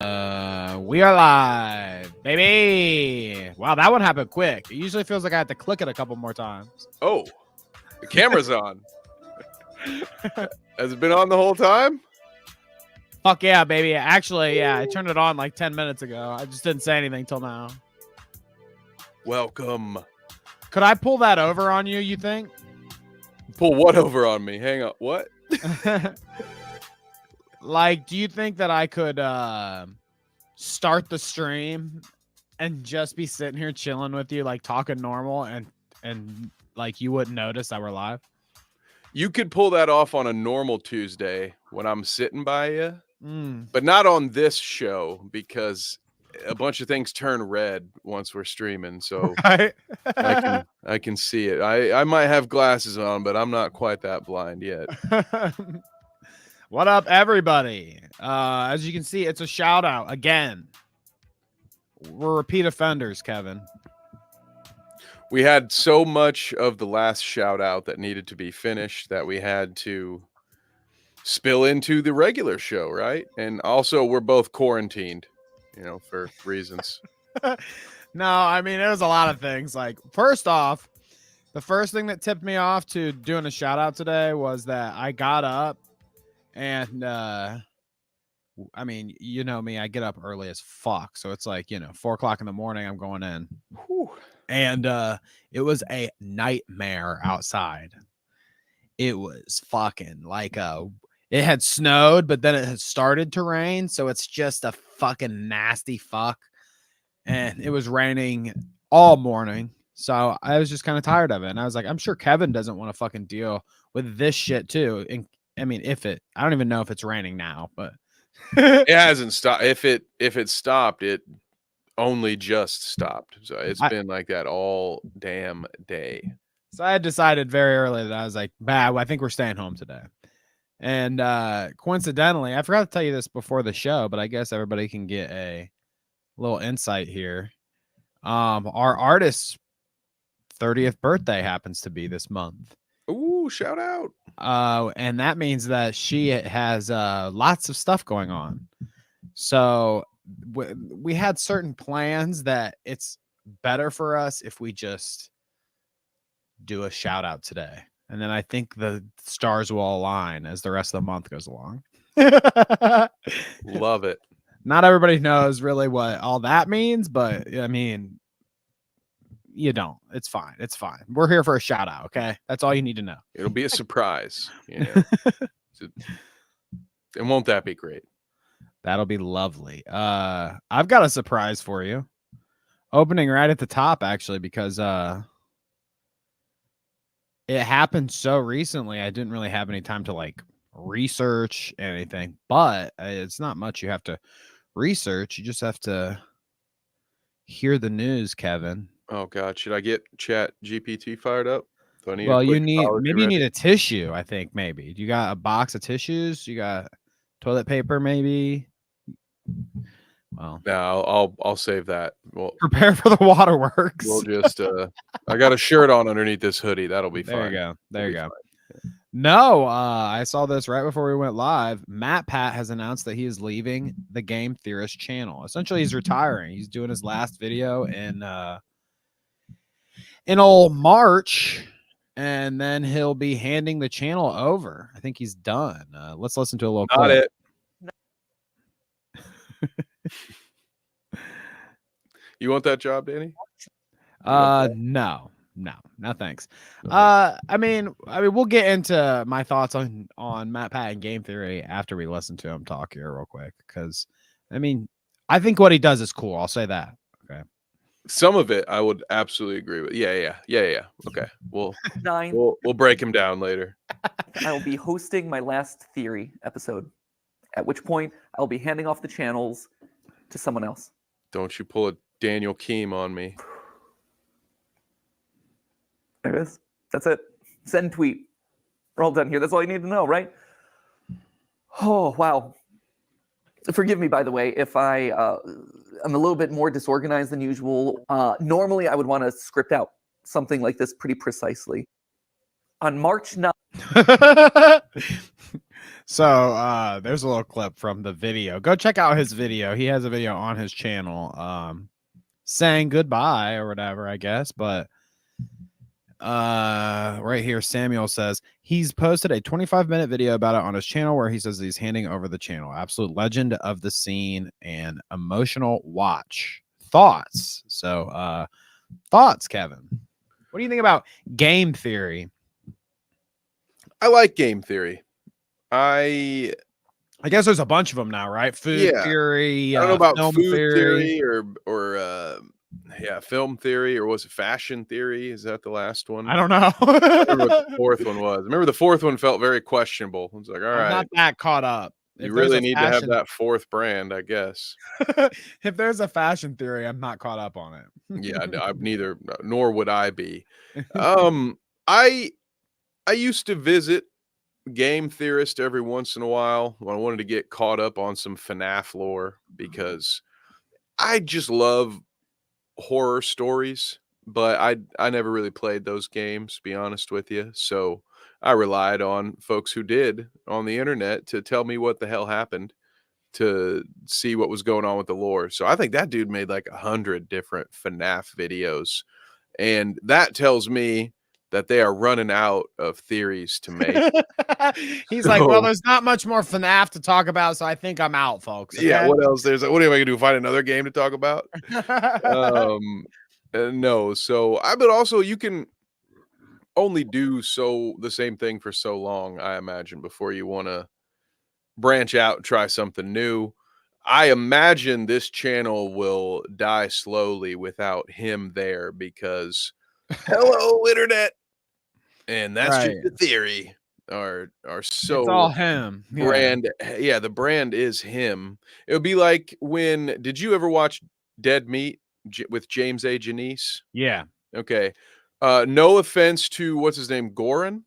We are live, baby. Wow, that one happened quick. It usually feels like I have to click it a couple more times. Oh, the camera's on. Has it been on the whole time? Fuck yeah, baby. Actually, yeah, I turned it on like 10 minutes ago. I just didn't say anything till now. Welcome. Could I pull that over on you, you think? Pull what over on me? Hang on. What? Like, do you think that I could start the stream and just be sitting here chilling with you, like talking normal, and like you wouldn't notice that we're live? You could pull that off on a normal Tuesday when I'm sitting by you, but not on this show because a bunch of things turn red once we're streaming. So Right? I can see it. I might have glasses on, but I'm not quite that blind yet. What up, everybody? As you can see, it's a shout out again. We're repeat offenders, Kevin. We had so much of the last shout out that needed to be finished that we had to spill into the regular show, right? And also we're both quarantined, for reasons. No, I mean, it was a lot of things. Like, first off, the first thing that tipped me off to doing a shout out today was that I got up and I mean, you know me, I get up early as fuck. So it's like, 4 o'clock in the morning, I'm going in. Whew. And it was a nightmare outside. It was fucking like it had snowed, but then it had started to rain. So it's just a fucking nasty fuck. And it was raining all morning. So I was just kind of tired of it. And I was like, I'm sure Kevin doesn't want to fucking deal with this shit too. And I mean, I don't even know if it's raining now, but it hasn't stopped. If it stopped, it only just stopped. So it's been like that all damn day. So I had decided very early that I was like, I think we're staying home today. And coincidentally, I forgot to tell you this before the show, but I guess everybody can get a little insight here. Our artist's 30th birthday happens to be this month. Ooh, shout out. And that means that she has lots of stuff going on. So we had certain plans that it's better for us if we just do a shout out today. And then I think the stars will align as the rest of the month goes along. Love it. Not everybody knows really what all that means, but I mean, you don't. It's fine. It's fine. We're here for a shout out. Okay. That's all you need to know. It'll be a surprise. And won't that be great? That'll be lovely. I've got a surprise for you. Opening right at the top, actually, because it happened so recently. I didn't really have any time to like research anything, but it's not much you have to research. You just have to hear the news, Kevin. Oh God, should I get Chat GPT fired up? You need a tissue. I think maybe. You got a box of tissues. You got toilet paper, maybe. Well, no, I'll save that. Well, prepare for the waterworks. We'll just I got a shirt on underneath this hoodie. That'll be fine. There you go. There you go. No, I saw this right before we went live. Matt Pat has announced that he is leaving the Game Theorist channel. Essentially, he's retiring. He's doing his last video in old March, and then he'll be handing the channel over. I think he's done. Let's listen to a little clip. You want that job, Danny? No, thanks. I mean, we'll get into my thoughts on Matt Pat and game theory after we listen to him talk here real quick, because I mean, I think what he does is cool. I'll say that. Okay. Some of it I would absolutely agree with. Yeah. Okay. We'll break him down later. I will be hosting my last theory episode, at which point I'll be handing off the channels to someone else. Don't you pull a Daniel Keem on me. There it is. That's it. Send tweet. We're all done here. That's all you need to know, right? Oh, wow. Forgive me, by the way, if I'm a little bit more disorganized than usual. Normally, I would want to script out something like this pretty precisely. On March 9th. So there's a little clip from the video. Go check out his video. He has a video on his channel saying goodbye or whatever, I guess. But right here, Samuel says he's posted a 25-minute video about it on his channel where he says he's handing over the channel. Absolute legend of the scene and emotional watch. Thoughts? So thoughts, Kevin. What do you think about game theory? I like game theory. I guess there's a bunch of them now, right? Food theory. I don't know about film food theory or film theory, or was it fashion theory? Is that the last one? I don't know. I remember what the fourth one was. I remember the fourth one felt very questionable. It's like, all right, I'm not that caught up. You really need to have that fourth brand, I guess. If there's a fashion theory, I'm not caught up on it. Yeah, I'm neither, nor would I be. I used to visit game theorist every once in a while when I wanted to get caught up on some FNAF lore, because I just love horror stories, but I never really played those games, to be honest with you. So I relied on folks who did on the internet to tell me what the hell happened, to see what was going on with the lore. So I think that dude made like 100 different FNAF videos, and that tells me that they are running out of theories to make. He's like, well, there's not much more FNAF to talk about, so I think I'm out, folks. Okay? Yeah, what else? What am I gonna do? Find another game to talk about? No. So but also you can only do the same thing for so long, I imagine, before you want to branch out and try something new. I imagine this channel will die slowly without him there, because hello internet, and that's just the theory, are so it's all him. Brand. Yeah, the brand is him. It would be like did you ever watch Dead Meat with James A. Janice? Yeah. Okay. No offense to what's his name, Goran?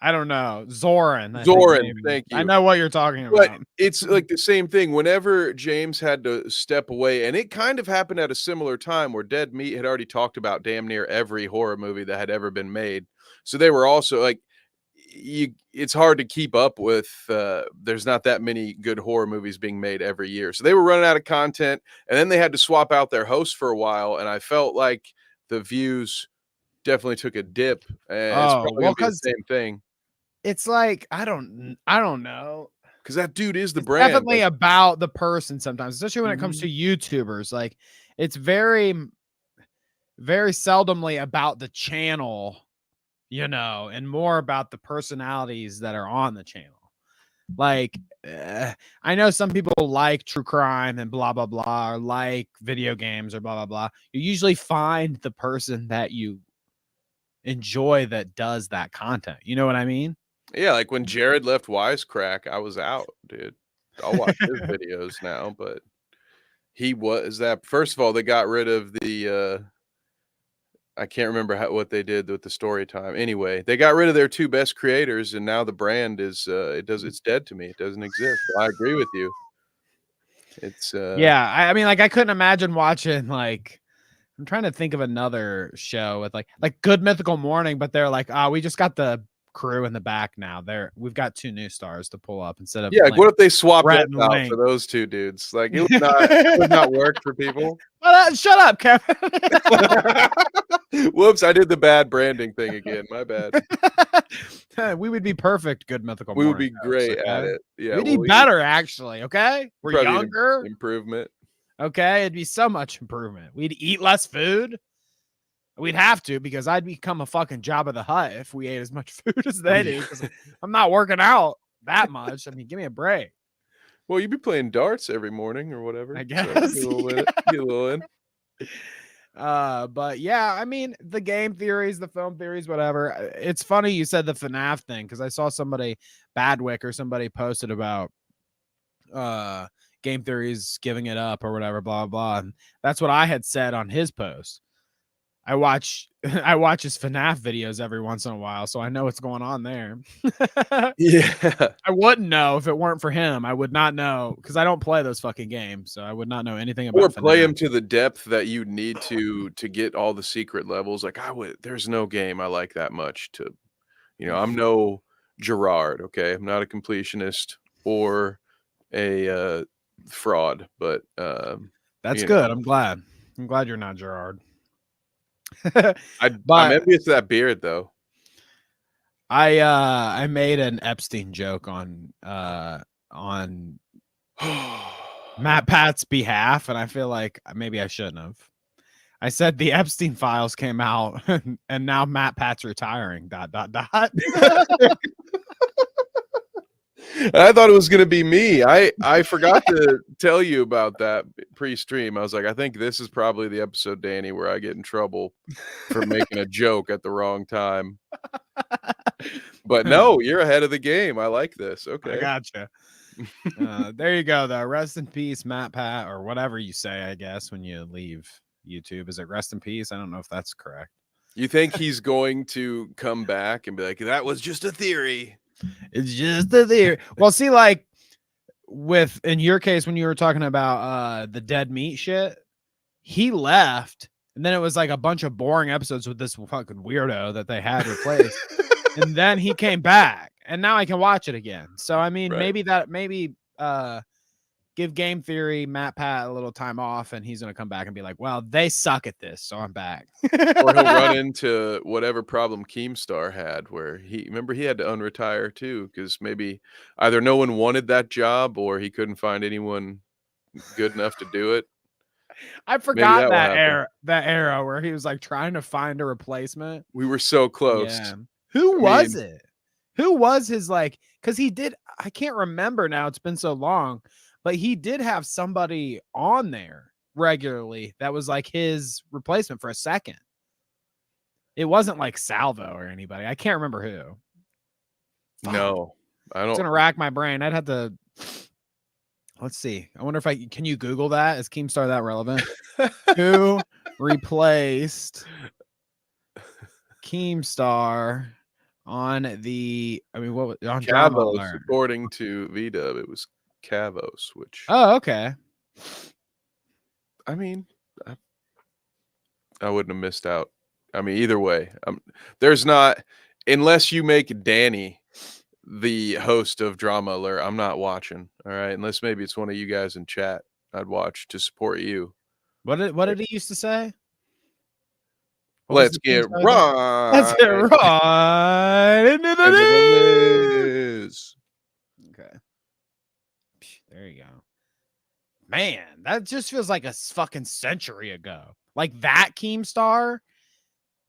I don't know. Zoran. Thank you. I know what you're talking about. But it's like the same thing. Whenever James had to step away, and it kind of happened at a similar time where Dead Meat had already talked about damn near every horror movie that had ever been made. So they were also like, it's hard to keep up with. There's not that many good horror movies being made every year. So they were running out of content, and then they had to swap out their host for a while. And I felt like the views definitely took a dip. And it's probably gonna be the same thing. It's like, I don't know. Because that dude is the brand. Definitely about the person sometimes, especially when it comes to YouTubers. Like, it's very, very seldomly about the channel, and more about the personalities that are on the channel. Like, I know some people like true crime and blah, blah, blah, or like video games or blah, blah, blah. You usually find the person that you enjoy that does that content. You know what I mean? Yeah, like when Jared left Wisecrack, I was out, dude. I'll watch his videos now, but he was that. First of all, they got rid of the I can't remember what they did with the story time. Anyway, they got rid of their two best creators, and now the brand is it's dead to me. It doesn't exist. I agree with you. It's yeah, I mean, like, I couldn't imagine watching, like, I'm trying to think of another show with like Good Mythical Morning, but they're like, we just got the crew in the back now. We've got 2 new stars to pull up instead of like, what if they swapped it out for those 2 dudes? Like, it would not work for people. Shut up, Kevin. Whoops, I did the bad branding thing again. My bad. We would be perfect. Good Mythical We Morning. would be great at it. Yeah, we'd be better, actually. Okay, we're younger. Improvement. Okay, it'd be so much improvement. We'd eat less food. We'd have to, because I'd become a fucking Jabba the Hutt if we ate as much food as they do. Because I'm not working out that much. I mean, give me a break. Well, you'd be playing darts every morning or whatever. I guess. So get a little in. But yeah, I mean, the game theories, the film theories, whatever. It's funny you said the FNAF thing, because I saw somebody, Badwick or somebody, posted about game theories giving it up or whatever, blah, blah. And that's what I had said on his post. I watch his FNAF videos every once in a while, so I know what's going on there. Yeah. I wouldn't know if it weren't for him. I would not know, because I don't play those fucking games, so I would not know anything about FNAF. Play FNAF. them to the depth that you need to get all the secret levels. Like, there's no game I like that much to, I'm no Gerard. Okay, I'm not a completionist or a fraud, but That's you good. know, I'm glad. I'm glad you're not Gerard. I'm But envious of that beard though. I made an Epstein joke on Matt Pat's behalf, and I feel like maybe I shouldn't have. I said the Epstein Files came out, and now Matt Pat's retiring. ... I thought it was gonna be me. I forgot to tell you about that pre-stream. I was like, I think this is probably the episode, Danny, where I get in trouble for making a joke at the wrong time. But no, you're ahead of the game. I like this. I Okay. gotcha. There you go, though. Rest in peace, Matt Pat, or whatever you say, I guess, when you leave YouTube. Is it rest in peace? I don't know if that's correct. You think he's going to come back and be like, that was just a theory? It's just a theory. Well, see, like in your case, when you were talking about the dead meat shit, he left, and then it was like a bunch of boring episodes with this fucking weirdo that they had replaced. And then he came back, and now I can watch it again. So I mean, Right. maybe give Game Theory Matt Pat a little time off, and he's gonna come back and be like, well, they suck at this, so I'm back. Or he'll run into whatever problem Keemstar had, where he had to unretire too, because maybe either no one wanted that job or he couldn't find anyone good enough to do it. I Maybe forgot that will that happen. era where he was like trying to find a replacement. We were so close. Yeah. Who I was mean, it? Who was his like? Because he did. I can't remember now. It's been so long, but he did have somebody on there regularly that was like his replacement for a second. It wasn't like Salvo or anybody. I can't remember who. no, I It's don't. gonna rack my brain. I'd have to. Let's see. I wonder if can you Google that? Is Keemstar that relevant? Who replaced Keemstar on the? I mean, what on Drama Cavos, Alert? according to VDub, it was Cavos, which Oh, okay. I mean, I wouldn't have missed out. I mean, either way, there's not, unless you make Danny the host of Drama Alert, I'm not watching. All right, unless maybe it's one of you guys in chat, I'd watch to support you. What did he used to say? Let's get right. Let's get right into the news. Okay, there you go. Man, that just feels like a fucking century ago. Like that Keemstar,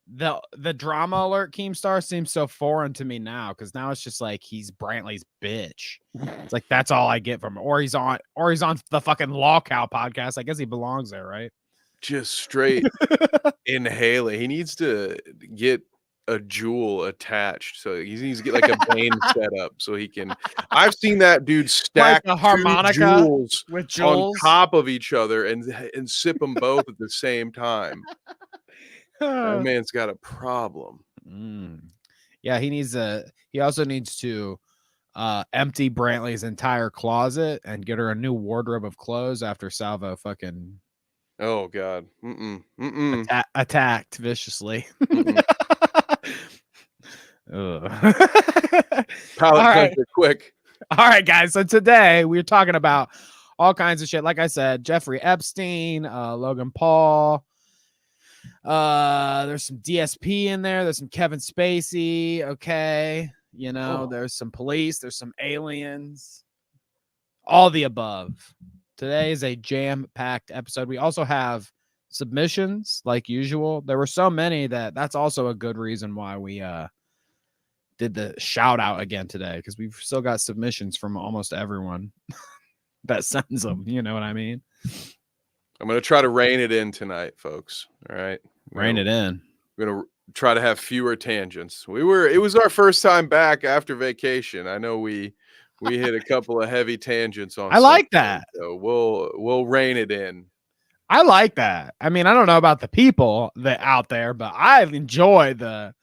the Drama Alert Keemstar seems so foreign to me now, because now it's just like he's Brantley's bitch. It's like that's all I get from him. Or he's on the fucking Law Cow podcast. I guess he belongs there, right? Just straight inhaling. He needs to get a jewel attached, so he needs to get like a Bane setup so he can. I've seen that dude stack like a harmonica jewels with jewels on top of each other and sip them both at the same time. That man's got a problem. Yeah, he also needs to empty Brantley's entire closet and get her a new wardrobe of clothes after Salvo fucking Oh God. attacked viciously. Palate cleanser, quick. All right, guys. So today we're talking about all kinds of shit. Like I said, Jeffrey Epstein, Logan Paul. There's some DSP in there. There's some Kevin Spacey. Okay. There's some police. There's some aliens. All the above. Today is a jam-packed episode. We also have submissions like usual. There were so many that's also a good reason why we did the shout out again today, because we've still got submissions from almost everyone that sends them. You know what I mean? I'm gonna try to rein it in tonight, folks. All right, rein it in. We're gonna try to have fewer tangents. It was our first time back after vacation. I know we hit a couple of heavy tangents on. I like that. So we'll rein it in. I like that. I mean, I don't know about the people that out there, but I enjoy the.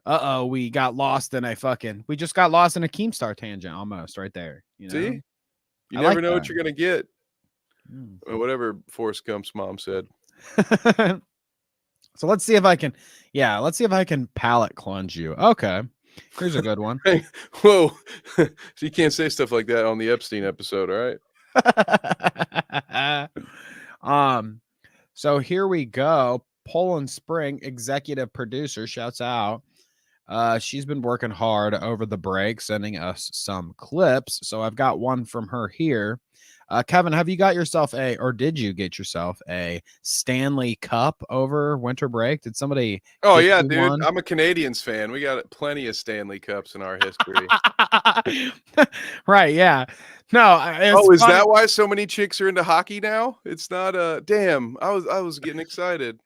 We just got lost in a Keemstar tangent almost right there. See, you never know what you're gonna get. Or whatever Forrest Gump's mom said. So let's see if I can palate cleanse you. Okay. Here's a good one. Hey, whoa. So you can't say stuff like that on the Epstein episode, all right? So here we go. Poland Spring, executive producer, shouts out. She's been working hard over the break, sending us some clips. So I've got one from her here. Kevin, have you got yourself or did you get yourself a Stanley Cup over winter break? Did somebody? Oh get yeah, you dude. one? I'm a Canadians fan. We got plenty of Stanley Cups in our history. Right? Yeah. No. Oh, is that why so many chicks are into hockey now? It's not damn. I was getting excited.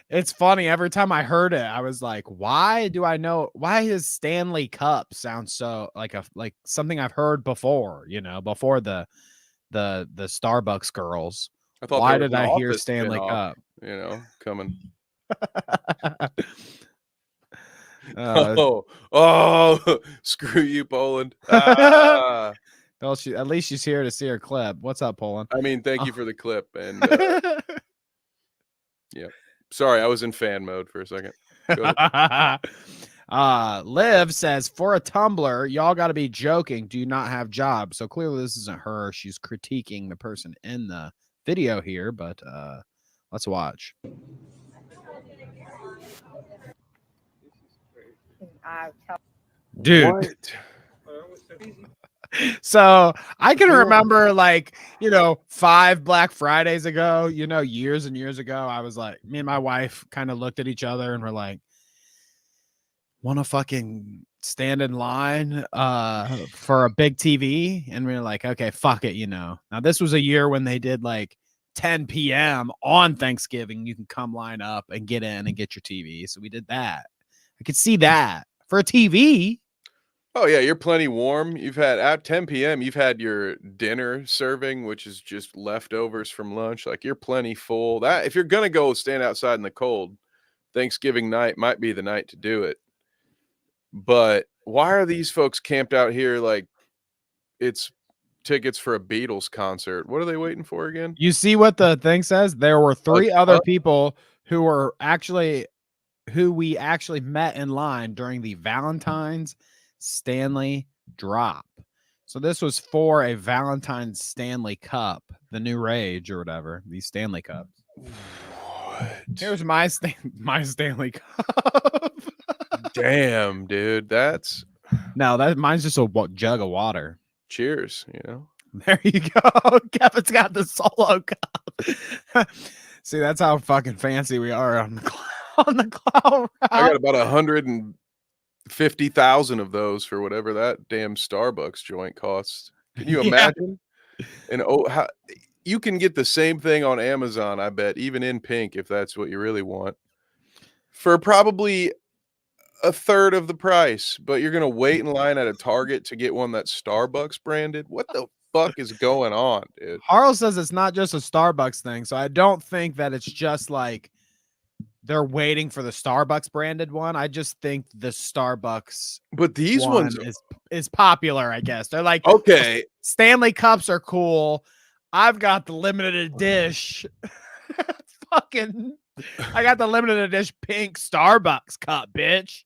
It's funny. Every time I heard it, I was like, why do I know? Why does Stanley Cup sound so like something I've heard before, before the Starbucks girls? I thought Why there was did an I hear Office Stanley spin-off, Cup? Coming. Uh, Screw you, Poland. Ah. well, at least she's here to see her clip. What's up, Poland? I mean, thank you for the clip. And yeah, sorry, I was in fan mode for a second. Go ahead. Liv says, for a Tumblr, y'all got to be joking. Do you not have jobs? So clearly this isn't her. She's critiquing the person in the video here, but let's watch. Dude. What? So I can remember 5 Black Fridays ago, years and years ago, I was like, me and my wife kind of looked at each other and were like, want to fucking stand in line for a big TV? And we were like, okay, fuck it. Now this was a year when they did 10 p.m. on Thanksgiving. You can come line up and get in and get your TV. So we did that. I could see that for a TV. Oh yeah, you're plenty warm. You've had at 10 p.m. You've had your dinner serving, which is just leftovers from lunch. Like you're plenty full. That if you're gonna go stand outside in the cold, Thanksgiving night might be the night to do it. But why are these folks camped out here like it's tickets for a Beatles concert? What are they waiting for again? You see what the thing says? There were 3 other people who we actually met in line during the Valentine's Stanley drop. So this was for a Valentine's Stanley Cup, the new rage or whatever, these Stanley Cups. What? Here's my Stanley Cup. Damn, dude. Mine's just a jug of water. Cheers, There you go. Kevin's got the solo cup. See, that's how fucking fancy we are on the Clout route. I got about 150,000 of those for whatever that damn Starbucks joint costs. Can you imagine? And how you can get the same thing on Amazon, I bet, even in pink, if that's what you really want, for probably a third of the price. But you're gonna wait in line at a Target to get one that's Starbucks branded. What the fuck is going on, dude? Harl says it's not just a Starbucks thing, so I don't think that it's just they're waiting for the Starbucks branded one. I just think the Starbucks But these ones is popular, I guess. They're like, okay, Stanley Cups are cool. I've got the limited edition. I got the limited edition pink Starbucks cup, bitch.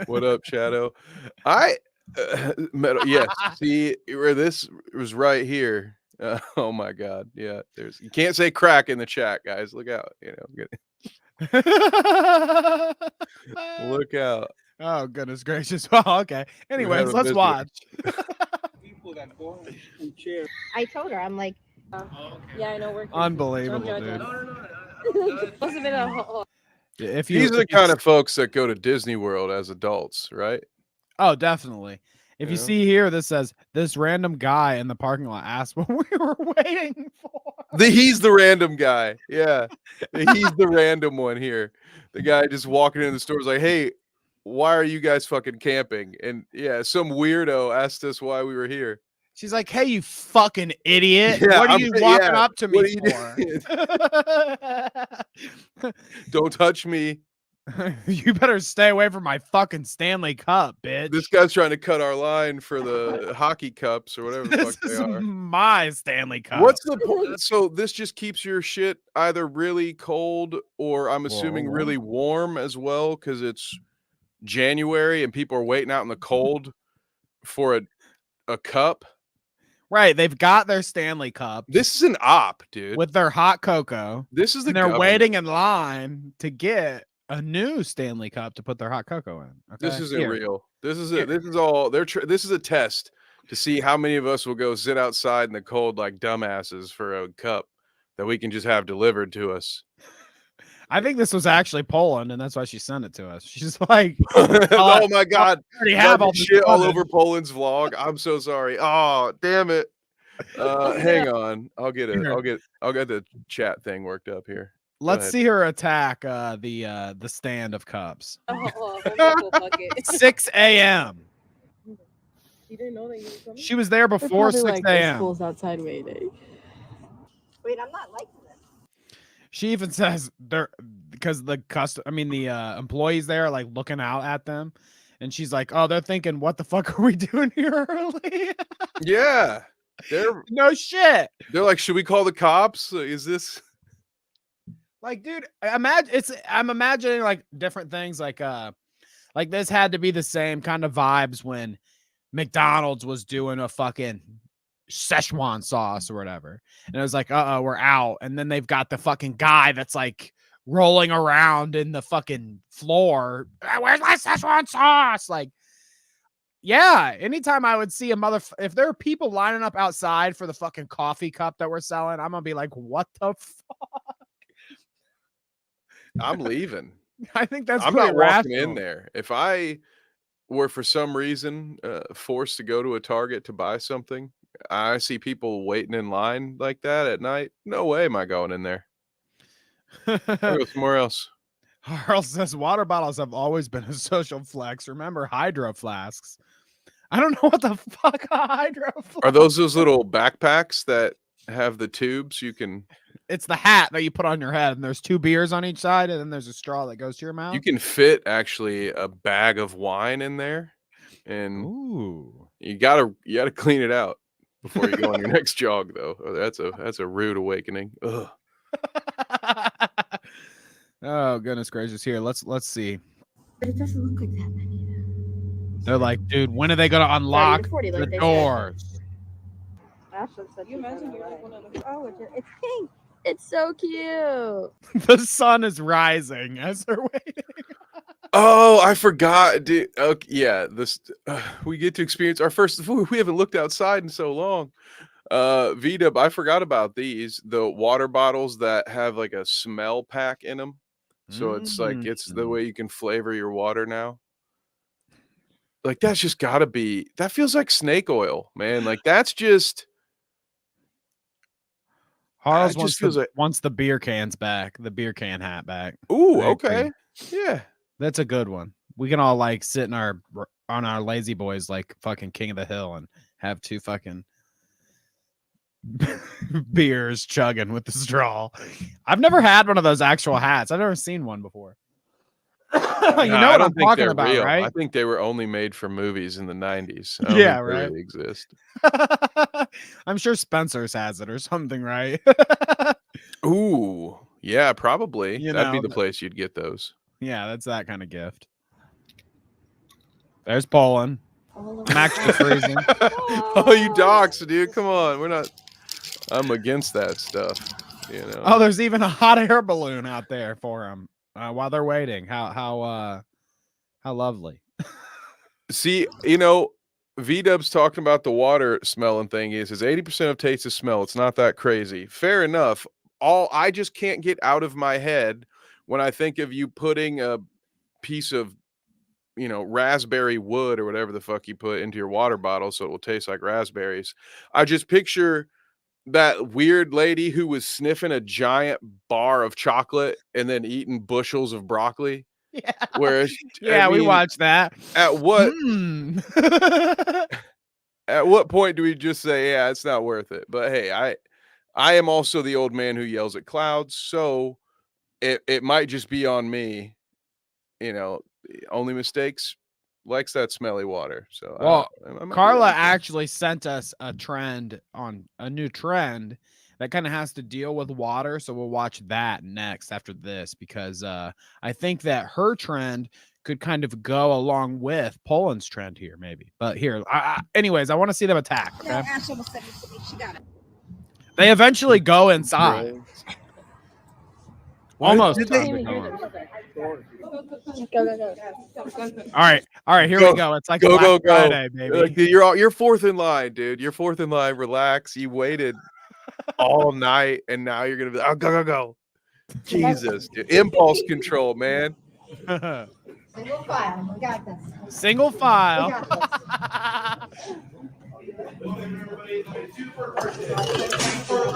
What up, Shadow? Yes. See where this was right here. Oh my God. Yeah. You can't say crack in the chat, guys. Look out. Look out. Oh, goodness gracious. Well, okay. Anyways, let's watch. People that go in chairs. I told her, I'm like, yeah, I know we're unbelievable, dude. Must have been a whole. These are the kind of folks that go to Disney World as adults, right? Oh, definitely. If you see here, this says this random guy in the parking lot asked what we were waiting for. He's the random guy. Yeah. He's the random one here. The guy just walking into the store is like, hey, why are you guys fucking camping? And yeah, some weirdo asked us why we were here. She's like, hey, you fucking idiot. Yeah, what are you walking up to me for? Don't touch me. You better stay away from my fucking Stanley Cup, bitch. This guy's trying to cut our line for the hockey cups or whatever the fuck they are. My Stanley Cup. What's the point? So this just keeps your shit either really cold or I'm assuming really warm as well because it's January and people are waiting out in the cold for a cup. Right. They've got their Stanley Cup This is an op, dude. with their hot cocoa. This is the And they're government. waiting in line to get a new Stanley Cup to put their hot cocoa in. Okay? This isn't Here. real. This is all this is a test to see how many of us will go sit outside in the cold like dumbasses for a cup that we can just have delivered to us. I think this was actually Poland, and that's why she sent it to us. She's like, oh my god, I already have all shit all this over Poland's vlog. I'm so sorry. Oh, damn it. Hang on. I'll get the chat thing worked up here. Let's see her attack the stand of cups. Oh, 6 a.m. You didn't know that you were coming? She was there before 6 a.m. School's outside waiting. Wait, I'm not liking this. She even says they're because the employees there are like looking out at them, and she's like, "Oh, they're thinking, what the fuck are we doing here early?" Yeah, they're no shit. They're like, should we call the cops? Is this like, dude? I'm imagining like different things. Like this had to be the same kind of vibes when McDonald's was doing a fucking Szechuan sauce or whatever, and it was like, we're out, and then they've got the fucking guy that's like rolling around in the fucking floor. Where's my Szechuan sauce? Like, yeah, anytime I would see if there are people lining up outside for the fucking coffee cup that we're selling, I'm gonna be like, what the fuck? I'm leaving. I think that's I'm pretty not walking rational. in there. If I were for some reason forced to go to a Target to buy something, I see people waiting in line like that at night. No way am I going in there. I'll go somewhere else. Harl says water bottles have always been a social flex. Remember hydro flasks? I don't know what the fuck a hydro flask. Are those little backpacks that have the tubes you can? It's the hat that you put on your head, and there's 2 beers on each side, and then there's a straw that goes to your mouth. You can fit actually a bag of wine in there, and ooh, you gotta clean it out before you go on your next jog, though. Oh, that's a rude awakening. Ugh. Oh goodness gracious! Here, let's see. But it doesn't look like that many. They're like, dude, when are they gonna unlock 40, like the they doors? Ashlyn said, you imagine you're like one of the. Oh, it's pink. It's so cute. The sun is rising as they're waiting. Oh, I forgot, dude. Okay, yeah, we get to experience our first. We haven't looked outside in so long. VDub, I forgot about these. The water bottles that have like a smell pack in them, so it's like it's the way you can flavor your water now. Like that's just gotta be. That feels like snake oil, man. Like that's just. Harl's wants the beer cans back, the beer can hat back. Ooh, okay, yeah, that's a good one. We can all like sit on our lazy boys like fucking King of the Hill and have 2 fucking beers chugging with the straw. I've never had one of those actual hats. I've never seen one before. You know what I'm talking about, real. right? I think they were only made for movies in the 90s. Yeah, right. Really exist. I'm sure Spencer's has it or something, right? Ooh, yeah, probably. That'd be the place you'd get those. Yeah, that's that kind of gift. There's Poland. I'm actually freezing. Oh, you docs, dude. Come on. I'm against that stuff. You know. Oh, there's even a hot air balloon out there for them while they're waiting. How lovely. See, V-Dub's talking about the water smelling thing. He says 80% of taste is smell. It's not that crazy. Fair enough. I just can't get out of my head when I think of you putting a piece of, raspberry wood or whatever the fuck you put into your water bottle so it will taste like raspberries. I just picture that weird lady who was sniffing a giant bar of chocolate and then eating bushels of broccoli. Yeah. Whereas, we watched that. At what at what point do we just say, yeah, it's not worth it? But hey, I am also the old man who yells at clouds, so it might just be on me. Only mistakes likes that smelly water. So Carla actually sent us a new trend that kind of has to deal with water. So we'll watch that next after this, because I think that her trend could kind of go along with Poland's trend here, maybe. But here, anyways, I want to see them attack. Okay? No, Ashley will send it to me. She got it. They eventually go inside. Almost. Did time they- to go in. Go. All right, here we go. It's like Go, Black go, go. Friday, baby. Like, you're fourth in line, dude. You're fourth in line. Relax. You waited all night, and now you're gonna be like, oh, go. Jesus, dude. Impulse control, man. Single file. We got this. Single file.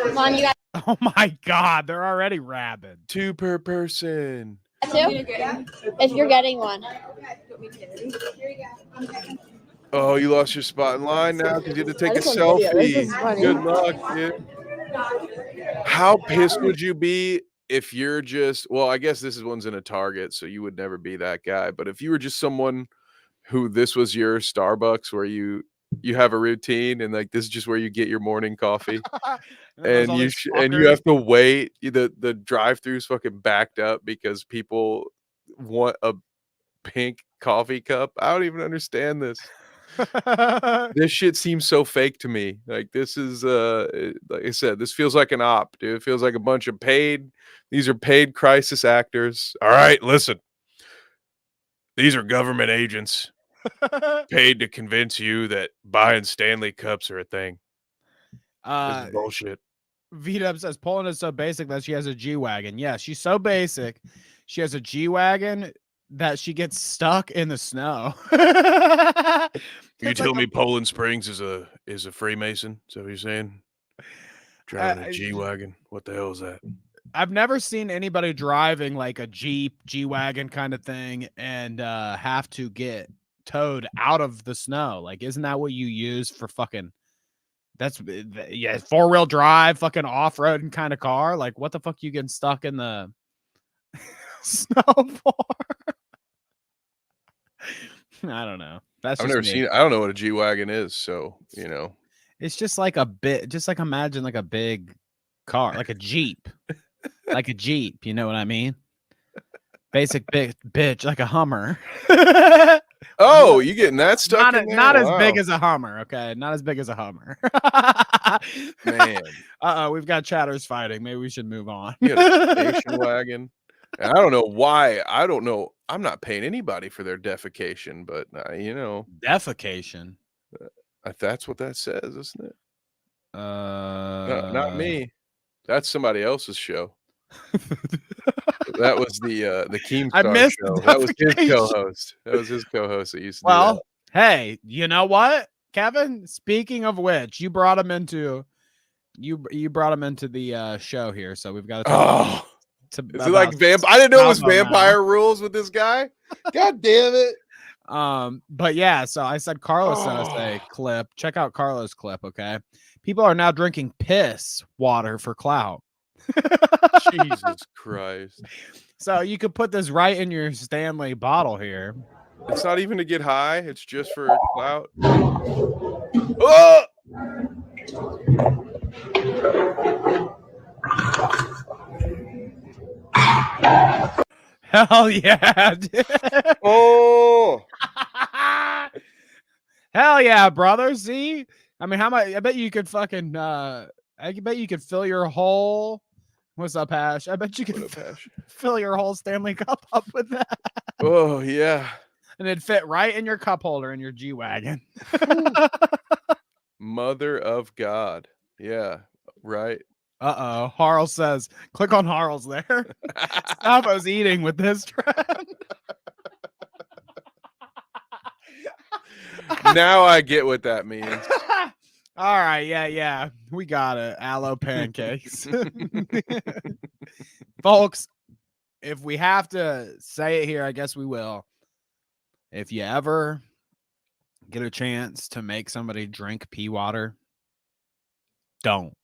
Come on, you got Oh my God, they're already rabid. 2 per person. two. If you're getting one. Oh, you lost your spot in line now because you had to take a just want video. This selfie. is funny. Good luck, dude. How pissed would you be if you're just, well, I guess this one's in a Target, so you would never be that guy. But if you were just someone who this was your Starbucks where you have a routine and like this is just where you get your morning coffee and you have to wait, the drive-thru's fucking backed up because people want a pink coffee cup. I don't even understand this. This shit seems so fake to me. Like this is like I said, this feels like an op, dude. It feels like a bunch of these are paid crisis actors. All right, listen. These are government agents paid to convince you that buying Stanley cups are a thing. This is bullshit. V-Dub says Poland is so basic that she has a G-Wagon. Yeah, she's so basic. She has a G-Wagon that she gets stuck in the snow. You tell me Poland Springs is a Freemason? Is that what you're saying? Driving a G-Wagon? What the hell is that? I've never seen anybody driving like a Jeep, G-Wagon kind of thing and have to get towed out of the snow. Like, isn't that what you use for fucking... That's, yeah, 4-wheel drive, fucking off-roading kind of car? Like, what the fuck you getting stuck in the snow for? I don't know. That's I've just never me. seen it. I don't know what a G-Wagon is, so, you know. It's just like a bit, just like imagine like a big car, like a Jeep. Like a Jeep, you know what I mean? Basic big bitch, like a Hummer. Oh, you getting that stuck in there? Not as big Wow. as a Hummer, okay? Not as big as a Hummer. Man. We've got chatters fighting. Maybe we should move on. You got a station wagon. And I don't know why. I don't know. I'm not paying anybody for their defecation, but you know, Defecation. that's what that says, isn't it? Not Not me. That's somebody else's show. That was the I Keemstar missed show. the That was his defecation. co-host. That was his co-host that used to do Well, hey, you know what, Kevin? Speaking of which, you brought him into the show here, so we've got to that. to Is it like I didn't know it was Bravo now. vampire rules with this guy. God damn it. But yeah, so I said Carlos sent us a clip. Check out Carlos' clip, okay? People are now drinking piss water for clout. Jesus Christ. So you could put this right in your Stanley bottle here. It's not even to get high, it's just for clout. Oh! Hell yeah, dude. Oh! Hell yeah, brother. See? I mean, how much? I bet you could fucking I bet you could fill your whole... What's up, Hash? I bet you could What up, Hash? fill your whole Stanley Cup up with that. Oh, yeah. And it'd fit right in your cup holder in your G-Wagon. Mother of God. Yeah, right. Uh-oh. Harl says, click on Harl's there. Stop us eating with this trend. Now I get what that means. All right, yeah. We got it. Aloe pancakes. Folks, if we have to say it here, I guess we will. If you ever get a chance to make somebody drink pea water, don't.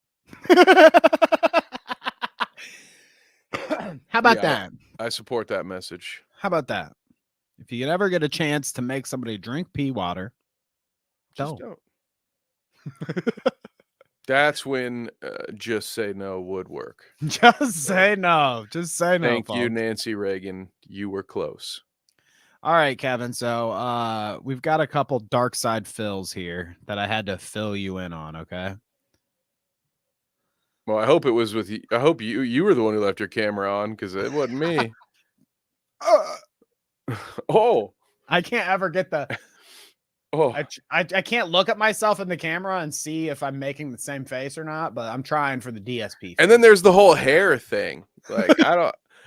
How about that? I support that message. How about that? If you ever get a chance to make somebody drink pea water, Just don't. That's when just say no would work. Just say no. Just say no. Thank you, folks. Nancy Reagan. You were close. All right, Kevin. So we've got a couple dark side fills here that I had to fill you in on, okay? Well, I hope it was with you. I hope you were the one who left your camera on because it wasn't me. Oh, I can't ever get the oh. I can't look at myself in the camera and see if I'm making the same face or not, but I'm trying for the DSP. And then there's the whole hair thing. Like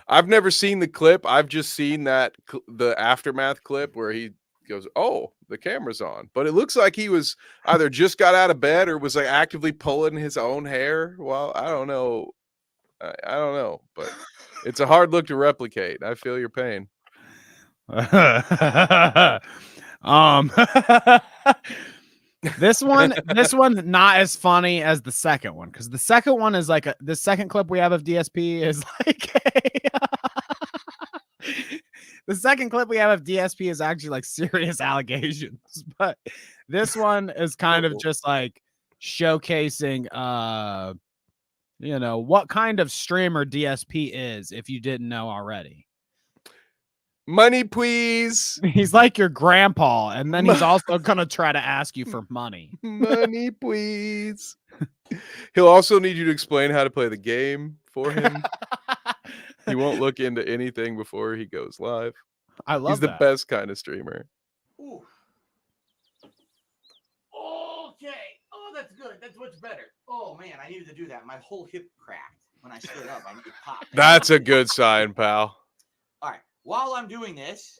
I've never seen the clip. I've just seen that the aftermath clip where he goes, "Oh, the camera's on." But it looks like he was either just got out of bed or was like actively pulling his own hair. Well, I don't know. I don't know, but it's a hard look to replicate. I feel your pain. This one not as funny as the second one, because the second one is like the second clip we have of DSP is like the second clip we have of DSP is actually like serious allegations, but this one is kind of just like showcasing what kind of streamer DSP is, if you didn't know already. Money, please. He's like your grandpa, and then he's also gonna try to ask you for money. Money, please. He'll also need you to explain how to play the game for him. He won't look into anything before he goes live. I love He's the that. best kind of streamer. Ooh. Okay. Oh, that's good. That's much better. Oh man, I needed to do that. My whole hip cracked when I stood up. I needed to pop. That's a good sign, pal. All right. While I'm doing this,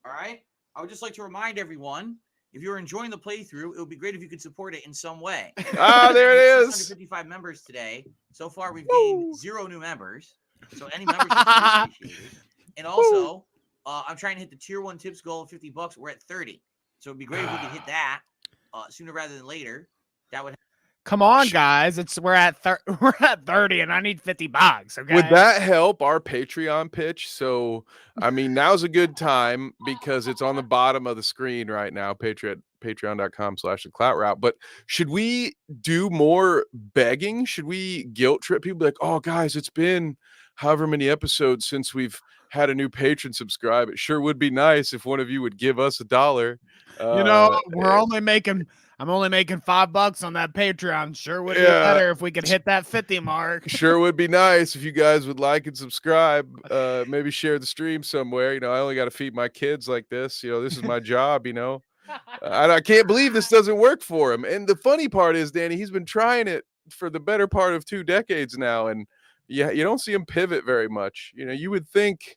all right, I would just like to remind everyone, if you're enjoying the playthrough, it would be great if you could support it in some way. Ah, there it is. 155 members today. So far, we've gained 0 new members. So any membership would be appreciated. And also, I'm trying to hit the tier 1 tips goal of $50. We're at 30. So it'd be great if we could hit that sooner rather than later. That would. Come on, guys! We're at 30, and I need $50. Okay. Would that help our Patreon pitch? So, I mean, now's a good time because it's on the bottom of the screen right now. Patreon.com/thecloutroute. But should we do more begging? Should we guilt trip people? Like, oh, guys, it's been however many episodes since we've had a new patron subscribe. It sure would be nice if one of you would give us $1. I'm only making $5 on that Patreon. Sure would be better if we could hit that 50 mark. Sure would be nice if you guys would like and subscribe. Maybe share the stream somewhere. I only got to feed my kids like this. This is my job. I can't believe this doesn't work for him. And the funny part is, Danny, he's been trying it for the better part of 2 decades now, and you don't see him pivot very much. You would think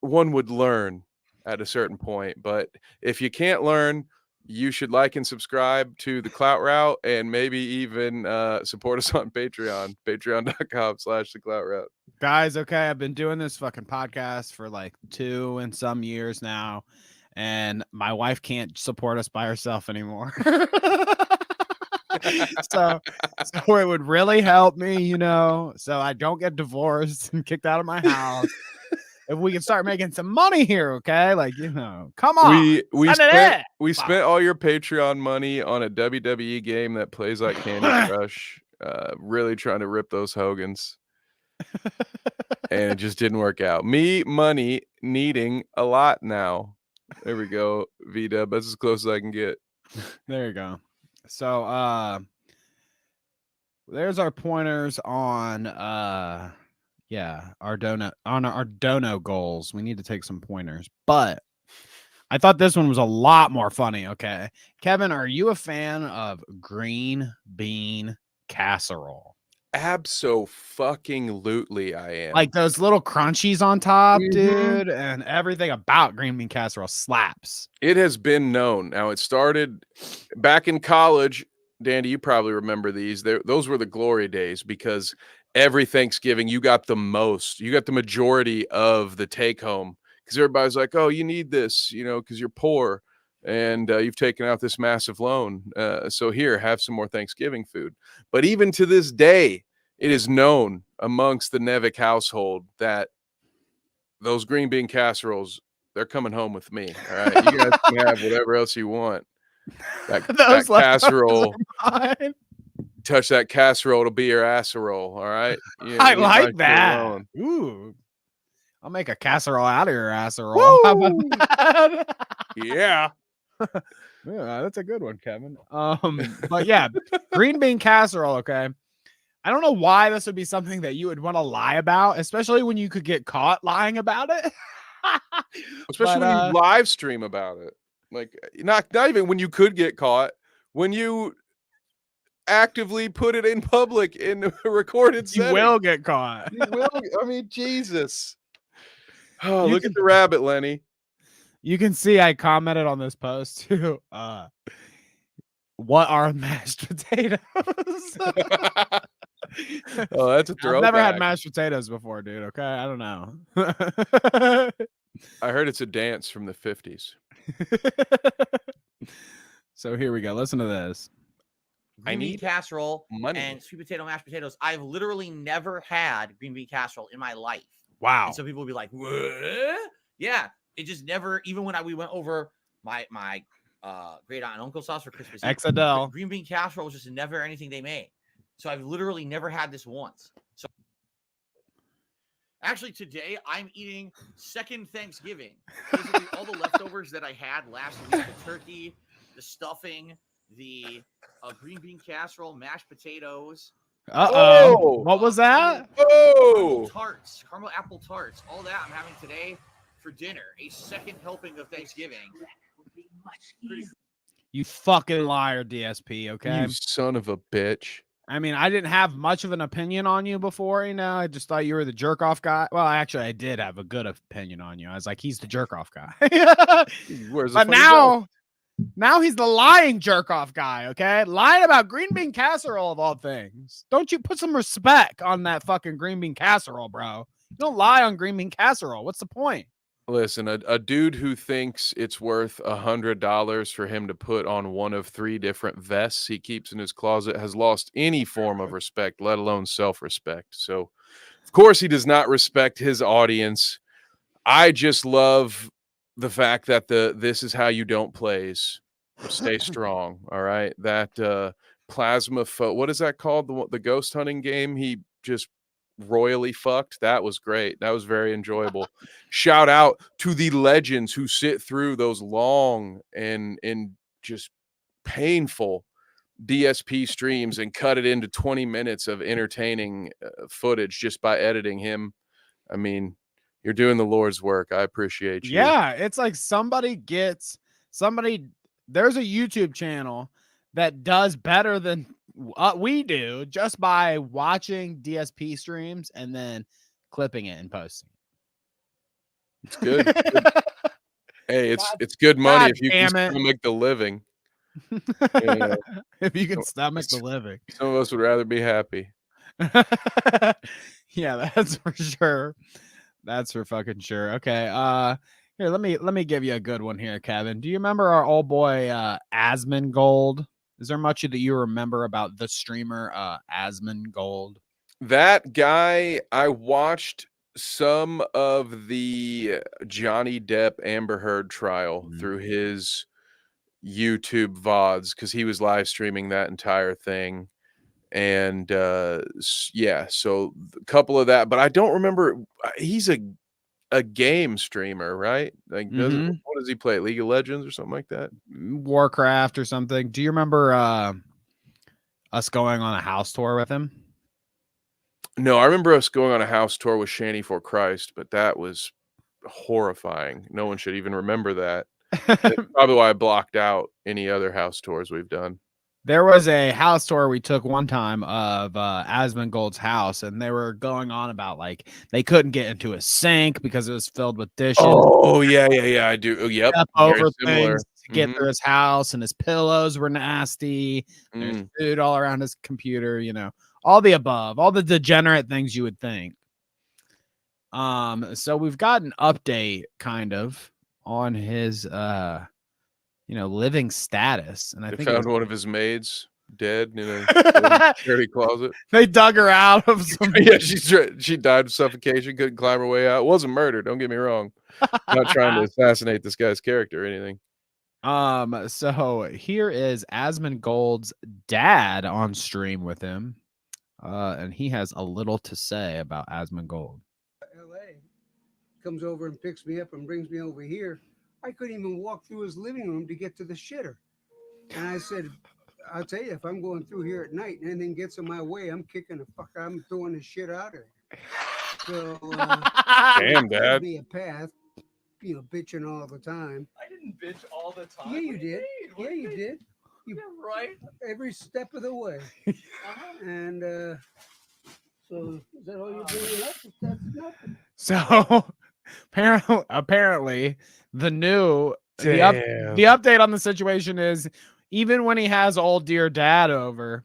one would learn at a certain point, but if you can't learn, you should like and subscribe to the Clout Route, and maybe even support us on Patreon, patreon.com/thecloutroute. Guys, okay, I've been doing this fucking podcast for like 2 and some years now, and my wife can't support us by herself anymore. so it would really help me, so I don't get divorced and kicked out of my house. If we can start making some money here, okay? Come on. We spent all your Patreon money on a WWE game that plays like Candy Crush, really trying to rip those Hogans. And it just didn't work out. Money needing a lot now. There we go, V-Dub. That's as close as I can get. There you go. So there's our pointers on our dono goals. We need to take some pointers, but I thought this one was a lot more funny. Okay, Kevin, are you a fan of green bean casserole? Abso-fucking-lutely, I am. Like those little crunchies on top, dude, and everything about green bean casserole slaps. It has been known. Now, it started back in college. Dandy, you probably remember these. Those were the glory days because every Thanksgiving you got the majority of the take home because everybody's like, oh, you need this, because you're poor and you've taken out this massive loan. So here, have some more Thanksgiving food. But even to this day, it is known amongst the Nevick household that those green bean casseroles, they're coming home with me. All right. You guys can have whatever else you want. That casserole. Touch that casserole, it'll be your asserole. All right. I like that. Ooh. I'll make a casserole out of your asserole. How about Woo! that? Yeah. Yeah, that's a good one, Kevin. But yeah, green bean casserole. Okay, I don't know why this would be something that you would want to lie about, especially when you could get caught lying about it. Especially when you live stream about it. Like not even when you could get caught, when you actively put it in public in a recorded you setting. will get caught. You will. I mean, Jesus. Oh, You look can- at the rabbit, Lenny. You can see I commented on this post too. What are mashed potatoes? Oh, that's a I've never had throwback. mashed potatoes before, dude. Okay, I don't know. I heard it's a dance from the 50s. So here we go. Listen to this. Green bean need casserole money. and sweet potato mashed potatoes. I've literally never had green bean casserole in my life. Wow. And so people will be like, what? Yeah, it just never. Even when we went over my great aunt and uncle's house for Christmas Eve, Exadel. green bean casserole was just never anything they made. So I've literally never had this once. So actually today I'm eating second Thanksgiving. Basically all the leftovers that I had last week: the turkey, the stuffing, the green bean casserole, mashed potatoes. Oh! What was that? Oh! Caramel apple tarts, all that I'm having today for dinner. A second helping of Thanksgiving. You fucking liar, DSP. Okay. You son of a bitch. I mean, I didn't have much of an opinion on you before, you know. I just thought you were the jerk off guy. Well, actually, I did have a good opinion on you. I was like, he's the jerk off guy. Where's the But funny bone? now he's the lying jerk off guy. Okay, lying about green bean casserole of all things. Don't you put some respect on that fucking green bean casserole, bro? You don't lie on green bean casserole. What's the point? Listen, a dude who thinks it's worth $100 for him to put on one of 3 different vests he keeps in his closet has lost any form of respect, let alone self-respect. So, of course, he does not respect his audience. I just love the fact that this is how you don't plays. Stay strong, all right? That plasma what is that called? The ghost hunting game he just royally fucked. That was great. That was very enjoyable. Shout out to the legends who sit through those long and just painful DSP streams and cut it into 20 minutes of entertaining footage just by editing him. I mean, you're doing the Lord's work. I appreciate you. Yeah, it's like there's a YouTube channel that does better than we do just by watching DSP streams and then clipping it and posting. It's good. Hey, it's good money God if you damn can it. make the living. Yeah. If you can stomach the living. Some of us would rather be happy. Yeah, that's for sure. That's for fucking sure. Okay. Here, let me give you a good one here, Kevin. Do you remember our old boy Asmongold? Is there much that you remember about the streamer Asmongold? That guy, I watched some of the Johnny Depp Amber Heard trial through his YouTube VODs because he was live streaming that entire thing. And yeah, so a couple of that, but I don't remember. He's a game streamer, right? Like, what does he play? League of Legends or something like that? Warcraft or something. Do you remember us going on a house tour with him? No, I remember us going on a house tour with Shanny for Christ, but that was horrifying. No one should even remember that. That's probably why I blocked out any other house tours we've done. There was a house tour we took one time of Asmongold's house, and they were going on about like they couldn't get into a sink because it was filled with dishes. Oh yeah, I do. Oh, yep, Over things to get through his house, and his pillows were nasty. There's food all around his computer. You know, all the above, all the degenerate things you would think. So we've got an update kind of on his living status, and I think found one of his maids dead in a dirty closet. They dug her out of some. Yeah, she died of suffocation, couldn't climb her way out. Wasn't murder, don't get me wrong. I'm not trying to assassinate this guy's character or anything. So here is Asmongold's dad on stream with him, and he has a little to say about Asmongold. comes over and picks me up and brings me over here. I couldn't even walk through his living room to get to the shitter. And I said, I'll tell you, if I'm going through here at night and anything gets in my way, I'm throwing the shit out of there. So, Damn, he gave Dad. me a path, bitching all the time. I didn't bitch all the time. Yeah, you did. Yeah, you did. Yeah, right. Every step of the way. And so, is that all you're bringing up? That's nothing. So apparently the Damn. the update on the situation is even when he has old dear dad over,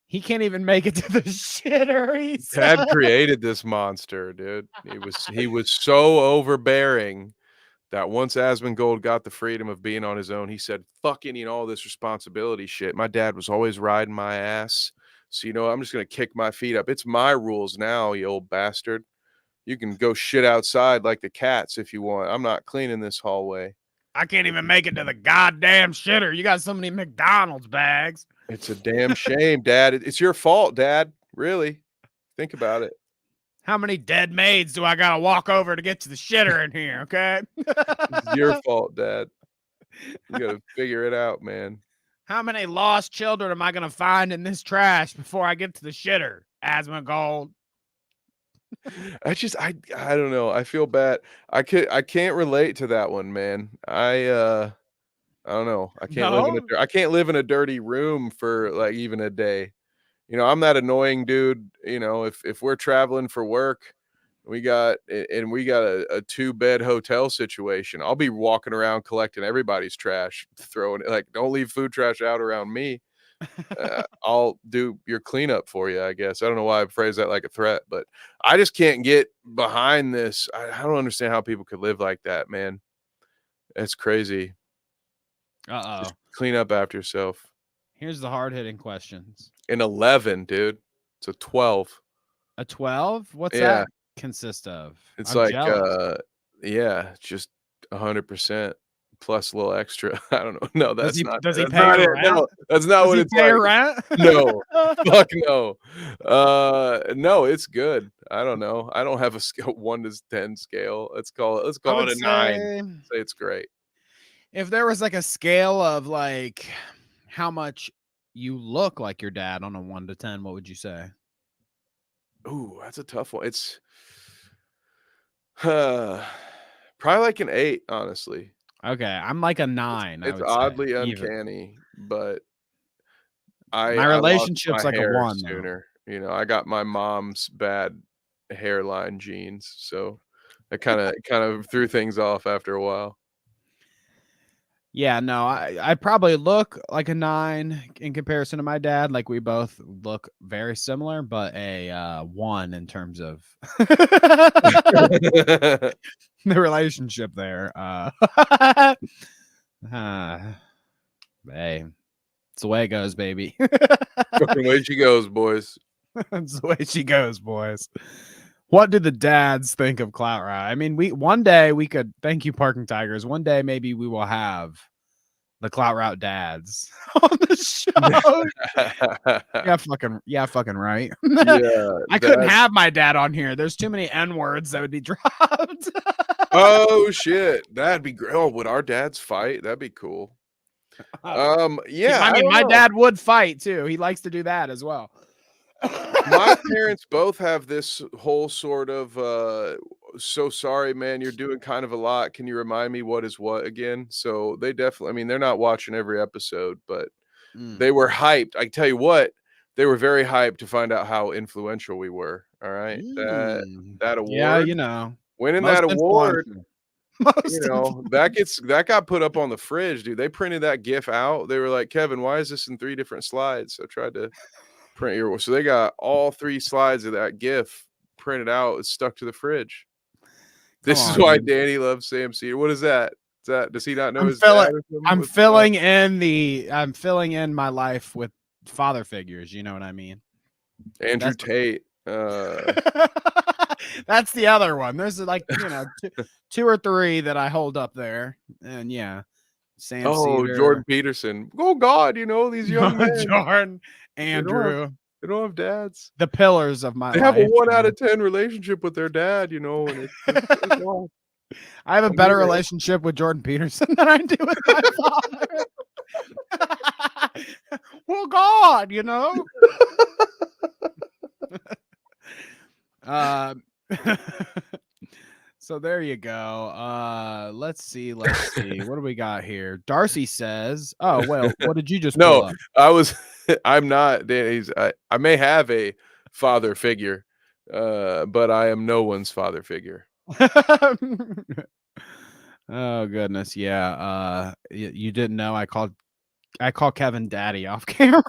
he can't even make it to the shitter. Dad created this monster, dude. He was so overbearing that once Asmongold got the freedom of being on his own, he said, fuck any and all this responsibility shit. My dad was always riding my ass. So, I'm just going to kick my feet up. It's my rules now, you old bastard. You can go shit outside like the cats if you want. I'm not cleaning this hallway. I can't even make it to the goddamn shitter. You got so many McDonald's bags. It's a damn shame, Dad. It's your fault, Dad. Really. Think about it. How many dead maids do I gotta walk over to get to the shitter in here? Okay. It's your fault, Dad. You gotta figure it out, man. How many lost children am I gonna find in this trash before I get to the shitter? Asmongold. I don't know. I feel bad. I can't relate to that one, man. I don't know. I can't live in a dirty room for like even a day. I'm that annoying dude. If we're traveling for work, we got a 2-bed hotel situation. I'll be walking around collecting everybody's trash, throwing it like, don't leave food trash out around me. I'll do your cleanup for you, I guess. I don't know why I phrase that like a threat, but I just can't get behind this. I don't understand how people could live like that, man. It's crazy. Just clean up after yourself. Here's the hard-hitting questions. An 11, dude. It's a 12. A 12? What's Yeah. that consist of? It's I'm like jealous. just 100% plus a little extra. I don't know. No, Does that's he- not. does he that's pay not your it. rent? No, that's not Does what he it's pay like. rent? No, fuck no. No, it's good. I don't know. I don't have a scale 1 to 10 scale. Let's call it a 9. Say it's great. If there was like a scale of like how much you look like your dad on a 1 to 10, what would you say? Ooh, that's a tough one. It's probably like an 8, honestly. Okay, I'm like a 9. It's oddly uncanny, but My I lost relationship's my like a hair 1 though. sooner. I got my mom's bad hairline genes, so I kind of threw things off after a while. Yeah, no, I probably look like a 9 in comparison to my dad. Like we both look very similar, but a 1 in terms of the relationship there. Hey, it's the way it goes, baby. Fucking way she goes, boys. It's the way she goes, boys. What do the dads think of Clout Riot? I mean, one day we could, thank you, Parking Tigers. One day maybe we will have the Clout Route dads on the show. yeah, fucking right. Yeah, I couldn't have my dad on here. There's too many N words that would be dropped. Oh shit, that'd be great. Oh, would our dads fight? That'd be cool. Yeah. I mean, my dad would fight too. He likes to do that as well. My parents both have this whole sort of so sorry, man, you're doing kind of a lot. Can you remind me what is what again? So they definitely, I mean, they're not watching every episode, but they were hyped. I tell you what, they were very hyped to find out how influential we were. All right. That award. Yeah, winning that award. That got put up on the fridge, dude. They printed that GIF out. They were like, Kevin, why is this in 3 different slides? So I tried to print your, so they got all 3 slides of that GIF printed out. It's stuck to the fridge. This is why Danny loves Sam Cedar. What is that? Does he not know his dad? I'm filling in my life with father figures. You know what I mean? Andrew Tate. That's the other one. There's like 2 or 3 that I hold up there, and yeah, Sam Cedar, Jordan Peterson. Oh God, these young men. Jordan, Andrew. They don't have dads. The pillars of my They life. have a 1 you out know. of 10 relationship with their dad, you know, and it's wrong. I have a I'm better here. relationship with Jordan Peterson than I do with my father. Well, God, you know. So there you go. Let's see. What do we got here? Darcy says, "Oh well, what did you just pull No, up?" I'm not. I may have a father figure, but I am no one's father figure. Oh goodness, yeah. You didn't know I call Kevin daddy off camera.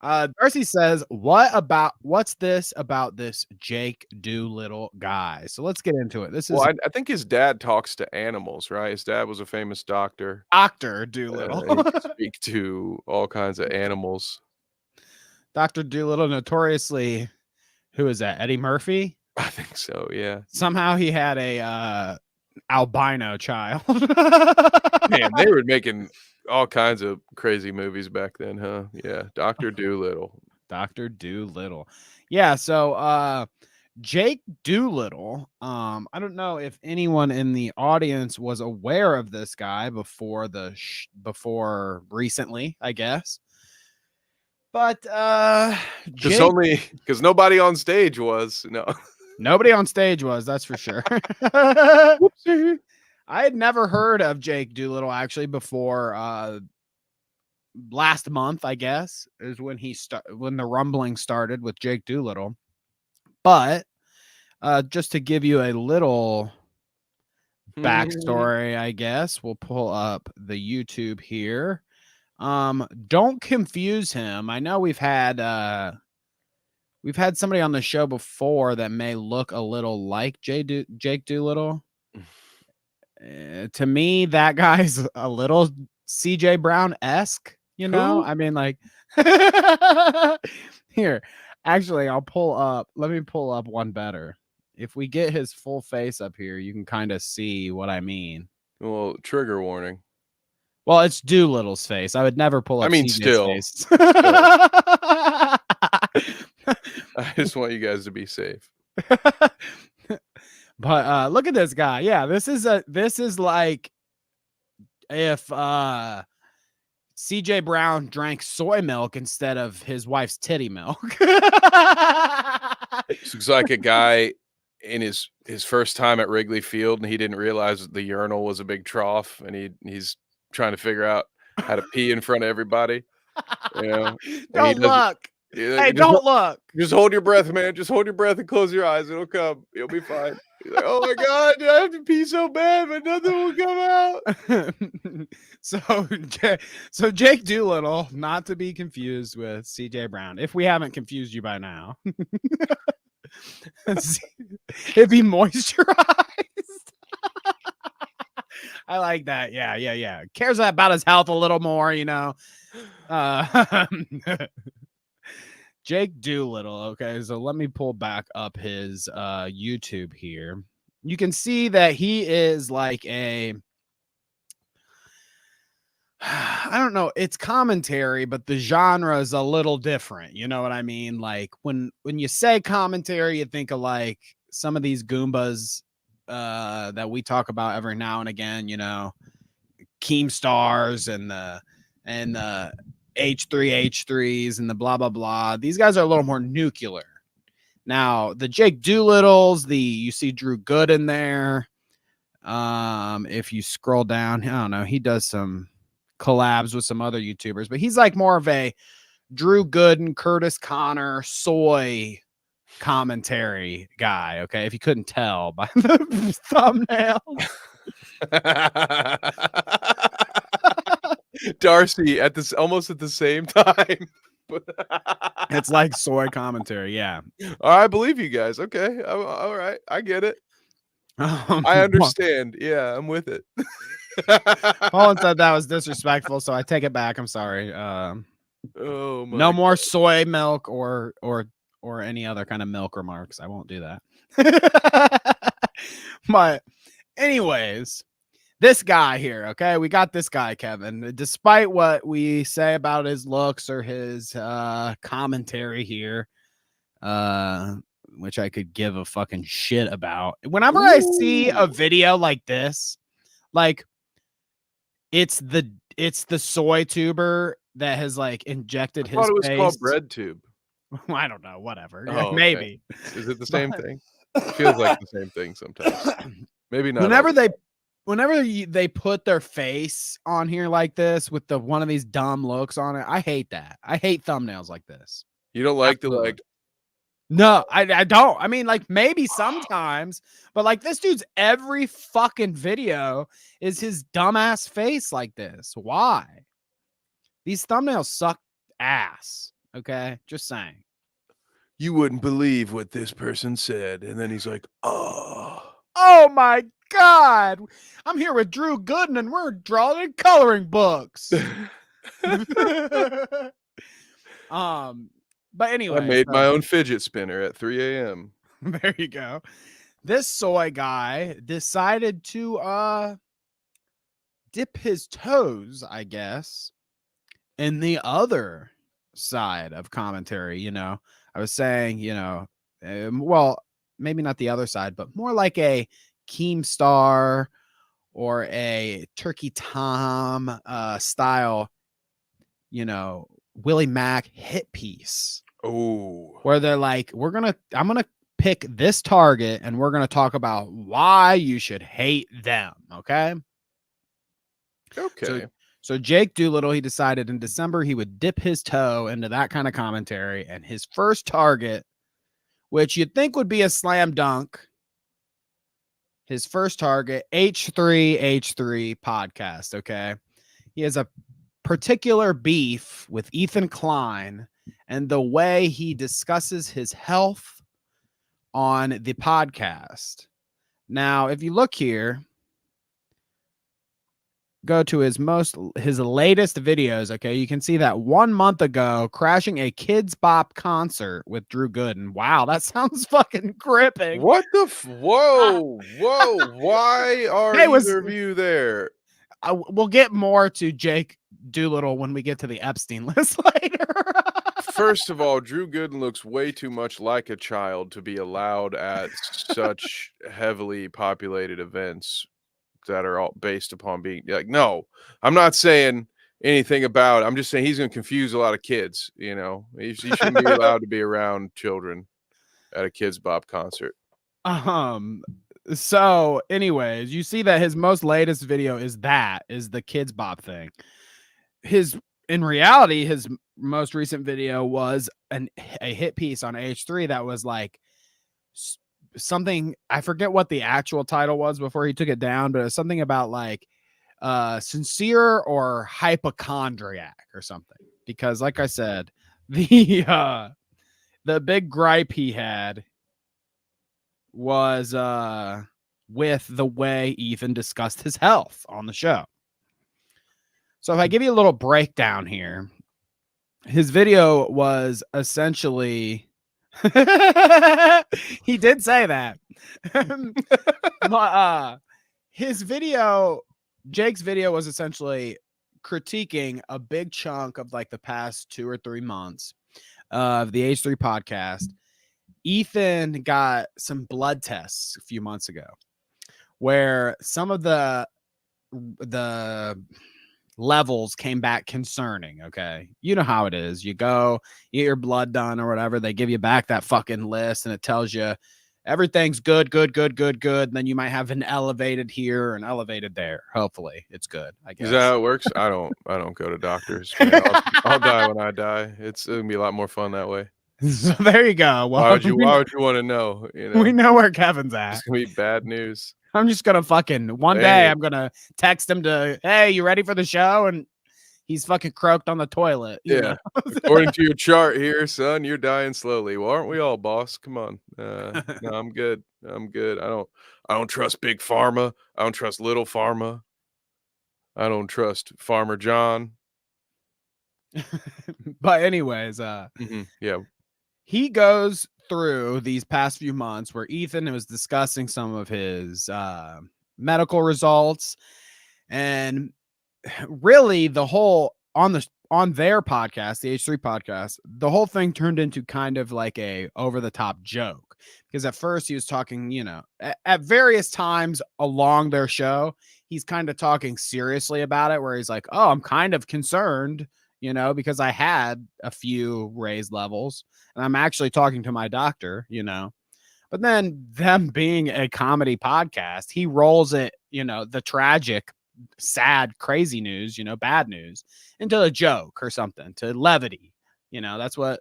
Darcy says, what's this about this Jake Doolittle guy? So let's get into it. This is Well, I think his dad talks to animals, right? His dad was a famous doctor. Dr. Doolittle. He could speak to all kinds of animals. Dr. Doolittle, notoriously, who is that? Eddie Murphy? I think so, yeah. Somehow he had a albino child. Man, they were making all kinds of crazy movies back then, huh? Yeah, Dr. Doolittle. Dr. Doolittle. Yeah, so Jake Doolittle, I don't know if anyone in the audience was aware of this guy before before recently, I guess. But Because nobody on stage was. No. Nobody on stage was, that's for sure. Whoopsie. I had never heard of Jake Doolittle actually before last month, I guess, is when when the rumbling started with Jake Doolittle. But just to give you a little backstory, I guess, we'll pull up the YouTube here. Don't confuse him. I know we've had somebody on the show before that may look a little like Jake Doolittle. To me, that guy's a little CJ Brown-esque, you know? Who? I mean, like, here, actually, let me pull up one better. If we get his full face up here, you can kind of see what I mean. Well, trigger warning. Well, it's Doolittle's face. I would never pull up I mean, CJ's still. face. I just want you guys to be safe. But look at this guy. Yeah, this is like if CJ Brown drank soy milk instead of his wife's titty milk. This looks like a guy in his first time at Wrigley Field, and he didn't realize that the urinal was a big trough, and he's trying to figure out how to pee in front of everybody. You know, Don't look. Hey, don't look. Just hold your breath, man. Just hold your breath and close your eyes. It'll come. You'll be fine. He's like, oh my God, I have to pee so bad, but nothing will come out. So Jake Doolittle, not to be confused with CJ Brown, if we haven't confused you by now. It'd be moisturized. I like that. Yeah. Cares about his health a little more, you know. Jake Doolittle. Okay, so let me pull back up his YouTube here. You can see that he is like I don't know, it's commentary, but the genre is a little different. You know what I mean? Like when you say commentary, you think of like some of these Goombas that we talk about every now and again, you know, Keemstars and the H3H3s and the blah blah blah. These guys are a little more nuclear. Now the Jake Doolittles, you see Drew Good in there. If you scroll down, I don't know, he does some collabs with some other YouTubers, but he's like more of a Drew Gooden, Curtis Connor, soy commentary guy. Okay, if you couldn't tell by the thumbnail. Darcy almost at the same time. It's like soy commentary. Yeah. I believe you guys. Okay. All right. I get it. I understand. Yeah, I'm with it. Paul said that was disrespectful, so I take it back. I'm sorry. Oh my no more soy milk or any other kind of milk remarks. I won't do that. But anyways, this guy here, okay? We got this guy, Kevin. Despite what we say about his looks or his commentary here, which I could give a fucking shit about. Whenever I see a video like this, like it's the soy tuber that has like injected I his thought it was face. called bread tube. I don't know, whatever. Oh, okay. Maybe. Is it the same thing? It feels like the same thing sometimes. Maybe not. Whenever they put their face on here like this with one of these dumb looks on it, I hate that. I hate thumbnails like this. You don't like Absolutely. the like. No, I don't. I mean, like maybe sometimes, but like this dude's every fucking video is his dumbass face like this. Why? These thumbnails suck ass. Okay, just saying. You wouldn't believe what this person said, and then he's like, "Oh, Oh my God! I'm here with Drew Gooden, and we're drawing in coloring books." But anyway, I made my own fidget spinner at 3 a.m. There you go. This soy guy decided to dip his toes, I guess, in the other side of commentary. You know, I was saying, you know, well, maybe not the other side, but more like a Keemstar or a Turkey Tom style, you know, Willie Mack hit piece. Oh, Where they're like, I'm gonna pick this target and we're gonna talk about why you should hate them. Okay. okay. So Jake Doolittle, he decided in December he would dip his toe into that kind of commentary, and his first target, which you'd think would be a slam dunk, his first target, H3H3 podcast. Okay. He has a particular beef with Ethan Klein and the way he discusses his health on the podcast. Now, if you look here, go to his latest videos, okay, you can see that 1 month ago, crashing a Kids Bop concert with Drew Gooden. Wow, that sounds fucking gripping. What the? Whoa. Why are either of you there? We'll get more to Jake Doolittle when we get to the Epstein list later. First of all, Drew Gooden looks way too much like a child to be allowed at such heavily populated events that are all based upon being like, no, I'm not saying anything about it. I'm just saying he's going to confuse a lot of kids. You know, he shouldn't be allowed to be around children at a Kids Bop concert. So anyways, you see that his most latest video is the Kids Bop thing. In reality, his most recent video was a hit piece on H3 that was like something, I forget what the actual title was before he took it down, but it was something about like sincere or hypochondriac or something. Because like I said, the big gripe he had was with the way Ethan discussed his health on the show. So if I give you a little breakdown here, his video was essentially he did say that. His video, Jake's video, was essentially critiquing a big chunk of like the past 2 or 3 months of the H3 podcast. Ethan got some blood tests a few months ago where some of the levels came back concerning. Okay. You know how it is. You go, you get your blood done or whatever. They give you back that fucking list and it tells you everything's good. And then you might have an elevated here and elevated there. Hopefully it's good. I guess. Is that how it works? I don't go to doctors. Man. I'll die when I die. It's going to be a lot more fun that way. So there you go. Well, why would you want to know? You know? We know where Kevin's at. It's going to be bad news. I'm just gonna one day I'm gonna text him hey, you ready for the show? And he's fucking croaked on the toilet. You know? According to your chart here, son, you're dying slowly. Well, aren't we all, boss? Come on. No, I'm good. I don't trust big pharma. I don't trust little pharma. I don't trust Farmer John. But anyways, he goes through these past few months where Ethan was discussing some of his medical results, And really the whole on their podcast, the H3 podcast, the whole thing turned into kind of like a over the top joke, because at first he was talking, you know, at various times along their show, he's kind of talking seriously about it, where he's like, oh, I'm kind of concerned, you know, because I had a few raised levels and I'm actually talking to my doctor, you know. But then, them being a comedy podcast, he rolls it, you know, the tragic, sad, crazy news, you know, bad news, into a joke or something, to levity. You know, that's what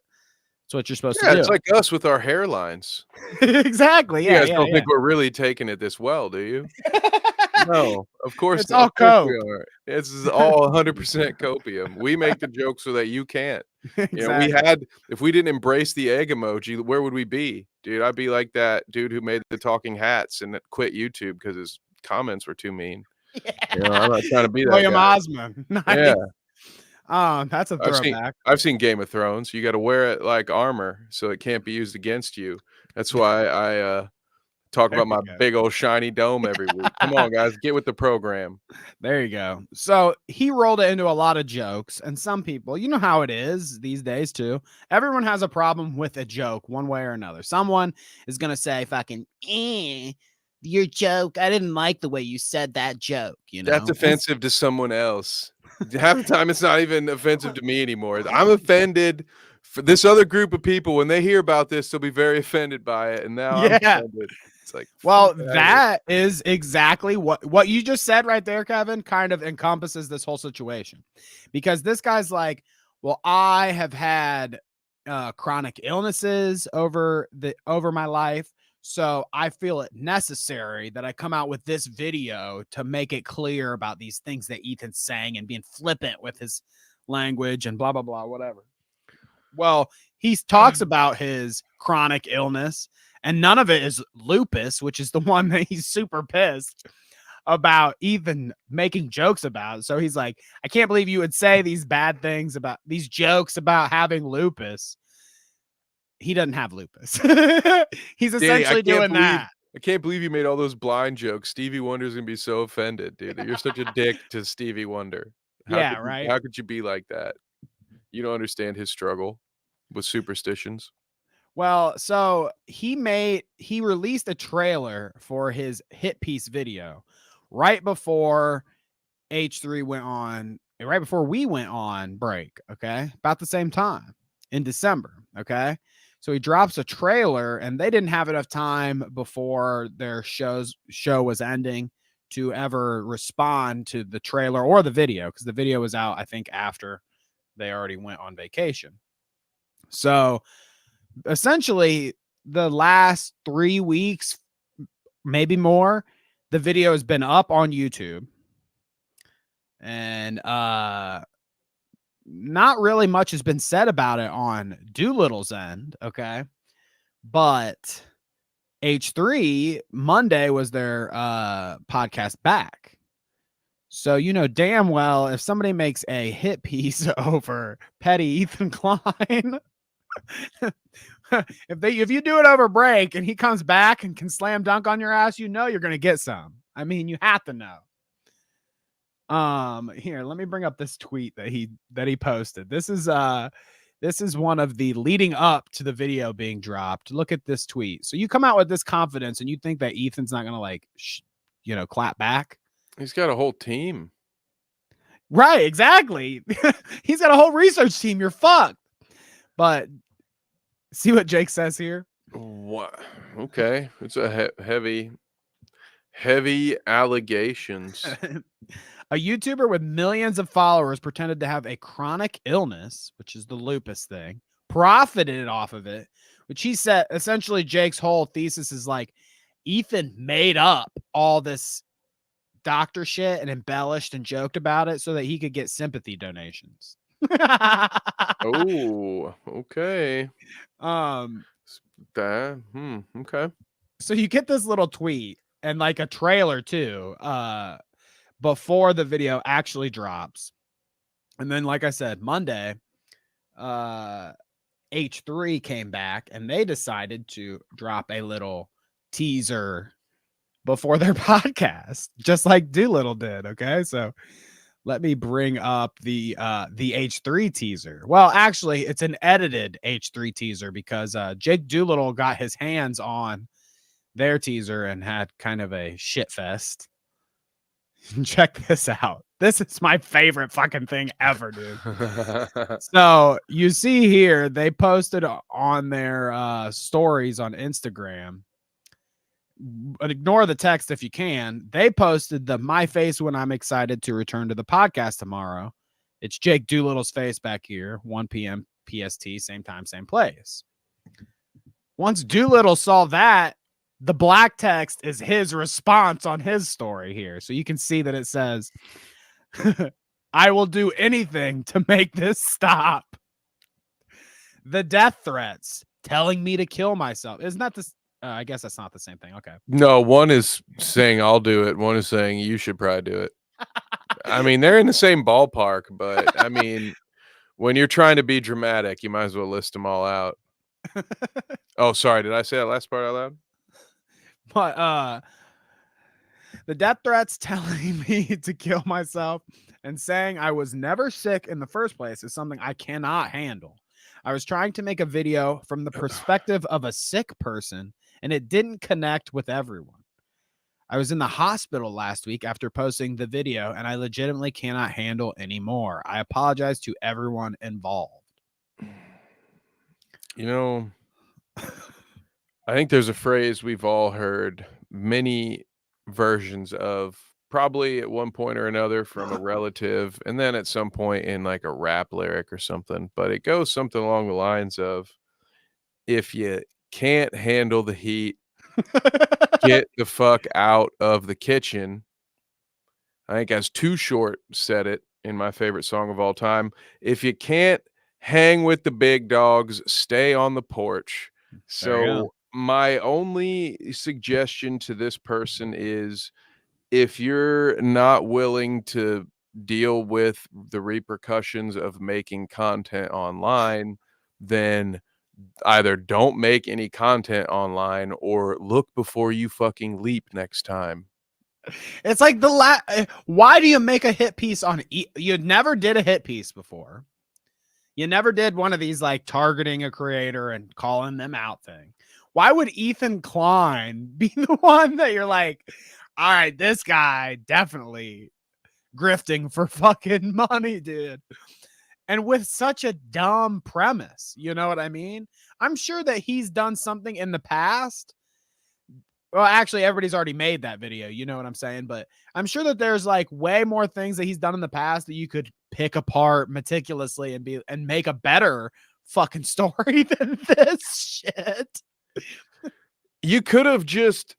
you're supposed Yeah, to do. it's like us with our hairlines. Exactly. You Yeah, guys yeah, don't yeah. think we're really taking it this well, do you? No, of course It's not. all Of course cope. we are. This is all 100% copium. We make the joke so that you can't. You know, Exactly. if we didn't embrace the egg emoji, where would we be? Dude, I'd be like that dude who made the talking hats and quit YouTube because his comments were too mean. You know, I'm not trying to be that William guy. Osmond. Nice. Yeah. That's a throwback. I've seen Game of Thrones. You got to wear it like armor so it can't be used against you. That's why I talk There about you my go. big old shiny dome every week. Come on, guys, get with the program. There you go. So he rolled it into a lot of jokes, and some people, you know how it is these days too. Everyone has a problem with a joke one way or another. Someone is going to say fucking, your joke, I didn't like the way you said that joke, you know. That's offensive to someone else. Half the time it's not even offensive to me anymore. I'm offended for this other group of people. When they hear about this, they'll be very offended by it. And now I'm offended. It's like, well, fuck outta here. that is exactly what you just said right there, Kevin, kind of encompasses this whole situation. Because this guy's like, well, I have had chronic illnesses over my life, so I feel it necessary that I come out with this video to make it clear about these things that Ethan's saying and being flippant with his language and blah blah blah, whatever. Well, he talks about his chronic illness, and none of it is lupus, which is the one that he's super pissed about Ethan making jokes about. So he's like, I can't believe you would say these bad things about these jokes about having lupus. He doesn't have lupus. He's essentially doing that. I can't believe you made all those blind jokes. Stevie Wonder's gonna be so offended, dude. You're such a dick to Stevie Wonder. Yeah, right. How could you be like that? You don't understand his struggle with superstitions. Well, so he released a trailer for his hit piece video right before H3 went on, right before we went on break, okay? About the same time in December, okay? So he drops a trailer, and they didn't have enough time before their show was ending to ever respond to the trailer or the video, because the video was out, I think, after they already went on vacation. So essentially, the last 3 weeks, maybe more, the video has been up on YouTube, and not really much has been said about it on Doolittle's end, okay? But H3 Monday was their podcast back. So you know damn well if somebody makes a hit piece over petty Ethan Klein, if you do it over break and he comes back and can slam dunk on your ass, you know you're gonna get some. I mean, you have to know. Here, let me bring up this tweet that he posted. This is one of the leading up to the video being dropped. Look at this tweet. So you come out with this confidence and you think that Ethan's not gonna like clap back. He's got a whole team. Right, exactly. He's got a whole research team. You're fucked. But see what Jake says here? What? Okay. It's a heavy allegations. A YouTuber with millions of followers pretended to have a chronic illness, which is the lupus thing, profited off of it, which he said essentially Jake's whole thesis is like Ethan made up all this doctor shit and embellished and joked about it so that he could get sympathy donations. Oh, okay. Okay. So you get this little tweet and like a trailer too, before the video actually drops. And then, like I said, Monday, H3 came back and they decided to drop a little teaser before their podcast, just like Doolittle did. Okay, so let me bring up the H3 teaser. Well, actually, it's an edited H3 teaser because Jake Doolittle got his hands on their teaser and had kind of a shit fest. Check this out. This is my favorite fucking thing ever, dude. So you see here, they posted on their stories on Instagram. Ignore the text if you can. They posted the my face when I'm excited to return to the podcast tomorrow. It's Jake Doolittle's face back here, 1 p.m. PST, same time, same place. Once Doolittle saw that, the black text is his response on his story here. So you can see that it says, I will do anything to make this stop. The death threats telling me to kill myself. Isn't that this? I guess that's not the same thing. Okay. No, one is saying I'll do it. One is saying you should probably do it. I mean, they're in the same ballpark, but I mean, when you're trying to be dramatic, you might as well list them all out. Oh, sorry. Did I say that last part out loud? But the death threats telling me to kill myself and saying I was never sick in the first place is something I cannot handle. I was trying to make a video from the perspective of a sick person, and it didn't connect with everyone. I was in the hospital last week after posting the video, and I legitimately cannot handle anymore. I apologize to everyone involved. You know, I think there's a phrase we've all heard many versions of, probably at one point or another from a relative, and then at some point in like a rap lyric or something. But it goes something along the lines of, if you can't handle the heat, get the fuck out of the kitchen. I think as Too Short said it in my favorite song of all time. If you can't hang with the big dogs, stay on the porch. So my only suggestion to this person is, if you're not willing to deal with the repercussions of making content online, then either don't make any content online or look before you fucking leap next time. It's like why do you make a hit piece on you never did a hit piece before? You never did one of these like targeting a creator and calling them out thing. Why would Ethan Klein be the one that you're like, all right, this guy definitely grifting for fucking money, dude? And with such a dumb premise, you know what I mean? I'm sure that he's done something in the past. Well, actually, everybody's already made that video. You know what I'm saying? But I'm sure that there's like way more things that he's done in the past that you could pick apart meticulously and make a better fucking story than this shit. You could have just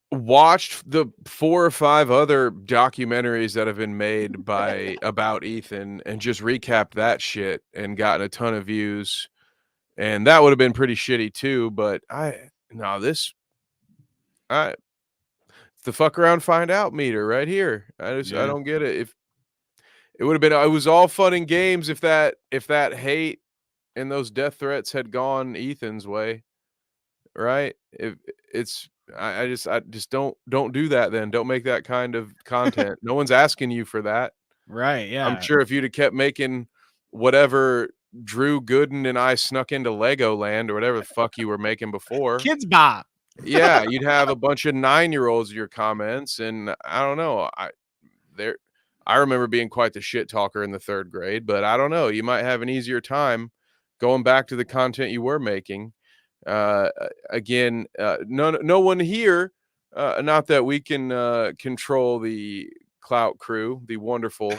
watched the 4 or 5 other documentaries that have been made about Ethan and just recapped that shit and gotten a ton of views, and that would have been pretty shitty too. But it's the fuck around find out meter right here. I don't get it. If it would have been, it was all fun and games if that hate and those death threats had gone Ethan's way, right? If it's I just don't do that then. Don't make that kind of content. No one's asking you for that. Right, yeah. I'm sure if you'd have kept making whatever Drew Gooden and I snuck into Legoland or whatever the fuck you were making before. Kids Bop. Yeah, you'd have a bunch of 9-year-olds in your comments, and I don't know. I remember being quite the shit talker in the 3rd grade, but I don't know. You might have an easier time going back to the content you were making. Again, no one here, not that we can control the Clout crew, the wonderful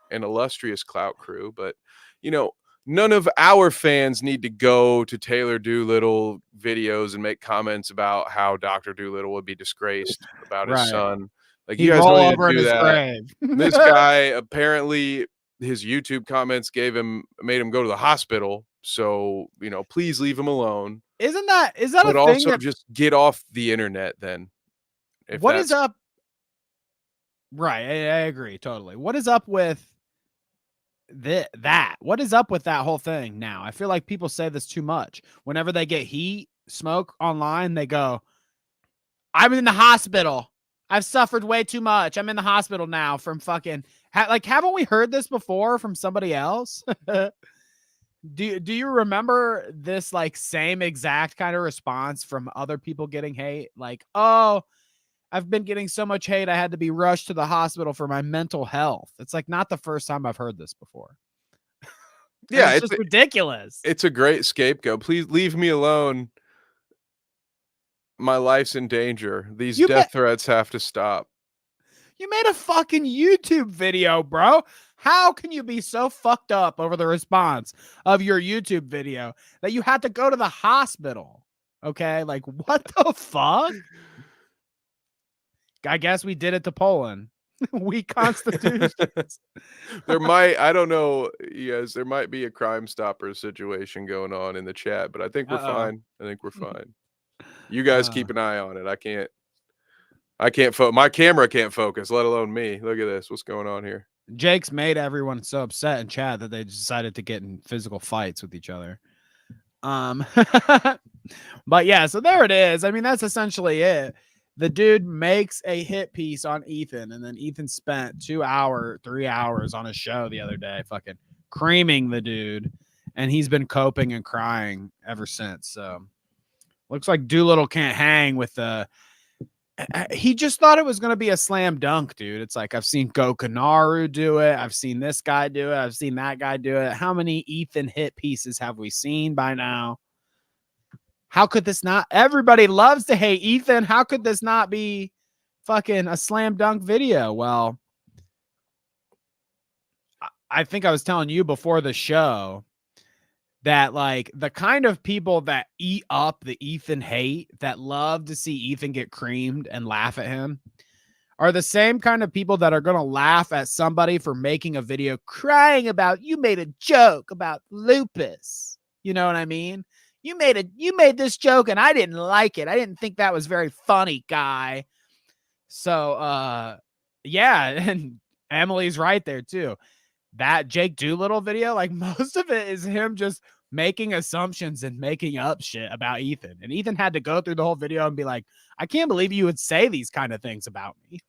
and illustrious Clout crew, but you know, none of our fans need to go to Taylor Doolittle videos and make comments about how Dr. Doolittle would be disgraced about his son. Like, you guys don't need to do that. This guy, apparently his YouTube comments made him go to the hospital. So, you know, please leave him alone. Is that but a thing? Also, just get off the internet then. What is up? Right, I agree totally. What is up with that? What is up with that whole thing now? I feel like people say this too much. Whenever they get smoke online, they go, I'm in the hospital. I've suffered way too much. I'm in the hospital now from fucking like, haven't we heard this before from somebody else? Do you remember this like same exact kind of response from other people getting hate? Like, oh, I've been getting so much hate, I had to be rushed to the hospital for my mental health. It's like not the first time I've heard this before. Yeah, it's just ridiculous. It's a great scapegoat. Please leave me alone. My life's in danger. These death threats have to stop. You made a fucking YouTube video, bro. How can you be so fucked up over the response of your YouTube video that you had to go to the hospital? Okay, like what the fuck? I guess we did it to Poland. We constitutions. I don't know, yes, there might be a Crime Stopper situation going on in the chat, but I think we're fine. I think we're fine. You guys keep an eye on it. I can't my camera can't focus, let alone me. Look at this. What's going on here? Jake's made everyone so upset in chat that they decided to get in physical fights with each other. But yeah, so there it is. I mean, that's essentially it. The dude makes a hit piece on Ethan, and then Ethan spent 3 hours on a show the other day, fucking creaming the dude, and he's been coping and crying ever since. So looks like Doolittle can't hang with the. He just thought it was going to be a slam dunk, dude. It's like, I've seen Gokanaru do it. I've seen this guy do it. I've seen that guy do it. How many Ethan hit pieces have we seen by now? How could this not? Everybody loves to hate Ethan. How could this not be fucking a slam dunk video? Well, I think I was telling you before the show that like the kind of people that eat up the Ethan hate, that love to see Ethan get creamed and laugh at him, are the same kind of people that are going to laugh at somebody for making a video crying about, you made a joke about lupus. You know what I mean? You made this joke and I didn't like it. I didn't think that was very funny, guy. So yeah, and Emily's right there too. That Jake Doolittle video, like most of it is him just making assumptions and making up shit about Ethan. And Ethan had to go through the whole video and be like, I can't believe you would say these kind of things about me.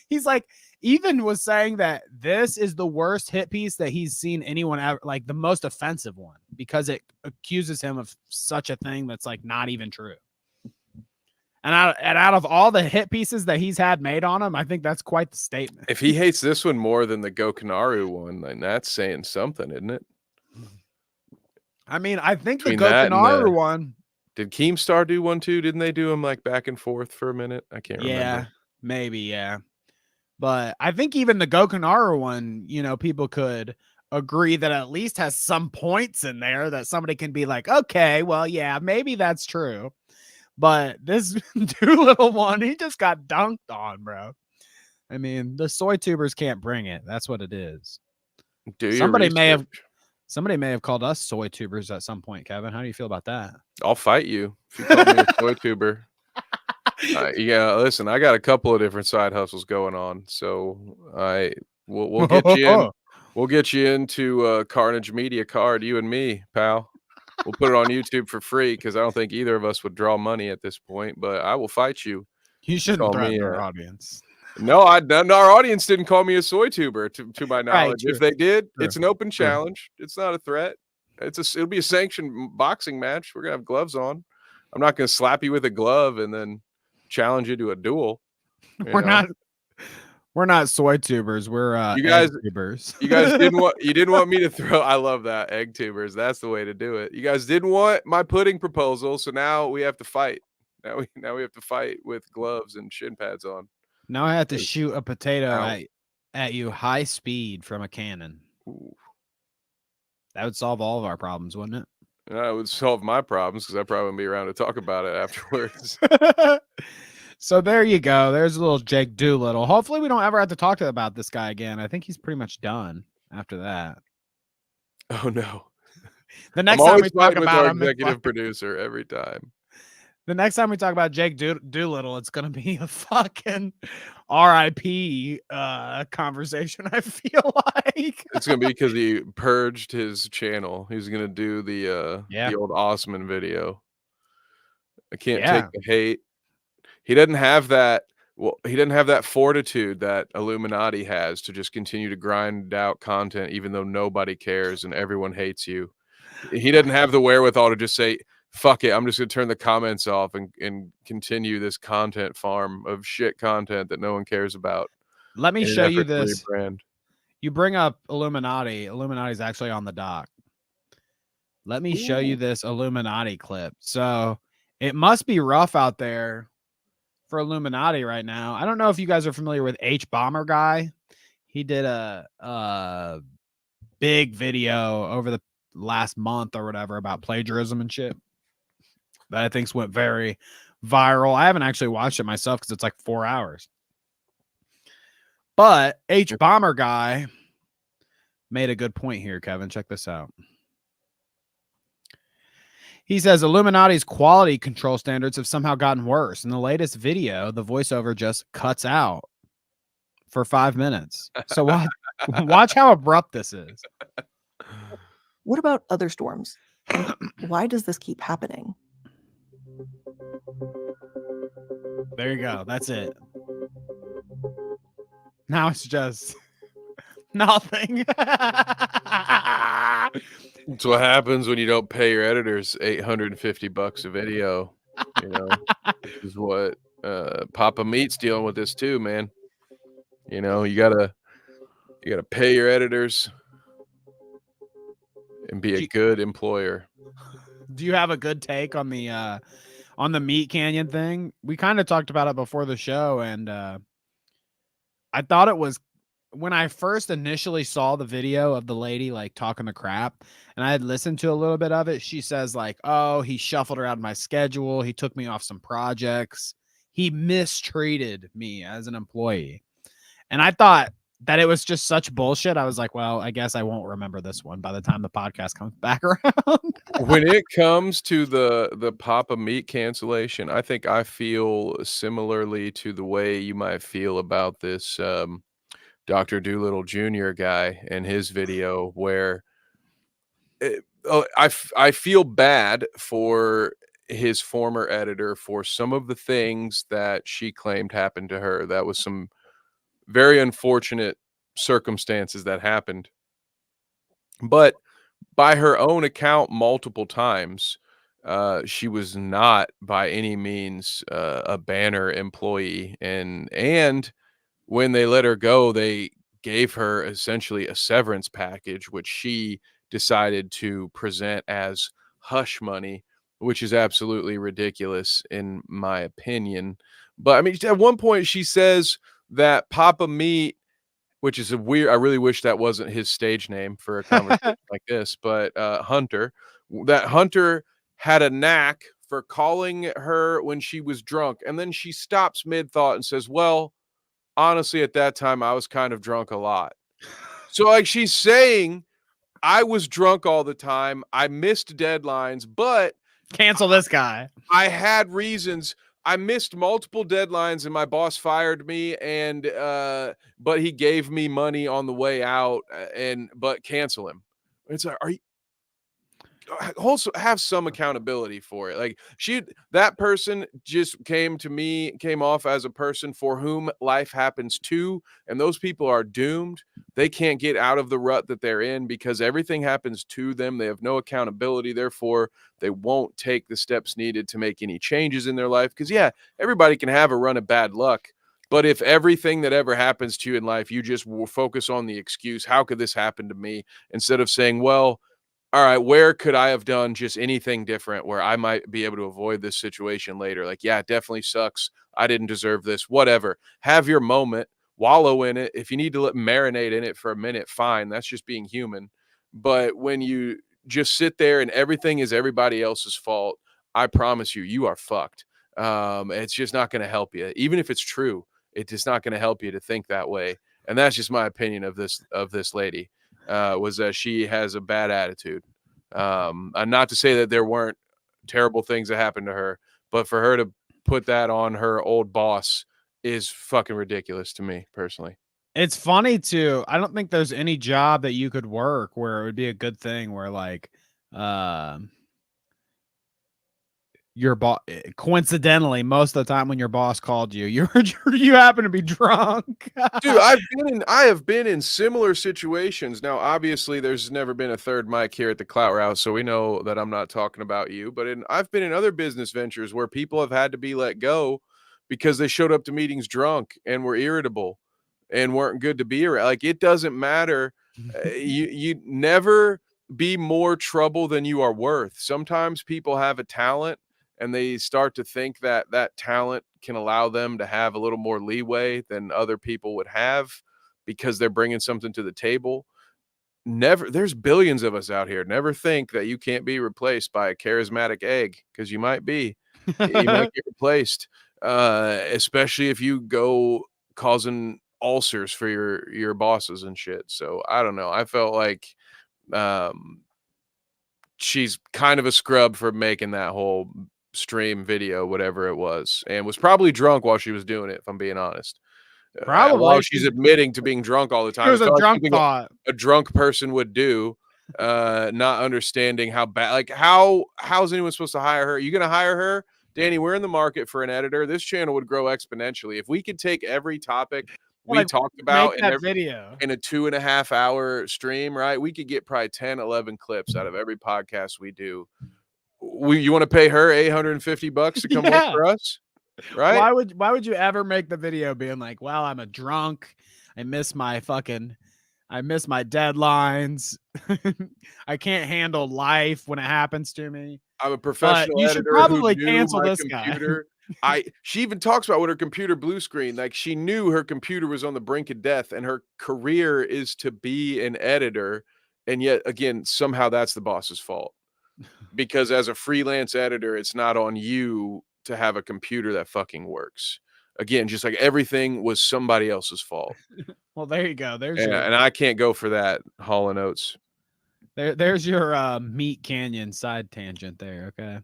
He's like, Ethan was saying that this is the worst hit piece that he's seen anyone ever, like the most offensive one, because it accuses him of such a thing that's like not even true. And out of all the hit pieces that he's had made on him, I think that's quite the statement. If he hates this one more than the Gokanaru one, then that's saying something, isn't it? I mean, I think Between the Gokanaru and one. Did Keemstar do one too? Didn't they do him like back and forth for a minute? I can't remember. Yeah, maybe, yeah. But I think even the Gokanaru one, you know, people could agree that at least has some points in there that somebody can be like, okay, well, yeah, maybe that's true. But this Doolittle one, he just got dunked on, bro. I mean, the soy tubers can't bring it. That's what it is. Somebody may have called us soy tubers at some point, Kevin. How do you feel about that? I'll fight you if you call me a soy tuber. Yeah, listen, I got a couple of different side hustles going on, so we'll get you in. We'll get you into Carnage Media card, you and me, pal. We'll put it on YouTube for free because I don't think either of us would draw money at this point. But I will fight you. You shouldn't threaten our audience. No, our audience didn't call me a soy tuber, to my knowledge. Right, if they did, it's an open challenge. It's not a threat. It'll be a sanctioned boxing match. We're gonna have gloves on. I'm not gonna slap you with a glove and then challenge you to a duel. We're not soy tubers. We're you guys egg tubers. You guys didn't want me to throw. I love that, egg tubers. That's the way to do it. You guys didn't want my pudding proposal, so now we have to fight. Now we have to fight with gloves and shin pads on. Now I have to shoot a potato at you high speed from a cannon. Ooh. That would solve all of our problems, wouldn't it? It would solve my problems because I probably wouldn't be around to talk about it afterwards. So there you go. There's a little Jake Doolittle. Hopefully we don't ever have to talk about this guy again. I think he's pretty much done after that. Oh no. The next time we talk about our executive producer every time. The next time we talk about Jake Doolittle, it's going to be a fucking RIP conversation, I feel like. It's going to be because he purged his channel. He's going to do the old Osman video. I can't take the hate. he doesn't have that. Well, he didn't have that fortitude that Illuminati has to just continue to grind out content, even though nobody cares and everyone hates you. He doesn't have the wherewithal to just say, fuck it, I'm just going to turn the comments off and continue this content farm of shit content that no one cares about. Let me in an show you effort to this. rebrand. You bring up Illuminati. Illuminati's actually on the dock. Let me show you this Illuminati clip. So it must be rough out there for Illuminati right now. I don't know if you guys are familiar with H Bomber Guy. He did a big video over the last month or whatever about plagiarism and shit that I think went very viral. I haven't actually watched it myself because it's like 4 hours. But H Bomber Guy made a good point here, Kevin. Check this out. He says Illuminati's quality control standards have somehow gotten worse. In the latest video, the voiceover just cuts out for 5 minutes. So watch how abrupt this is. What about other storms? And why does this keep happening? There you go. That's it. Now it's just nothing. That's what happens when you don't pay your editors $850 a video. You know, this is what Papa Meat's dealing with this too, man. You know, you gotta pay your editors and be a good employer. Do you have a good take on the Meat Canyon thing? We kind of talked about it before the show, and I thought it was when I first initially saw the video of the lady like talking the crap, and I had listened to a little bit of it. She says like, "Oh, he shuffled around my schedule. He took me off some projects. He mistreated me as an employee." And I thought that it was just such bullshit. I was like, well, I guess I won't remember this one by the time the podcast comes back around. When it comes to the Papa Meat cancellation, I think I feel similarly to the way you might feel about this Dr. Doolittle Jr. guy and his video, where I feel bad for his former editor for some of the things that she claimed happened to her. That was some very unfortunate circumstances that happened. But by her own account, multiple times, she was not by any means a banner employee. And when they let her go, they gave her essentially a severance package, which she decided to present as hush money, which is absolutely ridiculous in my opinion. But I mean, at one point she says that Papa Meat, which is a weird, I really wish that wasn't his stage name for a conversation like this, but Hunter, that Hunter had a knack for calling her when she was drunk. And then she stops mid-thought and says, well, honestly, at that time, I was kind of drunk a lot. So like she's saying, I was drunk all the time. I missed deadlines, but Cancel this guy. I had reasons. I missed multiple deadlines and my boss fired me, and but he gave me money on the way out, but cancel him. It's like, are you also have some accountability for it? Like that person just came off as a person for whom life happens to, and those people are doomed. They can't get out of the rut that they're in because everything happens to them. They have no accountability. Therefore, they won't take the steps needed to make any changes in their life. Because, yeah, everybody can have a run of bad luck. But if everything that ever happens to you in life, you just focus on the excuse, how could this happen to me? Instead of saying, well, all right, where could I have done just anything different where I might be able to avoid this situation later? Like, yeah, it definitely sucks. I didn't deserve this, whatever. Have your moment. Wallow in it. If you need to marinate in it for a minute, fine. That's just being human. But when you just sit there and everything is everybody else's fault, I promise you, you are fucked. It's just not going to help you. Even if it's true, it's just not going to help you to think that way. And that's just my opinion of this lady, was that she has a bad attitude. And not to say that there weren't terrible things that happened to her, but for her to put that on her old boss is fucking ridiculous to me personally. It's funny too. I don't think there's any job that you could work where it would be a good thing where like your boss, coincidentally, most of the time when your boss called you, you happen to be drunk. Dude, I have been in similar situations. Now, obviously, there's never been a third mic here at the Clout Route, so we know that I'm not talking about you. But I've been in other business ventures where people have had to be let go because they showed up to meetings drunk and were irritable and weren't good to be around. Like, it doesn't matter. You never be more trouble than you are worth. Sometimes people have a talent and they start to think that that talent can allow them to have a little more leeway than other people would have because they're bringing something to the table. There's billions of us out here. Never think that you can't be replaced by a charismatic egg, because you might be. You might get replaced, especially if you go causing ulcers for your bosses and shit. So I don't know. I felt like she's kind of a scrub for making that whole stream video, whatever it was, and was probably drunk while she was doing it, if I'm being honest. Probably. While she's admitting to being drunk all the time. It was a like drunk something thought. a drunk person would do, not understanding how bad, like how's anyone supposed to hire her? You gonna hire her? Danny, we're in the market for an editor. This channel would grow exponentially if we could take every topic we talked about Make that video in a 2.5 hour stream, right? We could get probably 10, 11 clips out of every podcast we do. You want to pay her $850 to come work for us? Right? Why would you ever make the video being like, well, I'm a drunk. I miss my deadlines. I can't handle life when it happens to me. I'm a professional you editor. should probably who knew cancel my this computer. She even talks about when her computer blue screen, like she knew her computer was on the brink of death and her career is to be an editor. And yet again, somehow that's the boss's fault, because as a freelance editor, it's not on you to have a computer that fucking works. Again, just like everything was somebody else's fault. Well, there you go. And I can't go for that, Hall and Oates. There's your Meat Canyon side tangent there. Okay,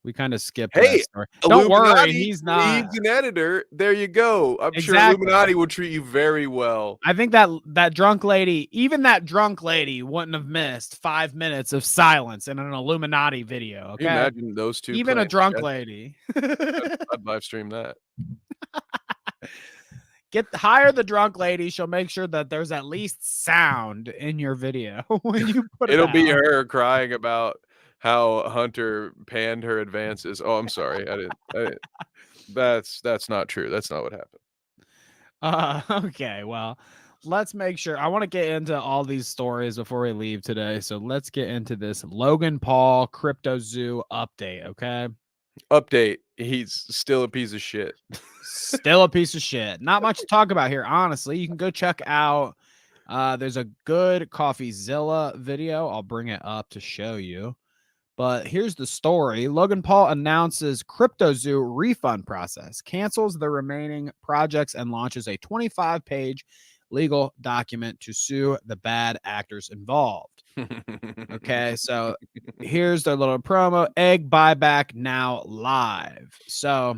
we kind of skipped. Hey, that story. Don't worry, he's not. Needs an editor. There you go. I'm sure Exactly. Illuminati will treat you very well. I think that drunk lady, even that drunk lady, wouldn't have missed 5 minutes of silence in an Illuminati video. Okay, Can you imagine those two. Even a playing drunk together? lady. I'd live stream that. Hire the drunk lady. She'll make sure that there's at least sound in your video when you put it It'll be out. her crying about how Hunter panned her advances. Oh, I'm sorry. I didn't. That's not true. That's not what happened. Okay, well, let's make sure. I want to get into all these stories before we leave today. So let's get into this Logan Paul Cryptozoo update. Okay. Update. He's still a piece of shit. Still a piece of shit. Not much to talk about here, honestly. You can go check out. There's a good CoffeeZilla video. I'll bring it up to show you. But here's the story. Logan Paul announces Cryptozoo refund process, cancels the remaining projects, and launches a 25-page legal document to sue the bad actors involved. Okay, so here's their little promo. Egg buyback now live. So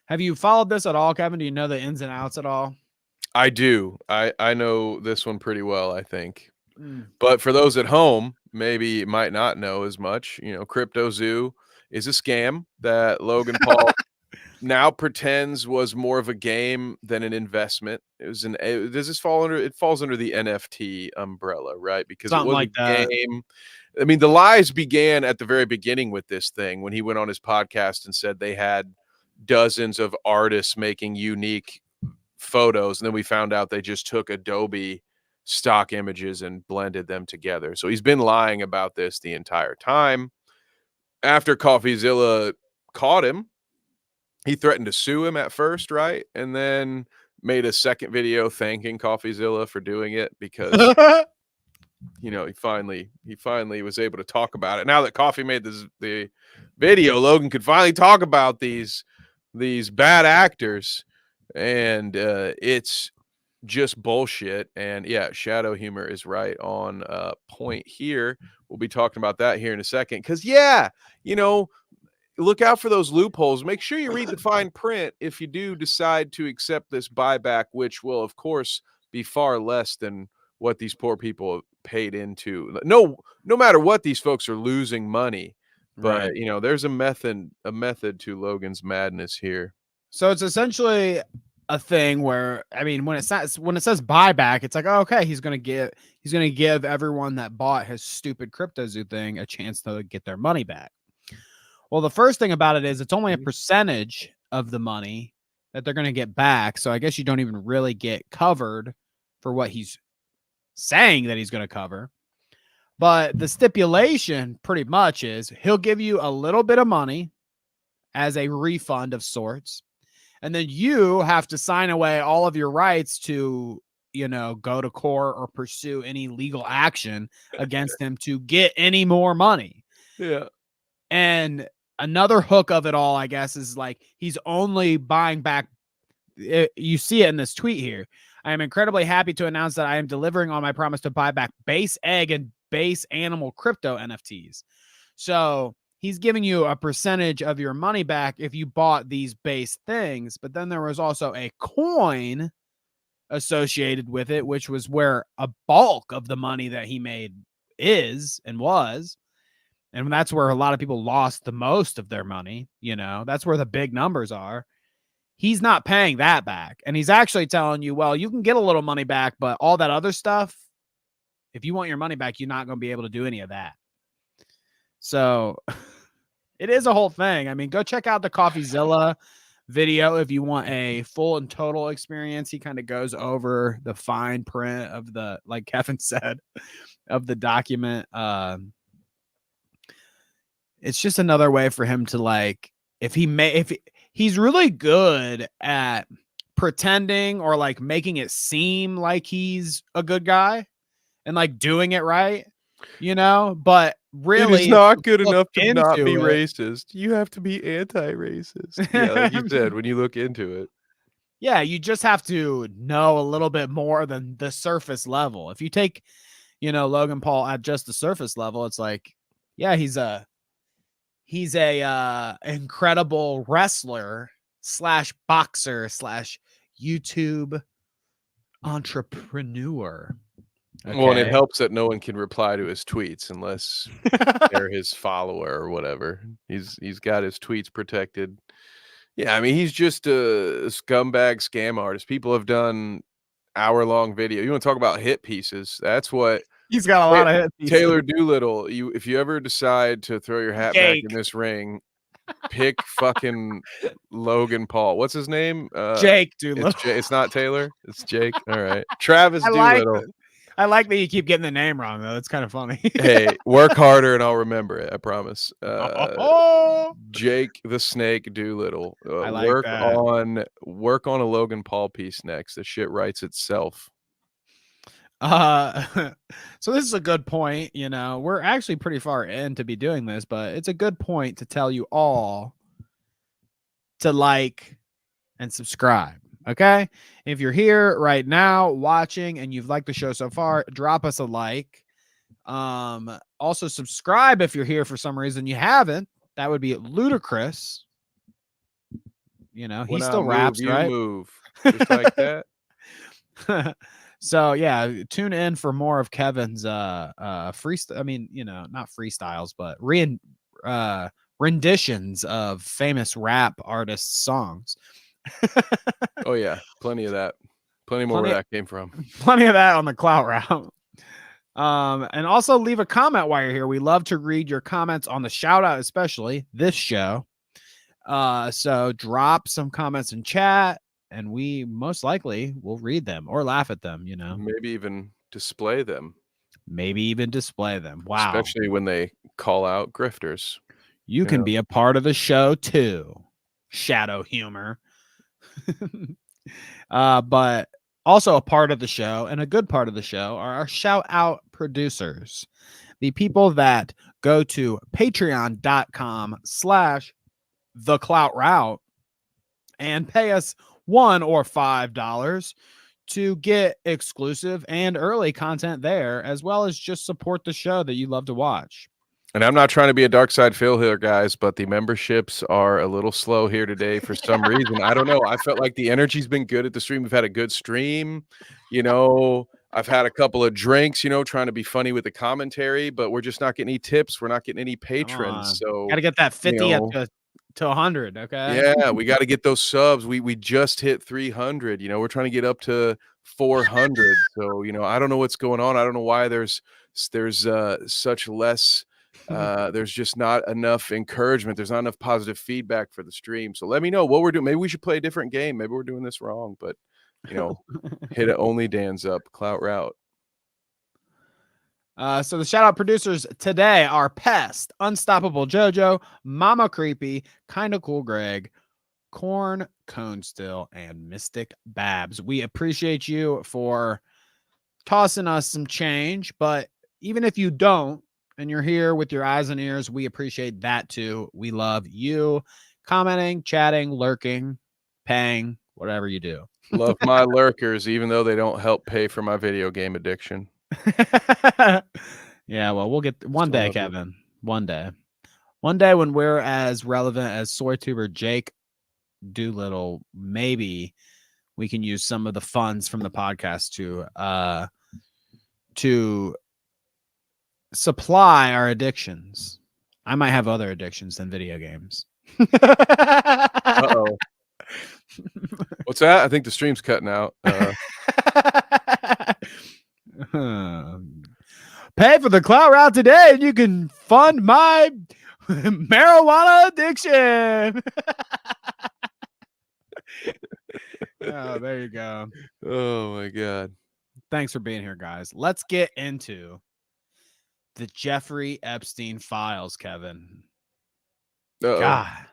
have you followed this at all, Kevin? Do you know the ins and outs at all? I do. I know this one pretty well, I think. But for those at home, maybe might not know as much. Cryptozoo is a scam that Logan Paul now pretends was more of a game than an investment. It falls under the NFT umbrella, right? Because Something it was like a that. game. I mean, the lies began at the very beginning with this thing when he went on his podcast and said they had dozens of artists making unique photos, and then we found out they just took Adobe stock images and blended them together. So he's been lying about this the entire time. After CoffeeZilla caught him, he threatened to sue him at first, right? And then made a second video thanking CoffeeZilla for doing it because he finally was able to talk about it. Now that Coffee made the video, Logan could finally talk about these bad actors, and it's just bullshit. And yeah, shadow humor is right on point here. We'll be talking about that here in a second, because look out for those loopholes. Make sure you read the fine print if you do decide to accept this buyback, which will of course be far less than what these poor people have paid into. No matter what, these folks are losing money But there's a method to Logan's madness here. So it's essentially a thing where, I mean, when it says buyback, it's like, oh, okay, he's gonna give everyone that bought his stupid Cryptozoo thing a chance to get their money back. Well, the first thing about it is it's only a percentage of the money that they're gonna get back. So I guess you don't even really get covered for what he's saying that he's gonna cover. But the stipulation pretty much is he'll give you a little bit of money as a refund of sorts. And then you have to sign away all of your rights to, go to court or pursue any legal action against him to get any more money. Yeah. And another hook of it all, I guess, is like he's only buying back. You see it in this tweet here. I am incredibly happy to announce that I am delivering on my promise to buy back base egg and base animal crypto NFTs. So he's giving you a percentage of your money back if you bought these base things. But then there was also a coin associated with it, which was where a bulk of the money that he made is and was. And that's where a lot of people lost the most of their money. That's where the big numbers are. He's not paying that back. And he's actually telling you, well, you can get a little money back, but all that other stuff, if you want your money back, you're not going to be able to do any of that. So it is a whole thing. I mean, go check out the CoffeeZilla video if you want a full and total experience. He kind of goes over the fine print of the, like Kevin said, of the document. It's just another way for him to, like, if he's really good at pretending or like making it seem like he's a good guy and like doing it right, but really it's not good enough to not be it, racist. You have to be anti-racist. Yeah, like you said, when you look into it. Yeah, you just have to know a little bit more than the surface level. If you take, Logan Paul at just the surface level, it's like, yeah, he's a incredible wrestler / boxer / YouTube entrepreneur. Okay. Well, and it helps that no one can reply to his tweets unless they're his follower or whatever. He's got his tweets protected. Yeah, I mean, he's just a scumbag scam artist. People have done hour-long video. You want to talk about hit pieces? That's what he's got a lot of hit pieces. Taylor Doolittle. If you ever decide to throw your hat back in this ring, pick fucking Logan Paul. What's his name? Jake Doolittle. It's not Taylor. It's Jake. All right. Travis Doolittle. I like that you keep getting the name wrong, though. It's kind of funny. Hey, work harder and I'll remember it. I promise. Jake the Snake Doolittle. I like that. Work on a Logan Paul piece next. The shit writes itself. So this is a good point. We're actually pretty far in to be doing this, but it's a good point to tell you all to like and subscribe. Okay. If you're here right now watching and you've liked the show so far, drop us a like. Also subscribe if you're here for some reason you haven't. That would be ludicrous. He still raps, right? Move just like that. So yeah, tune in for more of Kevin's freestyle. I mean, not freestyles, but renditions of famous rap artists' songs. Oh yeah, plenty of that. Plenty more where that came from. Plenty of that on the Clout route. And also leave a comment while you're here. We love to read your comments on the Shoutout, especially this show. So drop some comments in chat, and we most likely will read them or laugh at them. Maybe even display them. Wow. Especially when they call out grifters. You can be a part of the show too. Shadow humor. But also a part of the show and a good part of the show are our shout out producers, the people that go to patreon.com/thecloutroute and pay us $1 or $5 to get exclusive and early content there, as well as just support the show that you love to watch. And I'm not trying to be a dark side Phil here, guys, but the memberships are a little slow here today for some reason. I don't know. I felt like the energy's been good at the stream. We've had a good stream. I've had a couple of drinks, you know, trying to be funny with the commentary, but we're just not getting any tips. We're not getting any patrons. So Gotta get that 50 you up know, to 100. Okay. yeah, we got to get those subs. We just hit 300. You know, we're trying to get up to 400. So you know, I don't know what's going on. I don't know why there's such less. There's just not enough encouragement. There's not enough positive feedback for the stream. So let me know what we're doing. Maybe we should play a different game. Maybe we're doing this wrong. But you know, hit it only Dan's up. Clout route. So the shout out producers today are Pest, Unstoppable Jojo, Mama Creepy, Kinda Cool Greg, Corn, Cone Still, and Mystic Babs. We appreciate you for tossing us some change, but even if you don't and you're here with your eyes and ears, we appreciate that too. We love you commenting, chatting, lurking, paying, whatever you do. Love my lurkers, even though they don't help pay for my video game addiction. Yeah, well, we'll get one Still day, love you. Kevin. One day when we're as relevant as SoyTuber Jake Doolittle, maybe we can use some of the funds from the podcast to supply our addictions. I might have other addictions than video games. Uh-oh. What's that? I think the stream's cutting out. Pay for the Clout route today and you can fund my marijuana addiction. Oh, there you go. Oh my God. Thanks for being here, guys. Let's get into the Jeffrey Epstein Files, Kevin. Uh-oh. God.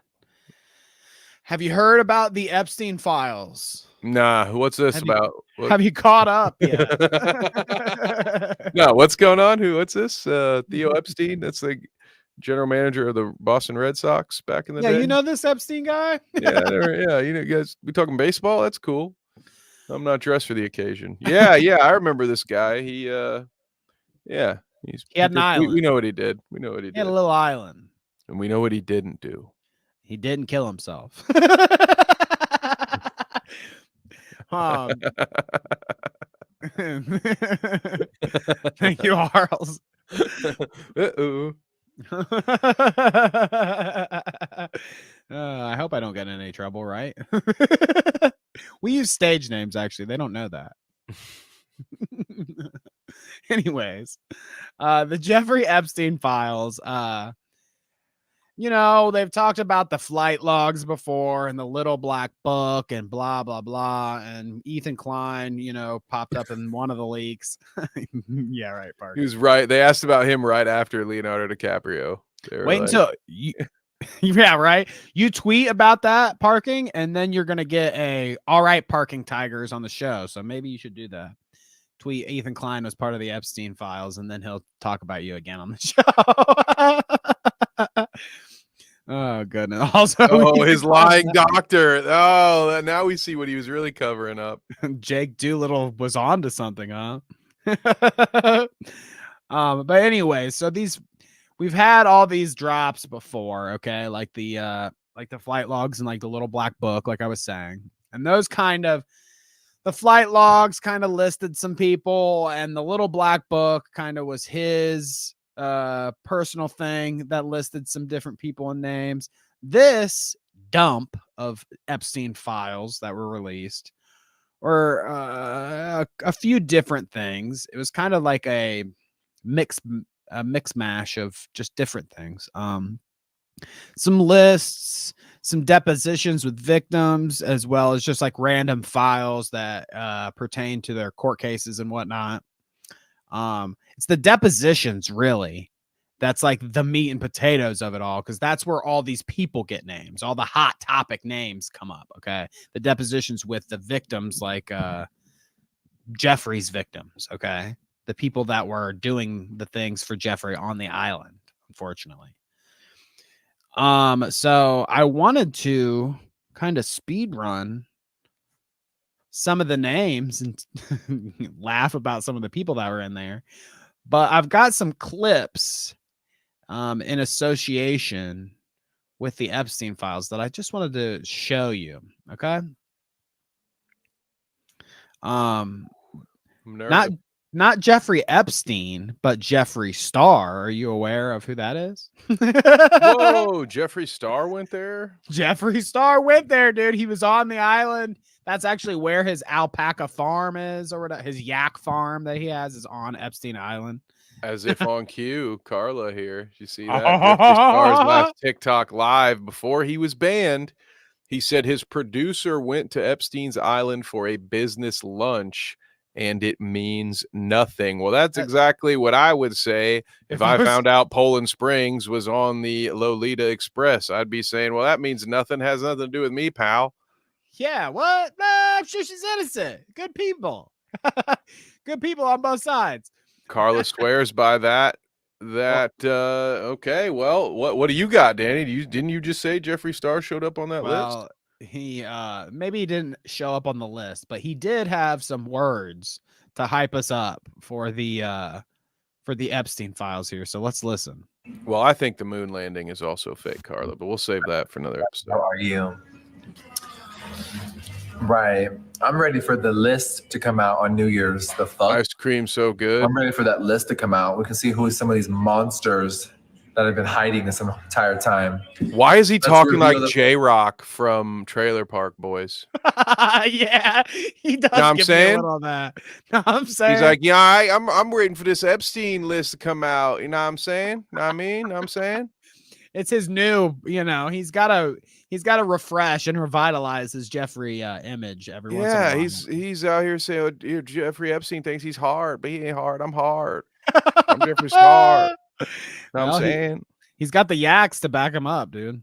Have you heard about the Epstein Files? Nah, what's this about? Have you caught up yet? No, what's going on? What's this? Theo Epstein? That's the general manager of the Boston Red Sox back in the day. You know this Epstein guy? Yeah, you know, you guys, we talking baseball? That's cool. I'm not dressed for the occasion. Yeah, I remember this guy. He had an island. We know what he did. We know what he He did. had a little island. And we know what he didn't do. He didn't kill himself. Thank you, Harles. Uh-oh. I hope I don't get in any trouble, right? We use stage names, actually. They don't know that. Anyways, the Jeffrey Epstein Files. You know, they've talked about the flight logs before and the little black book and blah, blah, blah. And Ethan Klein, you know, popped up in one of the leaks. Yeah, right, Parker. He was right. They asked about him right after Leonardo DiCaprio. Wait until you, yeah, right. You tweet about that parking, and then you're gonna get a all right parking tigers on the show. So maybe you should do that. Tweet Ethan Klein was part of the Epstein Files, and then he'll talk about you again on the show. Oh goodness. Also, his lying doctor. Oh, now we see what he was really covering up. Jake Doolittle was on to something, huh? But anyway, so we've had all these drops before, okay? Like the flight logs and like the little black book, like I was saying. And those the flight logs kind of listed some people, and the little black book kind of was his personal thing that listed some different people and names. This dump of Epstein files that were released were a few different things. It was kind of like a mix mash of just different things. Some lists, some depositions with victims, as well as just like random files that pertain to their court cases and whatnot. It's the depositions, really, that's like the meat and potatoes of it all, because that's where all these people get names. All the hot topic names come up, okay? The depositions with the victims, like Jeffrey's victims, okay? The people that were doing the things for Jeffrey on the island, unfortunately. So I wanted to kind of speed run some of the names and laugh about some of the people that were in there. But I've got some clips in association with the Epstein files that I just wanted to show you. Okay. I'm Not Not Jeffrey Epstein, but Jeffree Star. Are you aware of who that is? Whoa, Jeffree Star went there? Jeffree Star went there, dude. He was on the island. That's actually where his alpaca farm is, or whatever. His yak farm that he has is on Epstein Island. As if on cue, Carla here. You see that? Jeffree Star's last TikTok live before he was banned. He said his producer went to Epstein's Island for a business lunch and it means nothing. Well, that's exactly what I would say if I found out Poland Springs was on the Lolita Express. I'd be saying, well, that means nothing. Has nothing to do with me, pal. Yeah, what? I'm sure she's innocent. Good people. Good people on both sides. Carla swears by that. Okay, well, what do you got, Danny? Didn't you just say Jeffree Star showed up on that list? He maybe he didn't show up on the list, but he did have some words to hype us up for the Epstein Files here. So let's listen. Well, I think the moon landing is also fake, Carla, but we'll save that for another episode. How are you? Right. I'm ready for the list to come out on New Year's. The fuck? Ice cream so good. I'm ready for that list to come out. We can see who some of these monsters that have been hiding this entire time. Why is he talking like J-Rock from Trailer Park Boys? Yeah, he does. Know what I'm saying? On that. Know what I'm saying? He's like, yeah, I'm waiting for this Epstein list to come out. You know what I'm saying? Know what I mean? Know what I'm saying? It's his new, he's got to refresh and revitalize his Jeffrey image every once in a while. Yeah, he's out here saying, oh, Jeffrey Epstein thinks he's hard, but he ain't hard. I'm hard. I'm Jeffrey Star. Know what I'm saying? He's got the yaks to back him up, dude.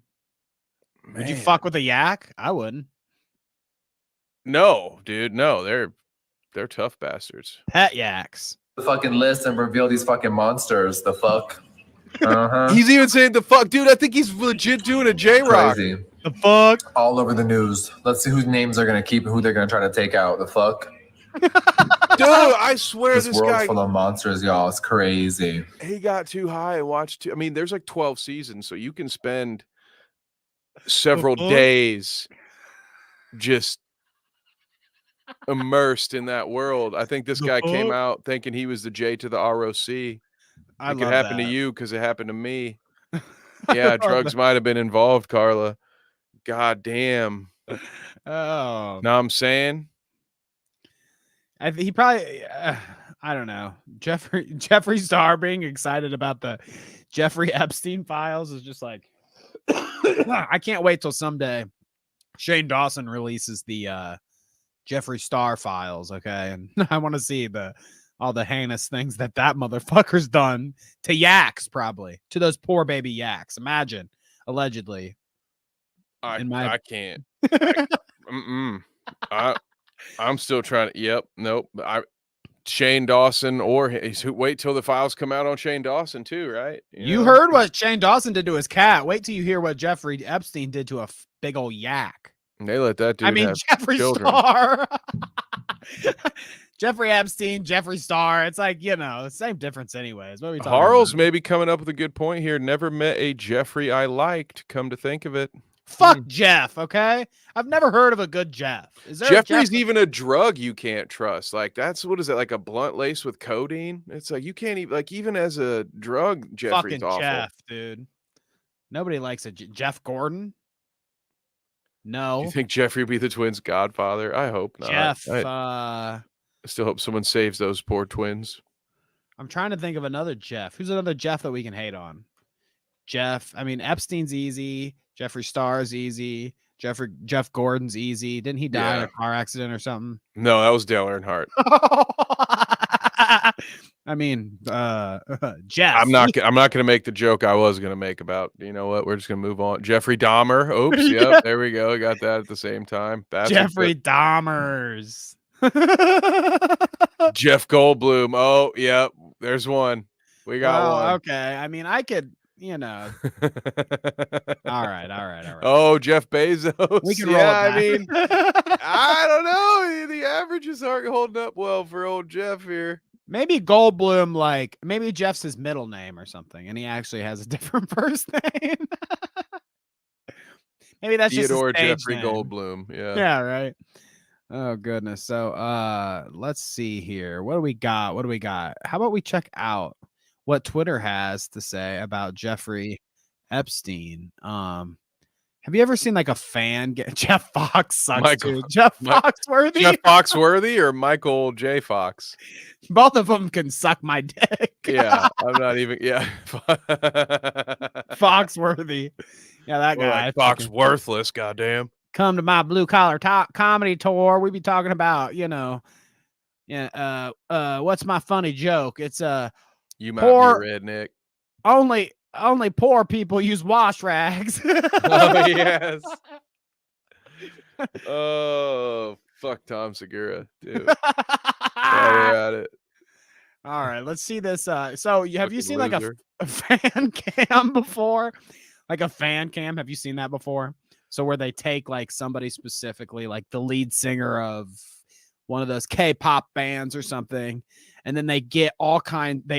Man. Would you fuck with a yak? I wouldn't. No, dude. No, they're tough bastards. Pet yaks. The fucking list and reveal these fucking monsters. The fuck? He's even saying the fuck, dude. I think he's legit doing a J-Rock. Crazy. The fuck? All over the news. Let's see whose names they're gonna keep and who they're gonna try to take out. The fuck? Dude, I swear this world's guy full of monsters, y'all. It's crazy. He got too high and watched I mean, there's like 12 seasons, so you can spend several days just immersed in that world. I think this guy came out thinking he was the J to the ROC. It could happen to you because it happened to me. Yeah, drugs might have been involved, Carla. God damn. Oh. Know what I'm saying? He probably, I don't know. Jeffree Star being excited about the Jeffrey Epstein Files is just like, I can't wait till someday Shane Dawson releases the Jeffree Star Files, okay? And I want to see all the heinous things that motherfucker's done to yaks, probably to those poor baby yaks. Imagine, allegedly. I can't. I'm still trying to. Yep. Nope. Shane Dawson, or wait till the files come out on Shane Dawson too, right? You heard what Shane Dawson did to his cat. Wait till you hear what Jeffrey Epstein did to a big old yak. They let that dude. Jeffree Star. Jeffrey Epstein, Jeffree Star. It's like, same difference anyways. What are we talking Harl's about? maybe coming up with a good point here. Never met a Jeffrey I liked, come to think of it. Fuck Jeff, okay? I've never heard of a good Jeff. Is there Jeffrey's even a drug you can't trust. Like, what is it, like a blunt lace with codeine? It's like you can't even, like, even as a drug, Jeffrey's fucking awful. Jeff, dude. Nobody likes a Jeff Gordon. No. Do you think Jeffrey will be the twins' godfather? I hope not. Jeff, I still hope someone saves those poor twins. I'm trying to think of another Jeff. Who's another Jeff that we can hate on? Epstein's easy. Jeffree Star's easy. Jeff Gordon's easy. Didn't he die in a car accident or something? No, that was Dale Earnhardt. Jeff. I'm not gonna make the joke I was gonna make about, you know what? We're just gonna move on. Jeffrey Dahmer. Oops. Yep. There we go. Got that at the same time. Jeffrey Dahmers. Jeff Goldblum. Oh, yep. There's one. We got one. Okay. I could. All right. Oh, Jeff Bezos. We can roll it back. I don't know. The averages aren't holding up well for old Jeff here. Maybe Goldblum, maybe Jeff's his middle name or something, and he actually has a different first name. Maybe that's Theodore just his Jeffrey name. Goldblum. Yeah. Yeah, right. Oh goodness. So let's see here. What do we got? What do we got? How about we check out what Twitter has to say about Jeffrey Epstein? Have you ever seen like a fan get Jeff Fox sucks Michael- too? Jeff Foxworthy? Jeff Foxworthy or Michael J. Fox? Both of them can suck my dick. Yeah, I'm not even. Yeah, Foxworthy. Yeah, that We're guy. like, Fox worthless. Goddamn. Come to my blue collar comedy tour. We be talking about, what's my funny joke? It's You might poor, be a redneck. only poor people use wash rags. Oh yes. Oh fuck, Tom Segura, dude. While we're at it. All right, let's see this. So have you Fucking seen loser. like a fan cam before? Like a fan cam? Have you seen that before? So where they take like somebody specifically, like the lead singer of one of those K-pop bands or something, and then they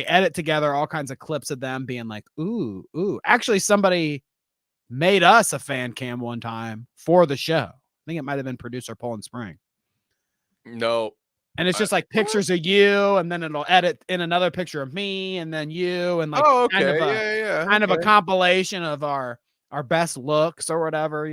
edit together all kinds of clips of them being like, ooh. Actually, somebody made us a fan cam one time for the show. I think it might have been producer Poland Spring. No. And it's just like pictures of you, and then it'll edit in another picture of me, and then you, and like Oh, okay. kind of a okay. compilation of our best looks or whatever,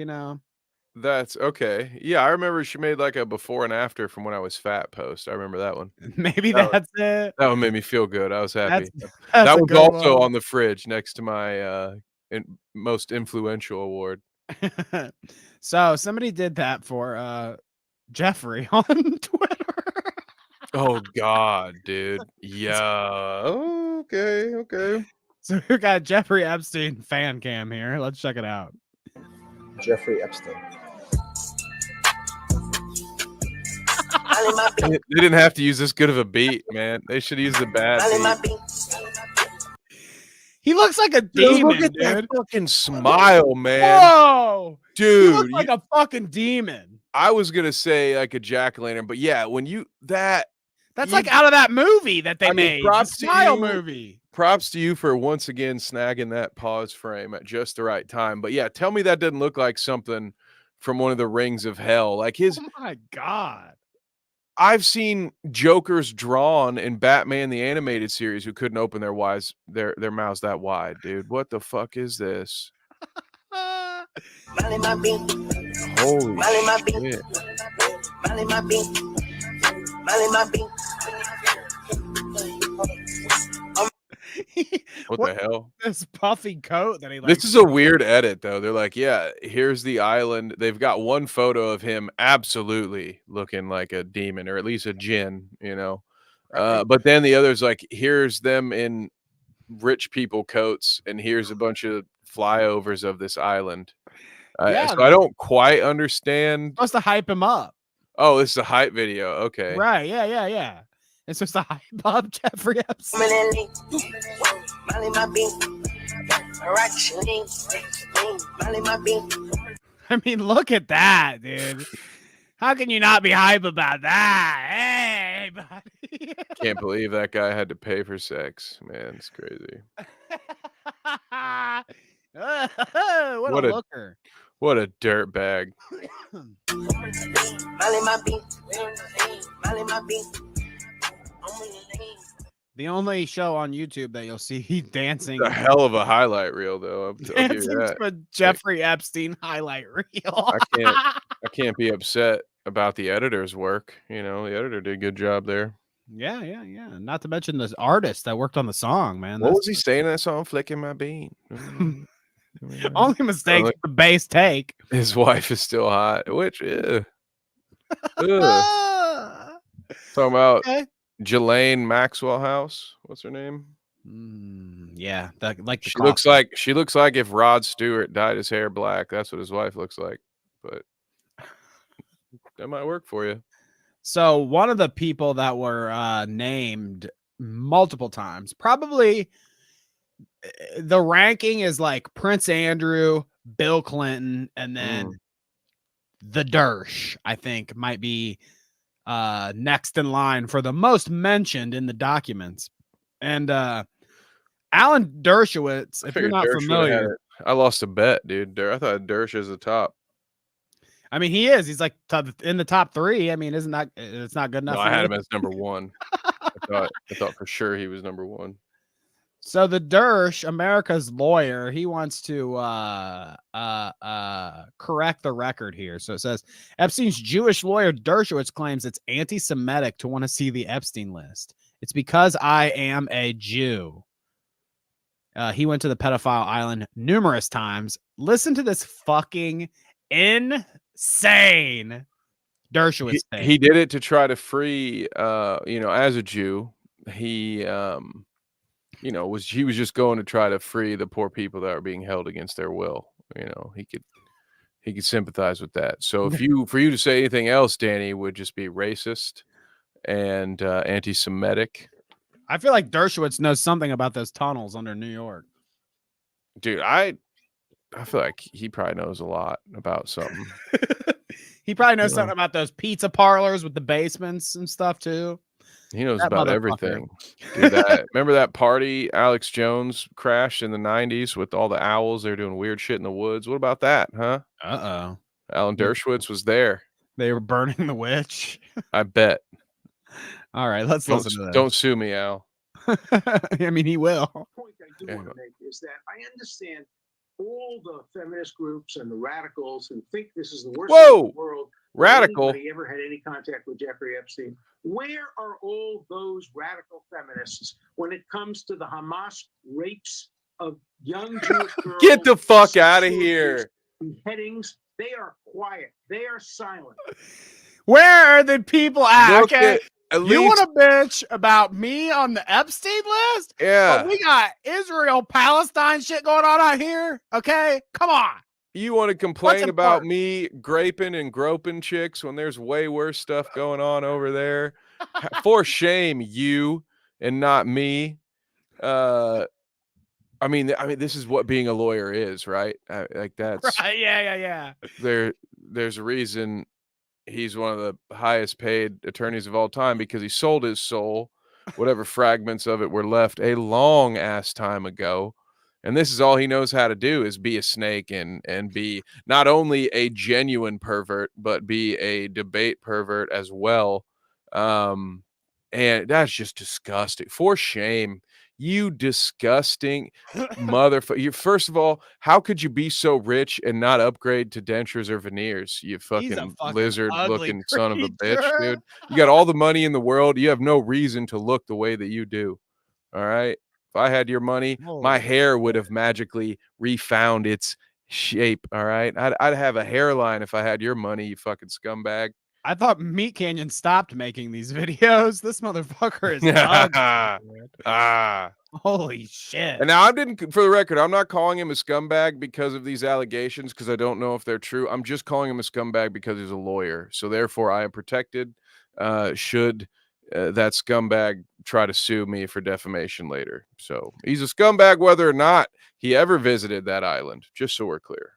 That's okay. Yeah, I remember she made like a before and after from when I was fat post. I remember that one. Maybe That that's it. That one made me feel good. I was happy. That's That a was good also one. on the fridge next to my most influential award. So somebody did that for Jeffrey on Twitter. Oh God, dude. Yeah. Okay. So we got Jeffrey Epstein fan cam here. Let's check it out. Jeffrey Epstein. They didn't have to use this good of a beat, man. They should use the bad beat. He looks like a demon, Look at dude. that fucking smile, man. Whoa, dude. He looks like a fucking demon. I was gonna say like a jack-o'-lantern, but yeah, when that's like out of that movie that they made. Props the Smile to you, movie. Props to you for once again snagging that pause frame at just the right time. But yeah, tell me that didn't look like something from one of the Rings of Hell. Like his. Oh my God. I've seen Jokers drawn in Batman the Animated Series who couldn't open their mouths that wide, dude. What the fuck is this? Holy shit. What the hell? This puffy coat that he This is a weird edit, though. They're like, yeah, here's the island. They've got one photo of him absolutely looking like a demon, or at least a djinn, Right. But then the other's like, here's them in rich people coats, and here's a bunch of flyovers of this island. So I don't quite understand. Supposed to hype him up. Oh, this is a hype video. Okay. Right. Yeah. It's just a hype up Jeffrey Epstein. I mean, look at that, dude. How can you not be hype about that? Hey, buddy. Can't believe that guy had to pay for sex. Man, it's crazy. What a looker. What a dirt bag. The only show on YouTube that you'll see he dancing. A hell of a highlight reel, though. Dancing for Jeffrey Epstein highlight reel. I can't be upset about the editor's work. The editor did a good job there. Yeah. Not to mention the artist that worked on the song, man. What was he saying in that song? Flicking my bean. Only mistake is the bass take. His wife is still hot, which talking about Ghislaine Maxwell House. What's her name? Yeah, she looks like if Rod Stewart dyed his hair black. That's what his wife looks like. But that might work for you. So one of the people that were named multiple times, probably the ranking is like Prince Andrew, Bill Clinton, and then the Dersh, I think, might be next in line for the most mentioned in the documents. And Alan Dershowitz, if you're not familiar, I lost a bet, dude. I thought Dersh is the top. I mean, he is. He's like in the top 3. I mean, isn't that it's not good enough? No, for I had you? him as number 1. I thought for sure he was number 1. So the Dersh, America's lawyer, he wants to correct the record here. So it says Epstein's Jewish lawyer Dershowitz claims it's anti-Semitic to want to see the Epstein list. It's because I am a Jew. He went to the pedophile island numerous times. Listen to this fucking insane Dershowitz thing. He did it to try to free, as a Jew, he was just going to try to free the poor people that are being held against their will. He could sympathize with that. So for you to say anything else, Danny, would just be racist and anti-Semitic. I feel like Dershowitz knows something about those tunnels under New York. Dude, I feel like he probably knows a lot about something. He probably knows something about those pizza parlors with the basements and stuff too. He knows That about motherfucker. everything. Dude, remember that party Alex Jones crashed in the 90s with all the owls? They're doing weird shit in the woods. What about that, huh? Uh-oh. Alan Dershowitz was there. They were burning the witch. I bet. All right, let's listen to this. Don't sue me, Al. I mean, he will. Point I do want to make is that I understand all the feminist groups and the radicals who think this is the worst thing in the world. Radical. Anybody ever had any contact with Jeffrey Epstein? Where are all those radical feminists when it comes to the Hamas rapes of young Jewish girls? Get the fuck out of here. Beheadings. They are quiet. They are silent. Where are the people at? Look Okay. at You least- want to bitch about me on the Epstein list? Yeah. But we got Israel, Palestine shit going on out here. Okay. Come on. You want to complain What's about important? me graping and groping chicks when there's way worse stuff going on over there? For shame, you and not me. I mean, this is what being a lawyer is, right? Like that's Right. Yeah. there's a reason he's one of the highest paid attorneys of all time, because he sold his soul, whatever fragments of it were left, a long ass time ago. And this is all he knows how to do, is be a snake and be not only a genuine pervert, but be a debate pervert as well. And that's just disgusting. For shame. You disgusting motherfucker. First of all, how could you be so rich and not upgrade to dentures or veneers? You fucking lizard looking son of a bitch, dude. You got all the money in the world. You have no reason to look the way that you do. All right. If I had your money, my hair would have magically refound its shape. All right. I'd have a hairline if I had your money, you fucking scumbag. I thought Meat Canyon stopped making these videos. This motherfucker is ugly. Holy shit. And now for the record, I'm not calling him a scumbag because of these allegations, because I don't know if they're true. I'm just calling him a scumbag because he's a lawyer. So therefore I am protected. Should that scumbag try to sue me for defamation later. So he's a scumbag whether or not he ever visited that island, just so we're clear.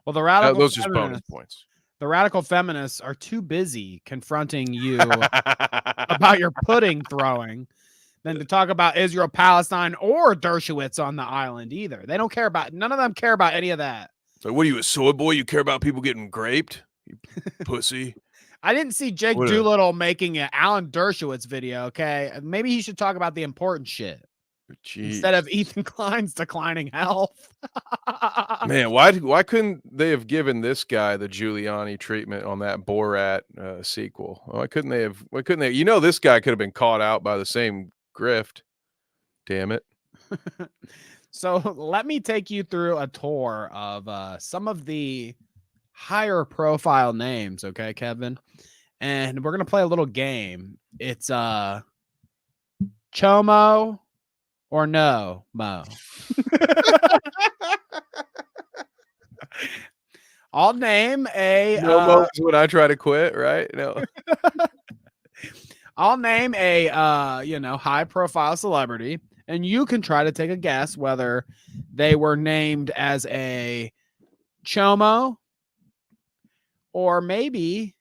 Well, the radical those are just bonus points. The radical feminists are too busy confronting you about your pudding throwing than to talk about Israel, Palestine, or Dershowitz on the island either. They don't care about, none of them care about any of that. So what are you, a soy boy? You care about people getting graped? You pussy. I didn't see Jake Doolittle making an Alan Dershowitz video, okay? Maybe he should talk about the important shit. Jeez. Instead of Ethan Klein's declining health. Man, why couldn't they have given this guy the Giuliani treatment on that Borat sequel? Why couldn't they? This guy could have been caught out by the same grift. Damn it. So let me take you through a tour of some of the higher profile names, okay, Kevin? And we're going to play a little game. It's Chomo or no, Mo. I'll name a no when I try to quit, right? No. I'll name a high profile celebrity, and you can try to take a guess whether they were named as a Chomo, or maybe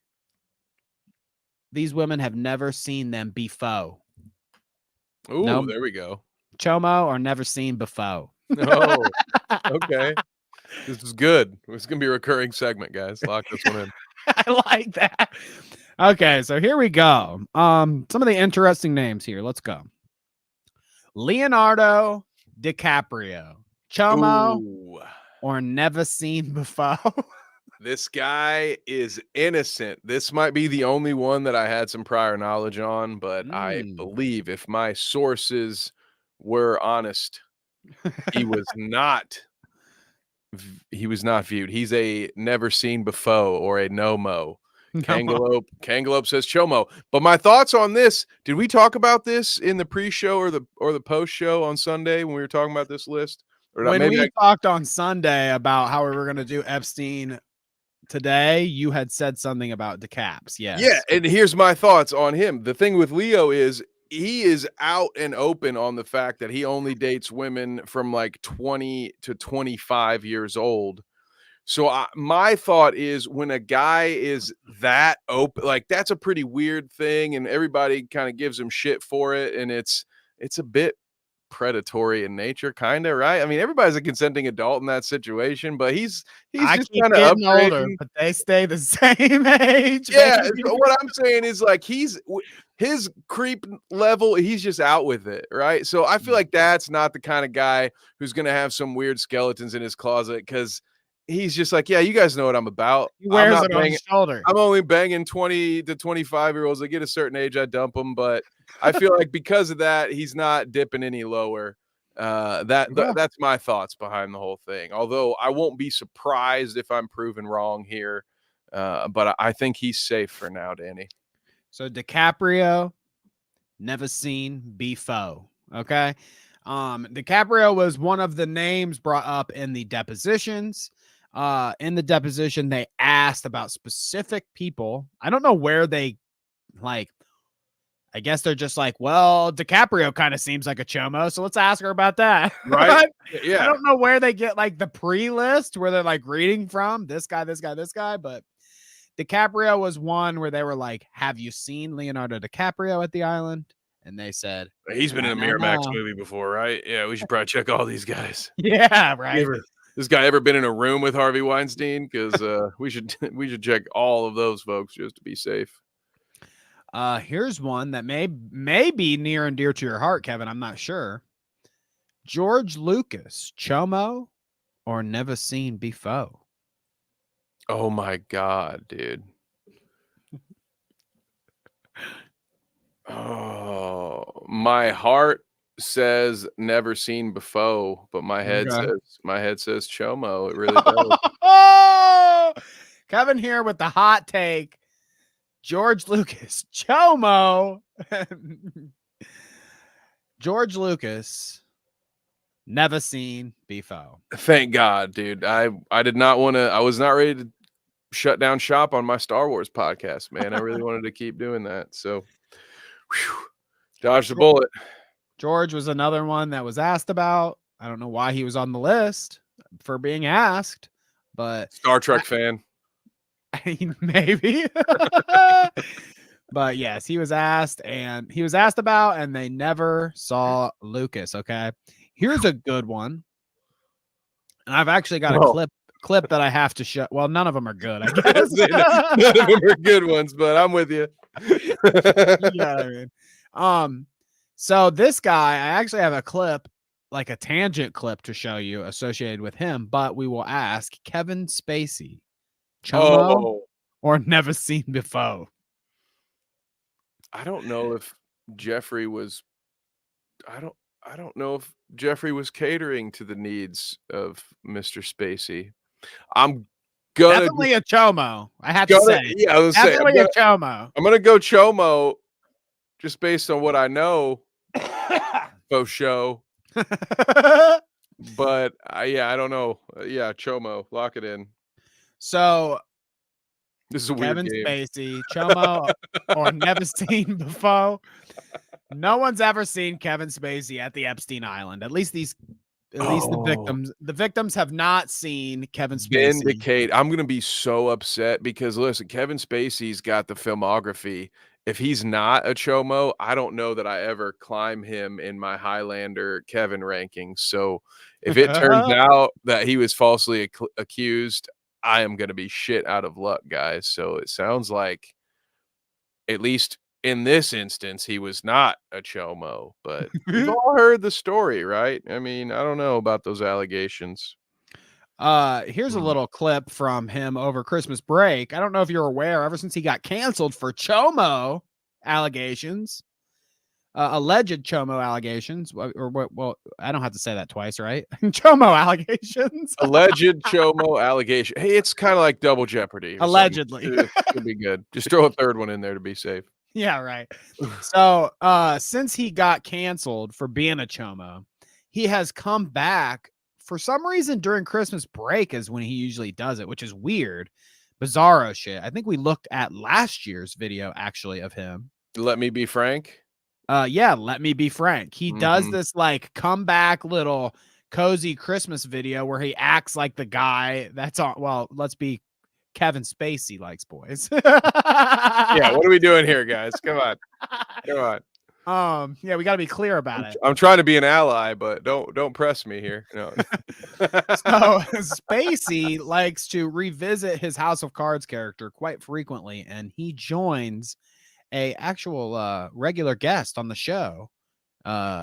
these women have never seen them before. Ooh, nope. There we go. Chomo or never seen before. Oh, okay. This is good. It's gonna be a recurring segment, guys. Lock this one in. I like that. Okay, so here we go. Some of the interesting names here. Let's go. Leonardo DiCaprio, Chomo, Ooh. or never seen before. This guy is innocent. This might be the only one that I had some prior knowledge on, but I believe if my sources were honest, he was not viewed. He's a never seen before or a no-mo. Kangaloope says Chomo. But my thoughts on this, did we talk about this in the pre-show or the post-show on Sunday when we were talking about this list? Or When maybe we talked on Sunday about how we were going to do Epstein today, you had said something about DeCaps. Yes. Yeah, and here's my thoughts on him. The thing with Leo is he is out and open on the fact that he only dates women from like 20 to 25 years old. So my thought is when a guy is that open, like that's a pretty weird thing, and everybody kind of gives him shit for it, and it's a bit predatory in nature, kind of, right? I mean, everybody's a consenting adult in that situation, but he's I just keep kind of getting older, upgrading. but they stay the same age. Yeah, baby. what I'm saying is like his creep level, he's just out with it, right? So I feel like that's not the kind of guy who's gonna have some weird skeletons in his closet because he's just like, yeah, you guys know what I'm about. He wears I'm not it on banging. his shoulder. I'm only banging 20 to 25-year-olds. They get a certain age, I dump them. But I feel like because of that, he's not dipping any lower. That's my thoughts behind the whole thing. Although I won't be surprised if I'm proven wrong here. But I think he's safe for now, Danny. So DiCaprio, never seen before. Okay. DiCaprio was one of the names brought up in the depositions. In the deposition, they asked about specific people. I don't know where they like. I guess they're just like, well, DiCaprio kind of seems like a chomo, so let's ask her about that. Right? Yeah. I don't know where they get like the pre-list where they're like reading from this guy, but DiCaprio was one where they were like, have you seen Leonardo DiCaprio at the island? And they said, he's been in a Miramax movie before, right? Yeah, we should probably check all these guys. Yeah, right. This guy ever been in a room with Harvey Weinstein? Because we should check all of those folks just to be safe. Here's one that may be near and dear to your heart, Kevin. I'm not sure. George Lucas, chomo, or never seen before? Oh my God, dude. Oh, my heart says never seen before, but my head says chomo. It really does. Kevin here with the hot take. George Lucas, chomo. George Lucas, never seen before. Thank God, dude. I did not want to. I was not ready to shut down shop on my Star Wars podcast, man. I really wanted to keep doing that. So, dodge the bullet. George was another one that was asked about. I don't know why he was on the list for being asked, but Star Trek fan. Maybe. But yes, he was asked about, and they never saw Lucas. Okay. Here's a good one. And I've actually got a clip that I have to show. Well, none of them are good, I guess. None of them are good ones, but I'm with you. Yeah, I mean. So this guy, I actually have a clip, like a tangent clip to show you associated with him, but we will ask Kevin Spacey, chomo or never seen before. I don't know if Jeffrey was. I don't know if Jeffrey was catering to the needs of Mr. Spacey. I'm gonna definitely a chomo. I have to say, yeah, I was definitely a chomo. I'm gonna go chomo, just based on what I know. Faux show. But I don't know. Yeah, chomo, lock it in. So this is a Kevin weird game. Spacey, chomo or never seen before. No one's ever seen Kevin Spacey at the Epstein Island. At least the victims. The victims have not seen Kevin Spacey. Vindicate. I'm gonna be so upset because listen, Kevin Spacey's got the filmography. If he's not a chomo, I don't know that I ever climb him in my Highlander Kevin rankings. So if it turns out that he was falsely accused, I am going to be shit out of luck, guys. So it sounds like, at least in this instance, he was not a chomo, but we've all heard the story, right? I mean, I don't know about those allegations. Here's a little clip from him over Christmas break. I don't know if you're aware, ever since he got canceled for chomo allegations, alleged chomo allegations, or what? Well, I don't have to say that twice, right? Chomo allegations. Alleged chomo allegation. Hey, it's kind of like double jeopardy. Allegedly. It could be good. Just throw a third one in there to be safe. Yeah, right. So, since he got canceled for being a chomo, he has come back for some reason during Christmas break is when he usually does it, which is weird. Bizarro shit. I think we looked at last year's video actually of him. Let me be frank. Yeah, let me be frank. He does this like comeback little cozy Christmas video where he acts like the guy that's on. Well, let's be Kevin Spacey likes boys. Yeah, what are we doing here, guys? Come on. Come on. Yeah, we got to be clear about it. I'm trying to be an ally, but don't press me here. No. So Spacey likes to revisit his House of Cards character quite frequently, and he joins a actual regular guest on the show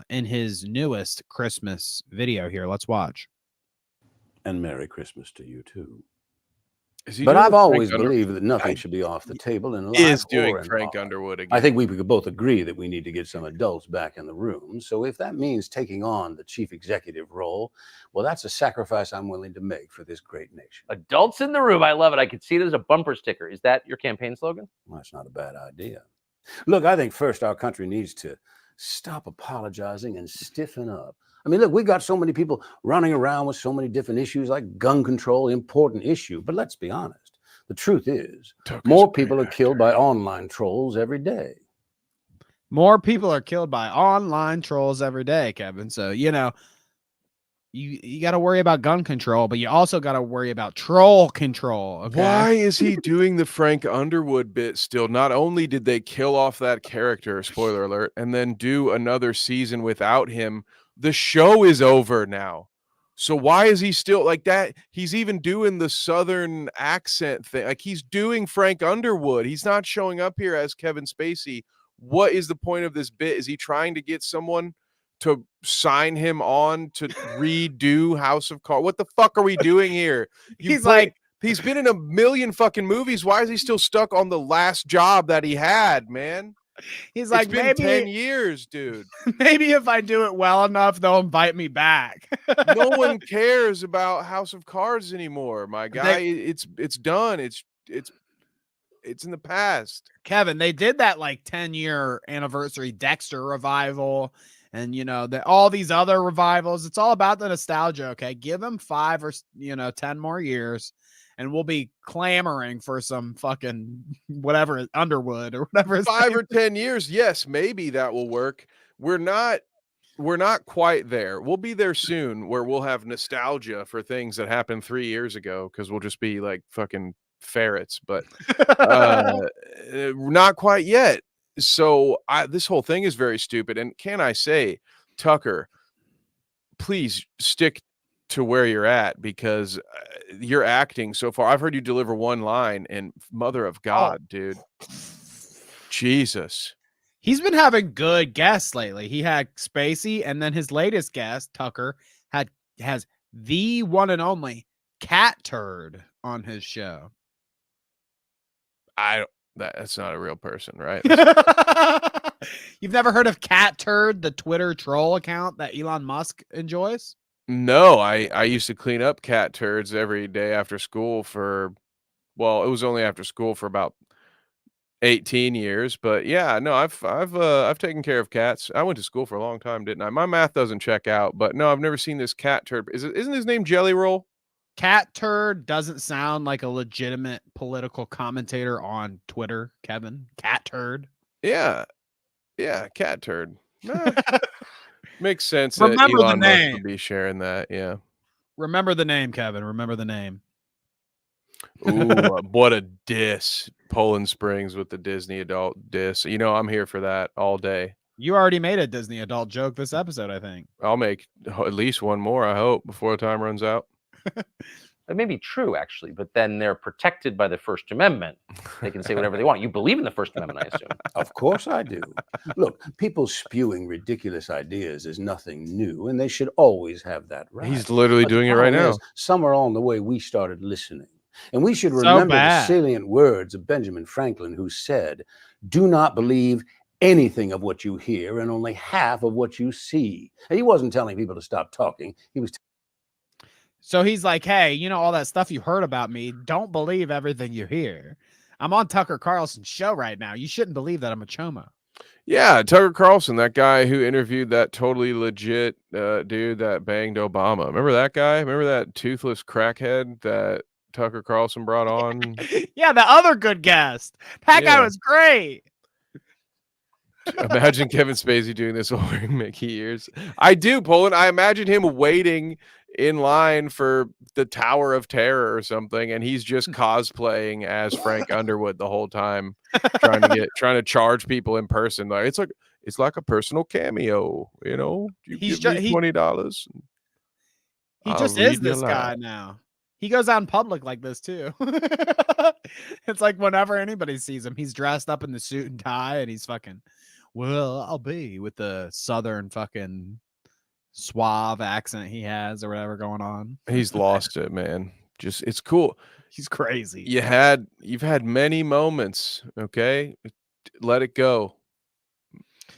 in his newest Christmas video here. Let's watch. And Merry Christmas to you too. But I've always believed that nothing should be off the table in life. Is doing or in Frank art. Underwood again. I think we could both agree that we need to get some adults back in the room. So if that means taking on the chief executive role, well, that's a sacrifice I'm willing to make for this great nation. Adults in the room. I love it. I could see it as a bumper sticker. Is that your campaign slogan? Well, that's not a bad idea. Look, I think first our country needs to stop apologizing and stiffen up. I mean, look, we got so many people running around with so many different issues like gun control, important issue. But let's be honest. The truth is, more people are killed by online trolls every day. More people are killed by online trolls every day, Kevin. So, you know, you got to worry about gun control, but you also got to worry about troll control. Okay? Why is he doing the Frank Underwood bit still? Not only did they kill off that character, spoiler alert, and then do another season without him, the show is over now. So why is he still like that? He's even doing the Southern accent thing. Like he's doing Frank Underwood. He's not showing up here as Kevin Spacey. What is the point of this bit? Is he trying to get someone to sign him on to redo House of Cards? What the fuck are we doing here? He's been in a million fucking movies. Why is he still stuck on the last job that he had, man? He's like, it's been maybe 10 years, dude. Maybe if I do it well enough, they'll invite me back. No one cares about House of Cards anymore, my guy. It's done. It's in the past. Kevin, they did that like 10-year anniversary Dexter revival, and you know all these other revivals. It's all about the nostalgia. Okay, give them 5 or 10 more years, and we'll be clamoring for some fucking whatever Underwood or whatever. 5 or 10 years, yes, maybe that will work. We're not quite there. We'll be there soon, where we'll have nostalgia for things that happened 3 years ago, because we'll just be like fucking ferrets, but not quite yet. So this whole thing is very stupid. And can I say, Tucker, please stick to where you're at, because you're acting so far. I've heard you deliver one line, and mother of God, dude, Jesus. He's been having good guests lately. He had Spacey, and then his latest guest, Tucker, has the one and only Cat Turd on his show. That's not a real person, right? You've never heard of Cat Turd, the Twitter troll account that Elon Musk enjoys? No, I used to clean up cat turds every day after school it was only after school for about 18 years, but yeah, no, I've taken care of cats. I went to school for a long time, didn't I? My math doesn't check out, but no, I've never seen this Cat Turd. Isn't his name Jelly Roll? Cat Turd doesn't sound like a legitimate political commentator on Twitter, Kevin. Cat Turd. Yeah, Cat Turd. Makes sense. Remember that Elon the name. Musk would be sharing that. Yeah. Remember the name, Kevin. Remember the name. Ooh, what a diss! Poland Springs with the Disney adult diss. You know, I'm here for that all day. You already made a Disney adult joke this episode, I think. I'll make at least one more, I hope, before the time runs out. It may be true, actually, but then they're protected by the First Amendment. They can say whatever they want. You believe in the First Amendment, I assume. Of course I do. Look, people spewing ridiculous ideas is nothing new, and they should always have that right. He's literally But the doing it right problem now. is, somewhere along the way, we started listening. And we should So remember the bad. salient words of Benjamin Franklin, who said, "Do not believe anything of what you hear and only half of what you see." And he wasn't telling people to stop talking. He was So he's like, hey, you know, all that stuff you heard about me, don't believe everything you hear. I'm on Tucker Carlson's show right now. You shouldn't believe that I'm a chomo. Yeah, Tucker Carlson, that guy who interviewed that totally legit dude that banged Obama. Remember that guy? Remember that toothless crackhead that Tucker Carlson brought on? Yeah, the other good guest. That guy Yeah. was great. Imagine Kevin Spacey doing this over Mickey ears. I do, Poland. I imagine him waiting in line for the Tower of Terror or something, and he's just cosplaying as Frank Underwood the whole time, trying to charge people in person. Like it's like a personal cameo, you know. You He's give me he $20. He I'll just read is you this guy aloud. now. He goes out in public like this too. It's like whenever anybody sees him, he's dressed up in the suit and tie, and he's fucking, well, I'll be with the southern fucking suave accent he has or whatever going on. He's lost it, man. Just it's cool. He's crazy. You've had many moments, okay? Let it go.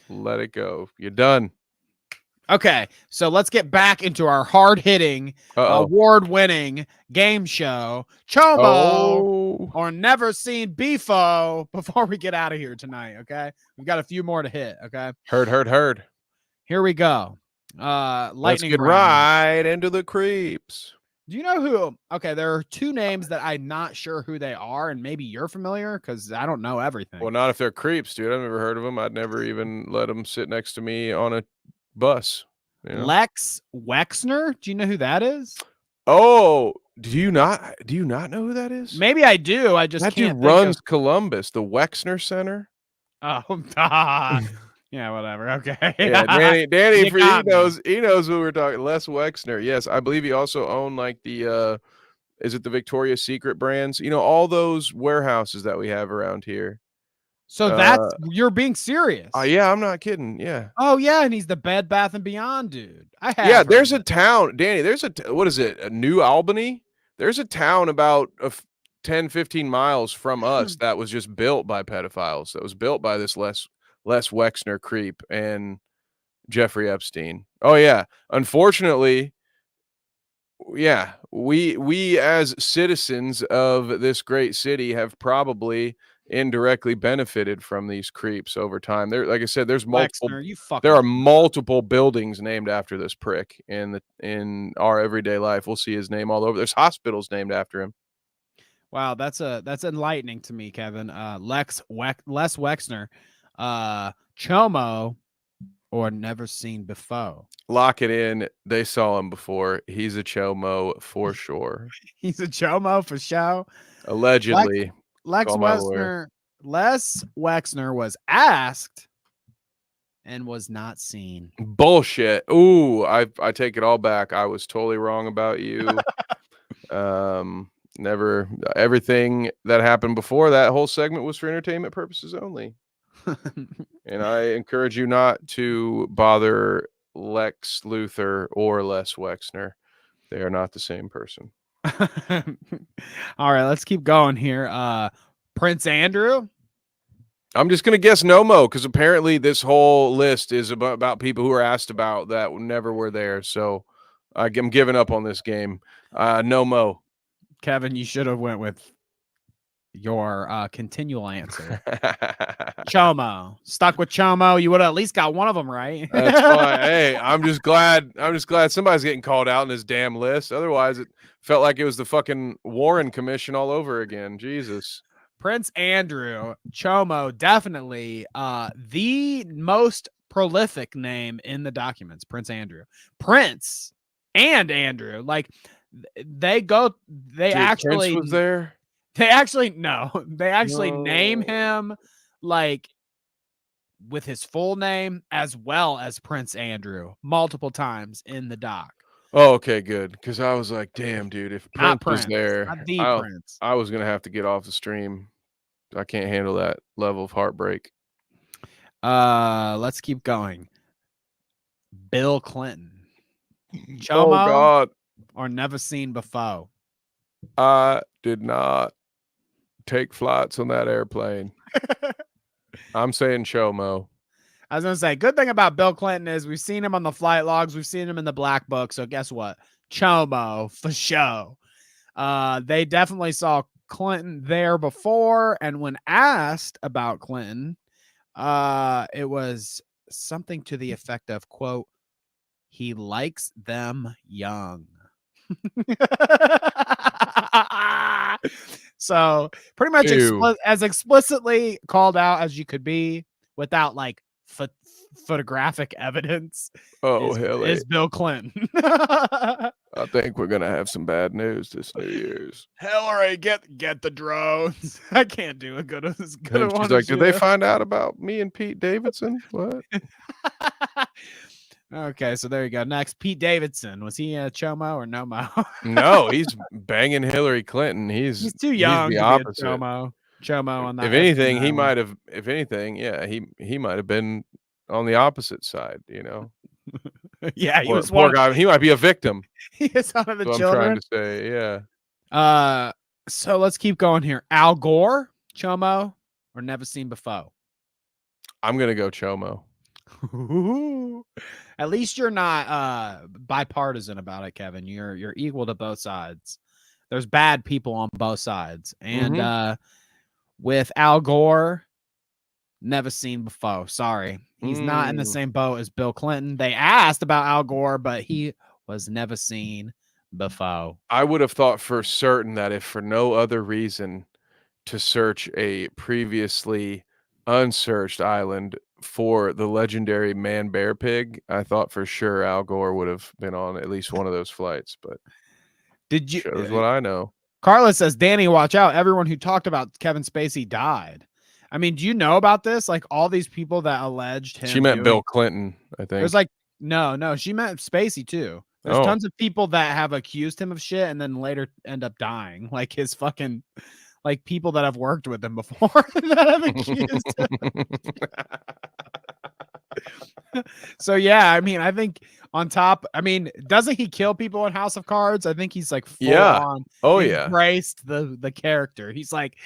Let it go. You're done. Okay, so let's get back into our hard-hitting, award-winning game show, Chomo or Never Seen Beefo, before we get out of here tonight, okay? We've got a few more to hit, okay? Heard. Here we go. Let's Lightning get round. right into the creeps. Do you know who? Okay, there are two names that I'm not sure who they are, and maybe you're familiar because I don't know everything. Well, not if they're creeps, dude. I've never heard of them. I'd never even let them sit next to me on a bus. You know? Lex Wexner. Do you know who that is? Oh, do you not know who that is? Maybe I do. I just that can't dude think runs of... Columbus, the Wexner Center. Oh, yeah, whatever. Okay. Yeah, Danny, You got me. he knows who we're talking. Les Wexner. Yes, I believe he also owned like the is it the Victoria's Secret brands? You know, all those warehouses that we have around here. So that's you're being serious. Yeah, I'm not kidding. Yeah. Oh yeah, and he's the Bed Bath and Beyond dude. Yeah, there's a town, Danny. There's what is it? A New Albany? There's a town about 10, 15 miles from us that was just built by pedophiles. That was built by this Les Wexner creep and Jeffrey Epstein. Oh yeah. Unfortunately, yeah, we as citizens of this great city have probably indirectly benefited from these creeps over time. There, like I said, there's multiple. Wexner, there are multiple buildings named after this prick in our everyday life. We'll see his name all over. There's hospitals named after him. Wow, that's enlightening to me, Kevin. Les Wexner, Chomo, or Never Seen Before. Lock it in. They saw him before. He's a Chomo for sure. He's a Chomo for sure. Allegedly. Les Wexner was asked and was not seen. Bullshit. Ooh, I take it all back. I was totally wrong about you. Never. Everything that happened before that whole segment was for entertainment purposes only. And I encourage you not to bother Lex Luthor or Les Wexner. They are not the same person. All right, let's keep going here. Prince Andrew. I'm just gonna guess Nomo because apparently this whole list is about people who are asked about that never were there. So I'm giving up on this game. Nomo. Kevin, you should have went with your continual answer. Chomo. Stuck with Chomo. You would have at least got one of them right. That's fine. Hey, I'm just glad somebody's getting called out in this damn list. Otherwise, it felt like it was the fucking Warren Commission all over again. Jesus. Prince Andrew, Chomo, definitely the most prolific name in the documents. Prince Andrew. Prince and Andrew. Like they actually Prince was there. They actually name him like with his full name as well as Prince Andrew multiple times in the doc. Oh, okay, good. Because I was like, damn, dude, if Not Prince was Prince. there, Not the Prince. I was gonna have to get off the stream. I can't handle that level of heartbreak. Let's keep going. Bill Clinton. Oh Chomo God, or never seen before? I did not take flights on that airplane. I'm saying Chomo. I was gonna say, good thing about Bill Clinton is we've seen him on the flight logs, we've seen him in the black book. So guess what? Chomo for show. They definitely saw Clinton there before, and when asked about Clinton, it was something to the effect of, quote, he likes them young. So pretty much Ew. as explicitly called out as you could be without like photographic evidence Oh, hell is Bill Clinton. I think we're gonna have some bad news this New Year's. Hillary, get the drones. I can't do a good as good And a one she's like, as did you. they find out about me and Pete Davidson? What? Okay, so there you go. Next, Pete Davidson. Was he a chomo or no mo? No, he's banging Hillary Clinton. He's too young the to opposite. be a chomo. Chomo on that. If anything, he might have. If anything, yeah, he might have been on the opposite side. You know. Yeah, he was poor one. guy. He might be a victim. He is one of the That's what children. I'm trying to say. Yeah. So let's keep going here. Al Gore, chomo, or never seen before? I'm gonna go Chomo. At least you're not bipartisan about it, Kevin. You're equal to both sides. There's bad people on both sides. And with Al Gore, never seen before. Sorry. He's not in the same boat as Bill Clinton. They asked about Al Gore, but he was never seen before. I would have thought for certain that if for no other reason to search a previously unsearched island for the legendary man bear pig, I thought for sure Al Gore would have been on at least one of those flights. But did you? Shows what I know. Carla says, Danny, watch out. Everyone who talked about Kevin Spacey died. I mean, do you know about this? Like all these people that alleged him. She meant Bill Clinton, I think. There's like, no, she meant Spacey too. There's tons of people that have accused him of shit and then later end up dying. Like his fucking, like people that have worked with him before that have accused him. So yeah, I mean, I think on top, I mean, doesn't he kill people in House of Cards? I think he's like full on embraced the character. He's like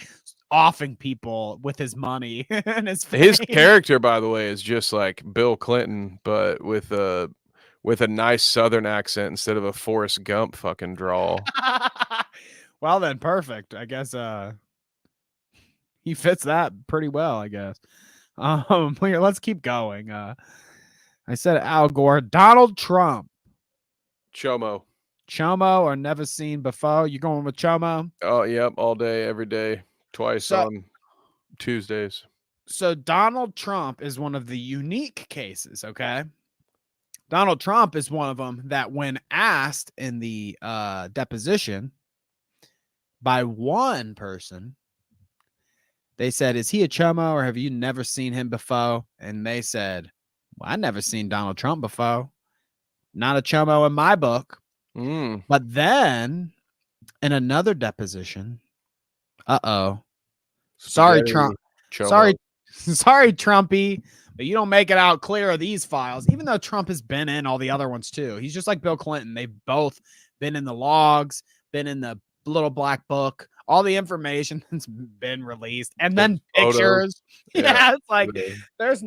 offing people with his money and his fame. His character, by the way, is just like Bill Clinton, but with a nice Southern accent instead of a Forrest Gump fucking drawl. Well then, perfect. I guess he fits that pretty well, I guess. Here, let's keep going. I said Al Gore, Donald Trump. Chomo or never seen before? You going with Chomo? Oh, yep, all day, every day, twice on Tuesdays. So Donald Trump is one of the unique cases, okay? Donald Trump is one of them that when asked in the deposition by one person, they said, is he a chomo or have you never seen him before? And they said, well, I never seen Donald Trump before. Not a chomo in my book. But then in another deposition, sorry, Trump. Sorry, Trumpy, but you don't make it out clear of these files, even though Trump has been in all the other ones too. He's just like Bill Clinton. They've both been in the logs, been in the little black book. All the information has been released, and then pictures. Yeah, it's like there's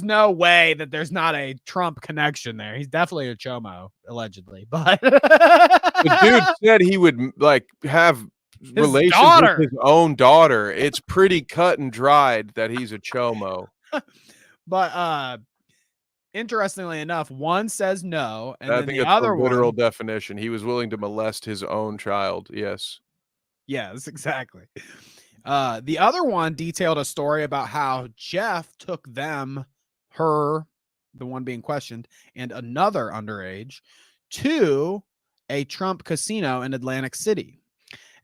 no way that there's not a Trump connection there. He's definitely a chomo, allegedly. But the dude said he would like have relations with his own daughter. It's pretty cut and dried that he's a chomo. But interestingly enough, one says no, and I then think the that's other the literal one, definition. He was willing to molest his own child. Yes. Yes, exactly. The other one detailed a story about how Jeff took the one being questioned, and another underage to a Trump casino in Atlantic City.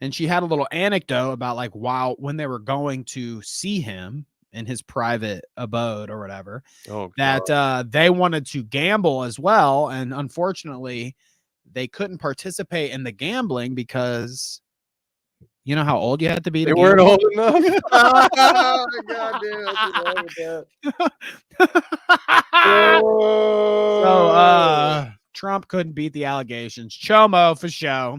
And she had a little anecdote about like when they were going to see him in his private abode or whatever. Oh, that they wanted to gamble as well, and unfortunately, they couldn't participate in the gambling because you know how old you had to be to They weren't gamble? old enough. Oh, God damn, what's wrong with that? So Trump couldn't beat the allegations. Chomo for show.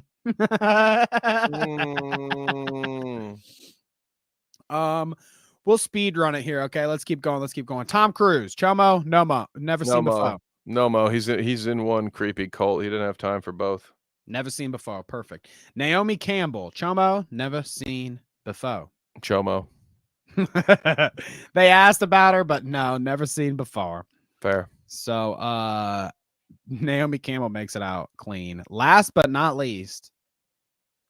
We'll speed run it here. Okay, let's keep going. Tom Cruise, Chomo, Nomo, never seen before. No mo. He's in one creepy cult. He didn't have time for both. Never seen before. Perfect. Naomi Campbell, Chomo, never seen before. Chomo. They asked about her, but no, never seen before. Fair. So Naomi Campbell makes it out clean. Last but not least,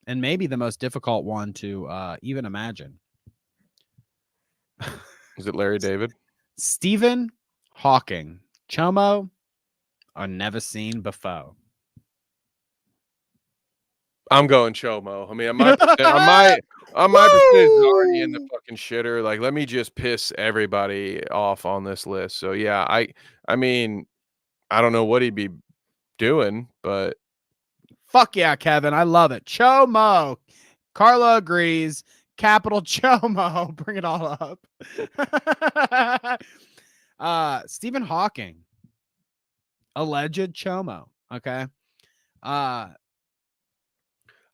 and maybe the most difficult one to even imagine. Is it Larry David? Stephen Hawking, Chomo, or never seen before. I'm going Chomo. I mean, my percentage is already in the fucking shitter. Like, let me just piss everybody off on this list. So yeah, I mean, I don't know what he'd be doing, but fuck yeah, Kevin, I love it. Chomo. Carla agrees. Capital Chomo. Bring it all up. Stephen Hawking. Alleged Chomo. Okay.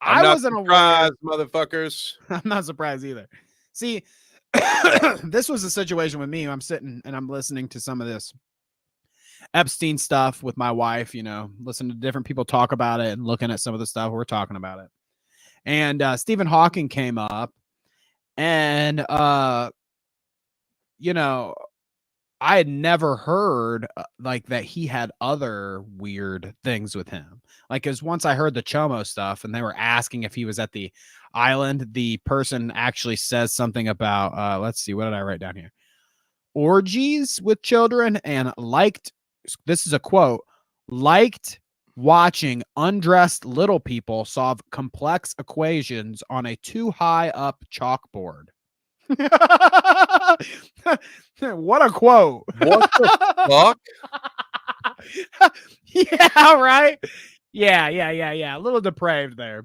I'm I not wasn't surprised, aware. motherfuckers. I'm not surprised either. See, this was a situation with me. I'm sitting and I'm listening to some of this Epstein stuff with my wife, you know, listening to different people talk about it and looking at some of the stuff we're talking about it. And Stephen Hawking came up, and you know, I had never heard like that he had other weird things with him. Like, as once I heard the Chomo stuff and they were asking if he was at the island, the person actually says something about let's see, what did I write down here? Orgies with children, and liked, this is a quote, liked watching undressed little people solve complex equations on a too high up chalkboard. What a quote. What the fuck? Yeah, right. Yeah. A little depraved there.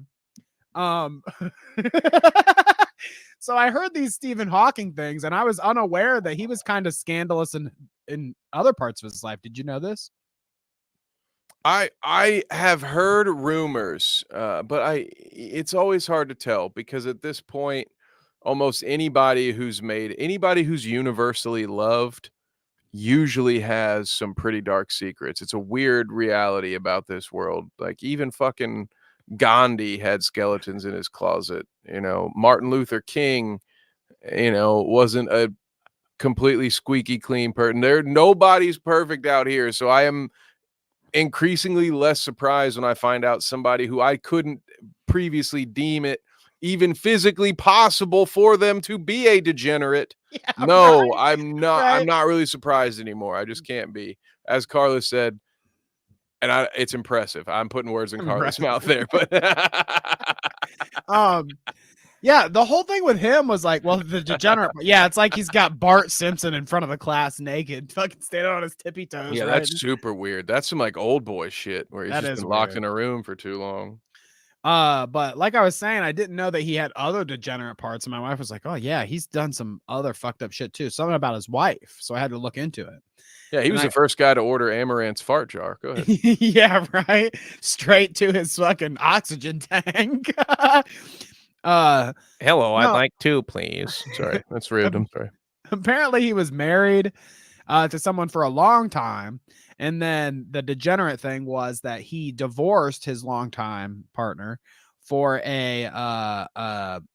So I heard these Stephen Hawking things, and I was unaware that he was kind of scandalous in other parts of his life. Did you know this? I have heard rumors, but it's always hard to tell, because at this point, almost anybody who's universally loved usually has some pretty dark secrets. It's a weird reality about this world. Like, even fucking Gandhi had skeletons in his closet. You know, Martin Luther King, you know, wasn't a completely squeaky clean person. Nobody's perfect out here. So I am increasingly less surprised when I find out somebody who I couldn't previously deem it even physically possible for them to be a degenerate. Yeah, no, right. I'm not really surprised anymore. I just can't be. As Carla said, and it's impressive. I'm putting words in Carla's mouth there, but yeah, the whole thing with him was like, well, the degenerate. Yeah, it's like he's got Bart Simpson in front of the class naked, fucking standing on his tippy toes. Yeah, right? That's super weird. That's some like old boy shit where he's just been locked in a room for too long. But like I was saying, I didn't know that he had other degenerate parts, and my wife was like, oh yeah, he's done some other fucked up shit too. Something about his wife. So I had to look into it. Yeah, he was the first guy to order Amaranth's fart jar. Go ahead. Yeah, right. Straight to his fucking oxygen tank. Hello, I'd like two, please. Sorry, that's rude. I'm sorry. Apparently he was married to someone for a long time, and then the degenerate thing was that he divorced his longtime partner for a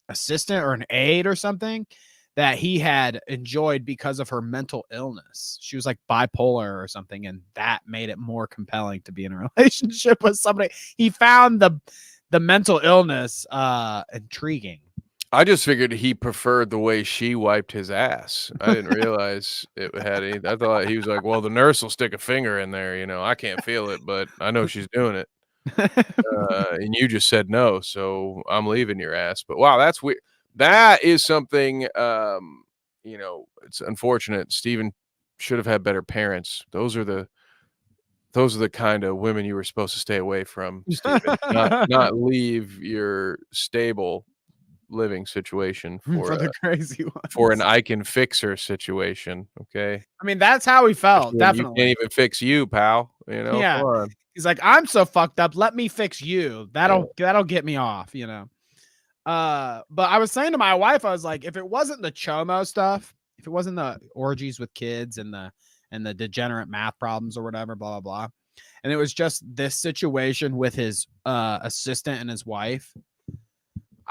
assistant or an aide or something that he had enjoyed because of her mental illness. She was like bipolar or something, and that made it more compelling to be in a relationship with somebody. He found the mental illness intriguing. I just figured he preferred the way she wiped his ass. I didn't realize it had any. I thought he was like, well, the nurse will stick a finger in there. You know, I can't feel it, but I know she's doing it. And you just said no, so I'm leaving your ass. But wow, that's weird. That is something it's unfortunate. Steven should have had better parents. Those are the kind of women you were supposed to stay away from, Steven. not leave your stable living situation for the crazy ones. for an I can fix her situation. Okay. I mean, that's how he felt. You Definitely. can't even fix you, pal. Yeah. Come on. He's like, I'm so fucked up. Let me fix you. That'll get me off, But I was saying to my wife, I was like, if it wasn't the chomo stuff, if it wasn't the orgies with kids and the degenerate math problems or whatever, blah, blah, blah. And it was just this situation with his assistant and his wife.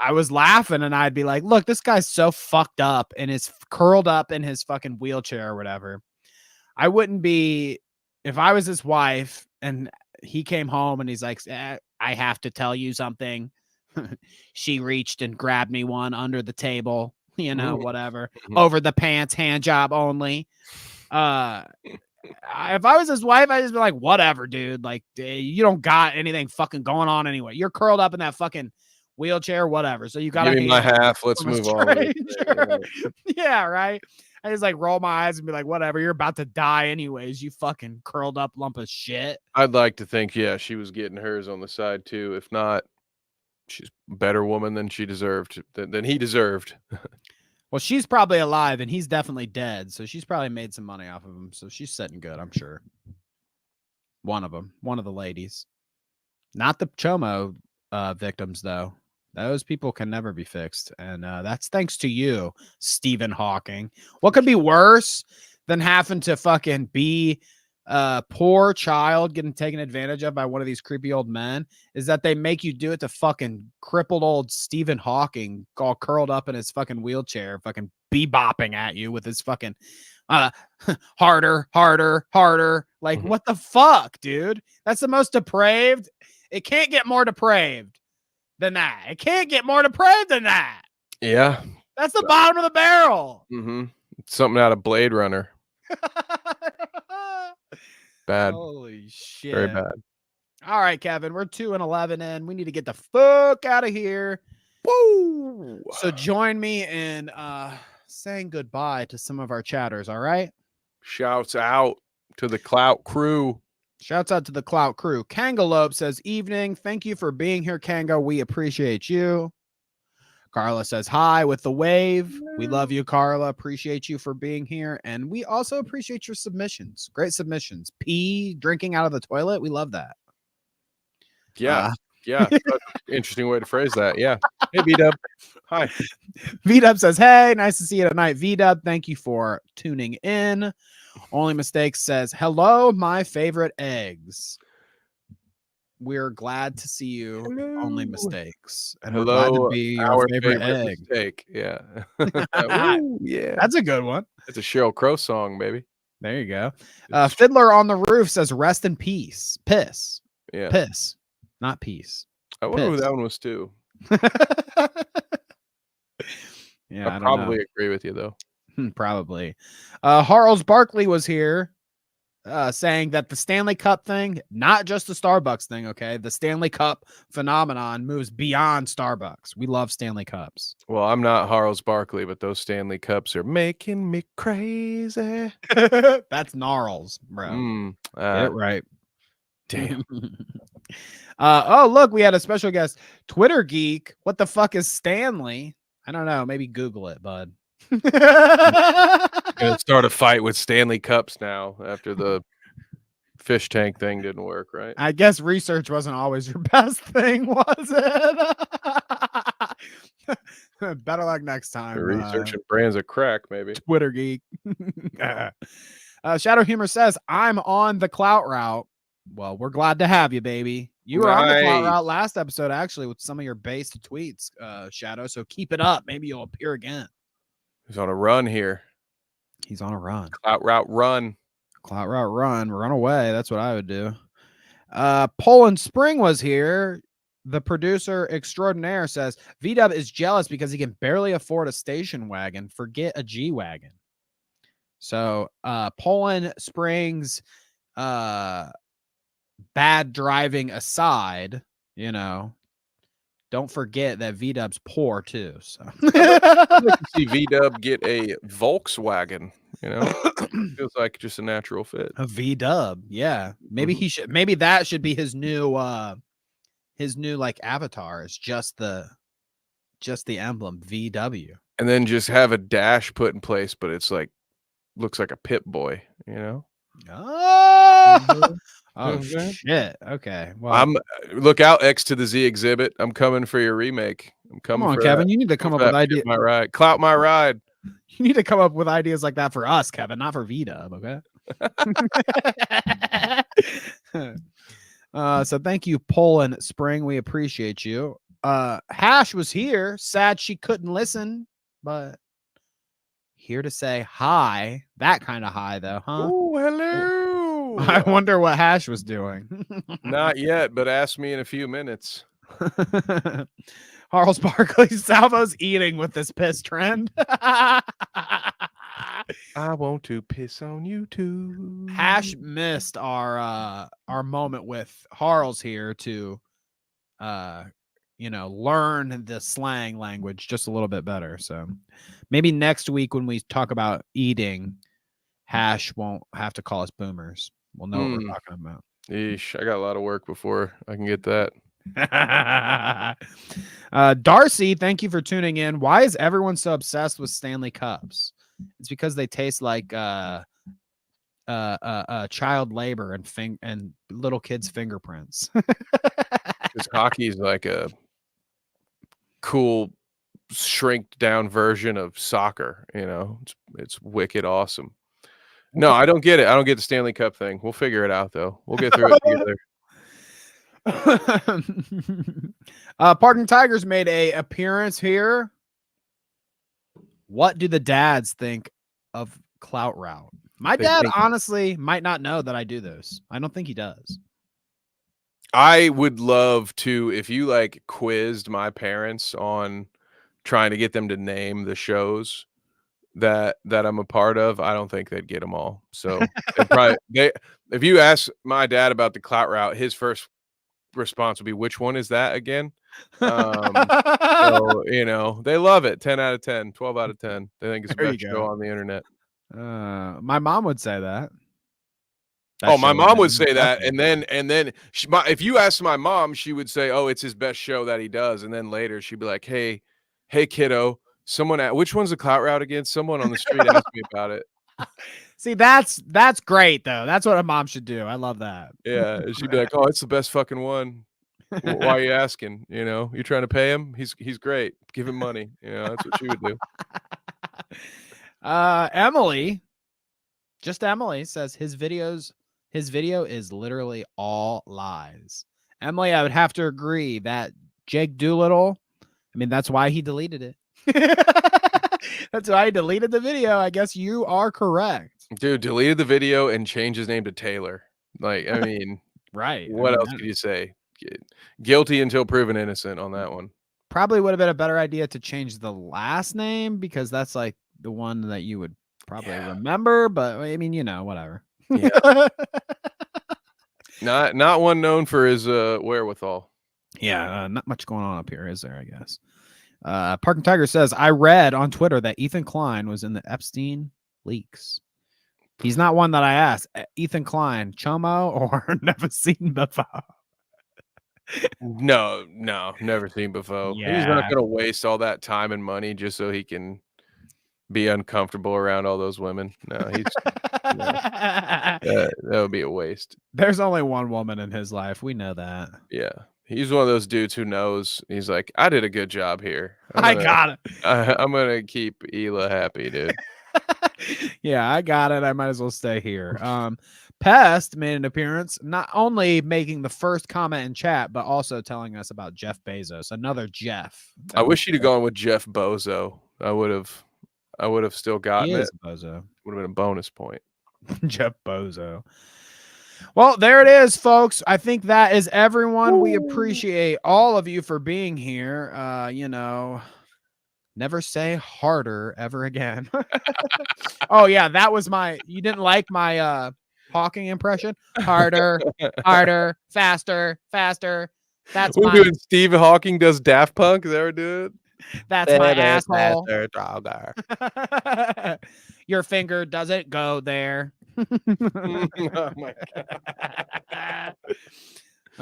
I was laughing and I'd be like, look, this guy's so fucked up and is curled up in his fucking wheelchair or whatever. I wouldn't be, if I was his wife and he came home and he's like, I have to tell you something. She reached and grabbed me one under the table, whatever, over the pants, hand job only. If I was his wife, I'd just be like, whatever, dude. Like, you don't got anything fucking going on anyway. You're curled up in that fucking wheelchair, whatever. So you got to give me my half. Let's move on. Yeah, right. I just like roll my eyes and be like, whatever. You're about to die anyways. You fucking curled up lump of shit. I'd like to think, she was getting hers on the side too. If not, she's a better woman than she deserved, than he deserved. Well, she's probably alive and he's definitely dead. So she's probably made some money off of him. So she's sitting good, I'm sure. One of them, one of the ladies. Not the chomo victims, though. Those people can never be fixed. And that's thanks to you, Stephen Hawking. What could be worse than having to fucking be a poor child getting taken advantage of by one of these creepy old men is that they make you do it to fucking crippled old Stephen Hawking all curled up in his fucking wheelchair, fucking bebopping at you with his fucking harder. Like, what the fuck, dude? That's the most depraved. It can't get more depraved than that. It can't get more depraved than that. Yeah. That's the bottom of the barrel. Mm-hmm. Something out of Blade Runner. Bad. Holy shit. Very bad. All right, Kevin, we're 2-11 in. We need to get the fuck out of here. Woo! So join me in saying goodbye to some of our chatters, all right? Shouts out to the Clout crew. Shouts out to the Clout crew. Kangalope says, evening. Thank you for being here, Kango. We appreciate you. Carla says, hi with the wave. We love you, Carla. Appreciate you for being here. And we also appreciate your submissions. Great submissions. Pee, drinking out of the toilet. We love that. Yeah. Yeah. Interesting way to phrase that. Yeah. Hey, V-Dub. Hi. V-Dub says, hey, nice to see you tonight. V-Dub, thank you for tuning in. Only Mistakes says, hello, my favorite eggs. We're glad to see you. Hello. Only Mistakes. And hello, we're glad to be your favorite egg. Mistake. Yeah. Ooh, yeah. That's a good one. It's a Sheryl Crow song, baby. There you go. Fiddler on the Roof says, rest in peace. Piss. Yeah. Piss. Not peace. I wonder who that one was too. Yeah, I probably agree with you though. Probably. Harles Barkley was here saying that the Stanley Cup thing, not just the Starbucks thing, okay? The Stanley Cup phenomenon moves beyond Starbucks. We love Stanley Cups. Well, I'm not Harles Barkley, but those Stanley Cups are making me crazy. That's gnarls, bro. Get it right. Damn. Oh, look, we had a special guest, Twitter Geek. What the fuck is Stanley? I don't know. Maybe Google it, bud. Gonna start a fight with Stanley Cups now after the fish tank thing didn't work, right? I guess research wasn't always your best thing, was it? Better luck next time. Researching brands of crack, maybe. Twitter Geek. Shadow Humor says, I'm on the Clout route. Well, we're glad to have you, baby. You were on the Clout route last episode, actually, with some of your based tweets, Shadow. So keep it up. Maybe you'll appear again. He's on a run here. He's on a run. Clout route run. Clout route run. Run away. That's what I would do. Poland Spring was here. The producer extraordinaire says, V-Dub is jealous because he can barely afford a station wagon. Forget a G-Wagon. So Poland Springs bad driving aside, don't forget that V-Dub's poor too. So I'd like to see V-Dub get a Volkswagen. You know, feels like just a natural fit. a V-Dub, yeah. Maybe he should. Maybe that should be his new like avatar. Is just the emblem VW, and then just have a dash put in place, but it's like looks like a Pit Boy. You know. Oh shit. Okay. Well, I'm look out X to the Z exhibit. I'm coming for your remake. I'm coming. Come on, for Kevin. That. You need to come up with ideas. My ride. Clout my ride. You need to come up with ideas like that for us, Kevin, not for V-Dub. Okay. So thank you, Poland Spring. We appreciate you. Hash was here. Sad she couldn't listen, but here to say hi. That kind of hi, though, huh? Oh, hello. I wonder what Hash was doing. Not yet, but ask me in a few minutes. Harles Barkley, Salvo's eating with this piss trend. I want to piss on you too. Hash missed our moment with Harles here to learn the slang language just a little bit better. So maybe next week when we talk about eating, Hash won't have to call us boomers. We'll know what we're talking about. Eesh, I got a lot of work before I can get that. Darcy, thank you for tuning in. Why is everyone so obsessed with Stanley Cups? It's because they taste like child labor and little kids' fingerprints. Because hockey is like a cool shrink down version of soccer. You know, it's wicked awesome. No, I don't get it. I don't get the Stanley Cup thing. We'll figure it out though. We'll get through it together. Parking Tigers made a appearance here. What do the dads think of Clout Route? My dad honestly might not know that I do this. I don't think he does. I would love to, if you like quizzed my parents on trying to get them to name the shows that I'm a part of, I don't think they'd get them all. So if you ask my dad about the Clout Route, his first response would be, which one is that again? So, they love it. 10 out of 10, 12 out of 10. They think it's the best show on the internet. My mom would say that. My mom would say that, and then if you ask my mom, she would say, "Oh, it's his best show that he does," and then later she'd be like, "Hey, kiddo, which one's the Clout Route again? Someone on the street asked me about it." See, that's great though. That's what a mom should do. I love that. Yeah, she'd be like, "Oh, it's the best fucking one. Why are you asking? You trying to pay him? He's great. Give him money." That's what she would do. Emily says his video is literally all lies. Emily, I would have to agree that Jake Doolittle, that's why he deleted it. That's why he deleted the video. I guess you are correct. Dude, deleted the video and changed his name to Taylor. Right. What else could you say? Guilty until proven innocent on that one. Probably would have been a better idea to change the last name because that's like the one that you would probably remember, but whatever. Yeah. Not one known for his wherewithal. Yeah, not much going on up here, is there? I guess. Parking Tiger says, I read on Twitter that Ethan Klein was in the Epstein leaks. He's not one that I asked. Ethan Klein, Chomo or never seen before? No, never seen before. Yeah. He's not going to waste all that time and money just so he can be uncomfortable around all those women. No, that would be a waste. There's only one woman in his life. We know that. Yeah. He's one of those dudes who knows. He's like, I did a good job here. I got it. I'm going to keep Hila happy, dude. Yeah, I got it. I might as well stay here. Pest made an appearance, not only making the first comment in chat, but also telling us about Jeff Bezos, another Jeff. I wish you'd have gone with Jeff Bozo. I would have still gotten it. Bozo. Would have been a bonus point. Jeff Bozo. Well, there it is, folks. I think that is everyone. Ooh. We appreciate all of you for being here. Never say harder ever again. Oh, yeah, that was you didn't like my Hawking impression? Harder, harder, faster, faster. That's We're my doing Steve Hawking does Daft Punk. Is that what we're doing? that's my asshole. Your finger doesn't go there. Oh my God.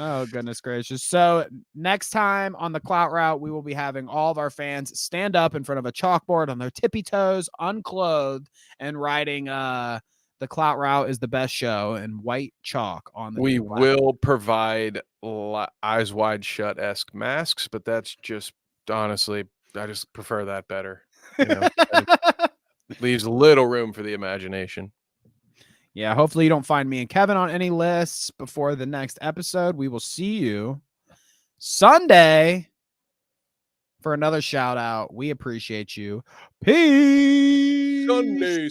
Oh, goodness gracious. So next time on the Clout Route, we will be having all of our fans stand up in front of a chalkboard on their tippy toes, unclothed, and writing the Clout Route is the best show in white chalk on the We big black. will provide eyes wide shut-esque masks, but that's just honestly, I just prefer that better. You know, leaves little room for the imagination. Yeah, hopefully you don't find me and Kevin on any lists before the next episode. We will see you Sunday for another shout out. We appreciate you. Peace. Sunday.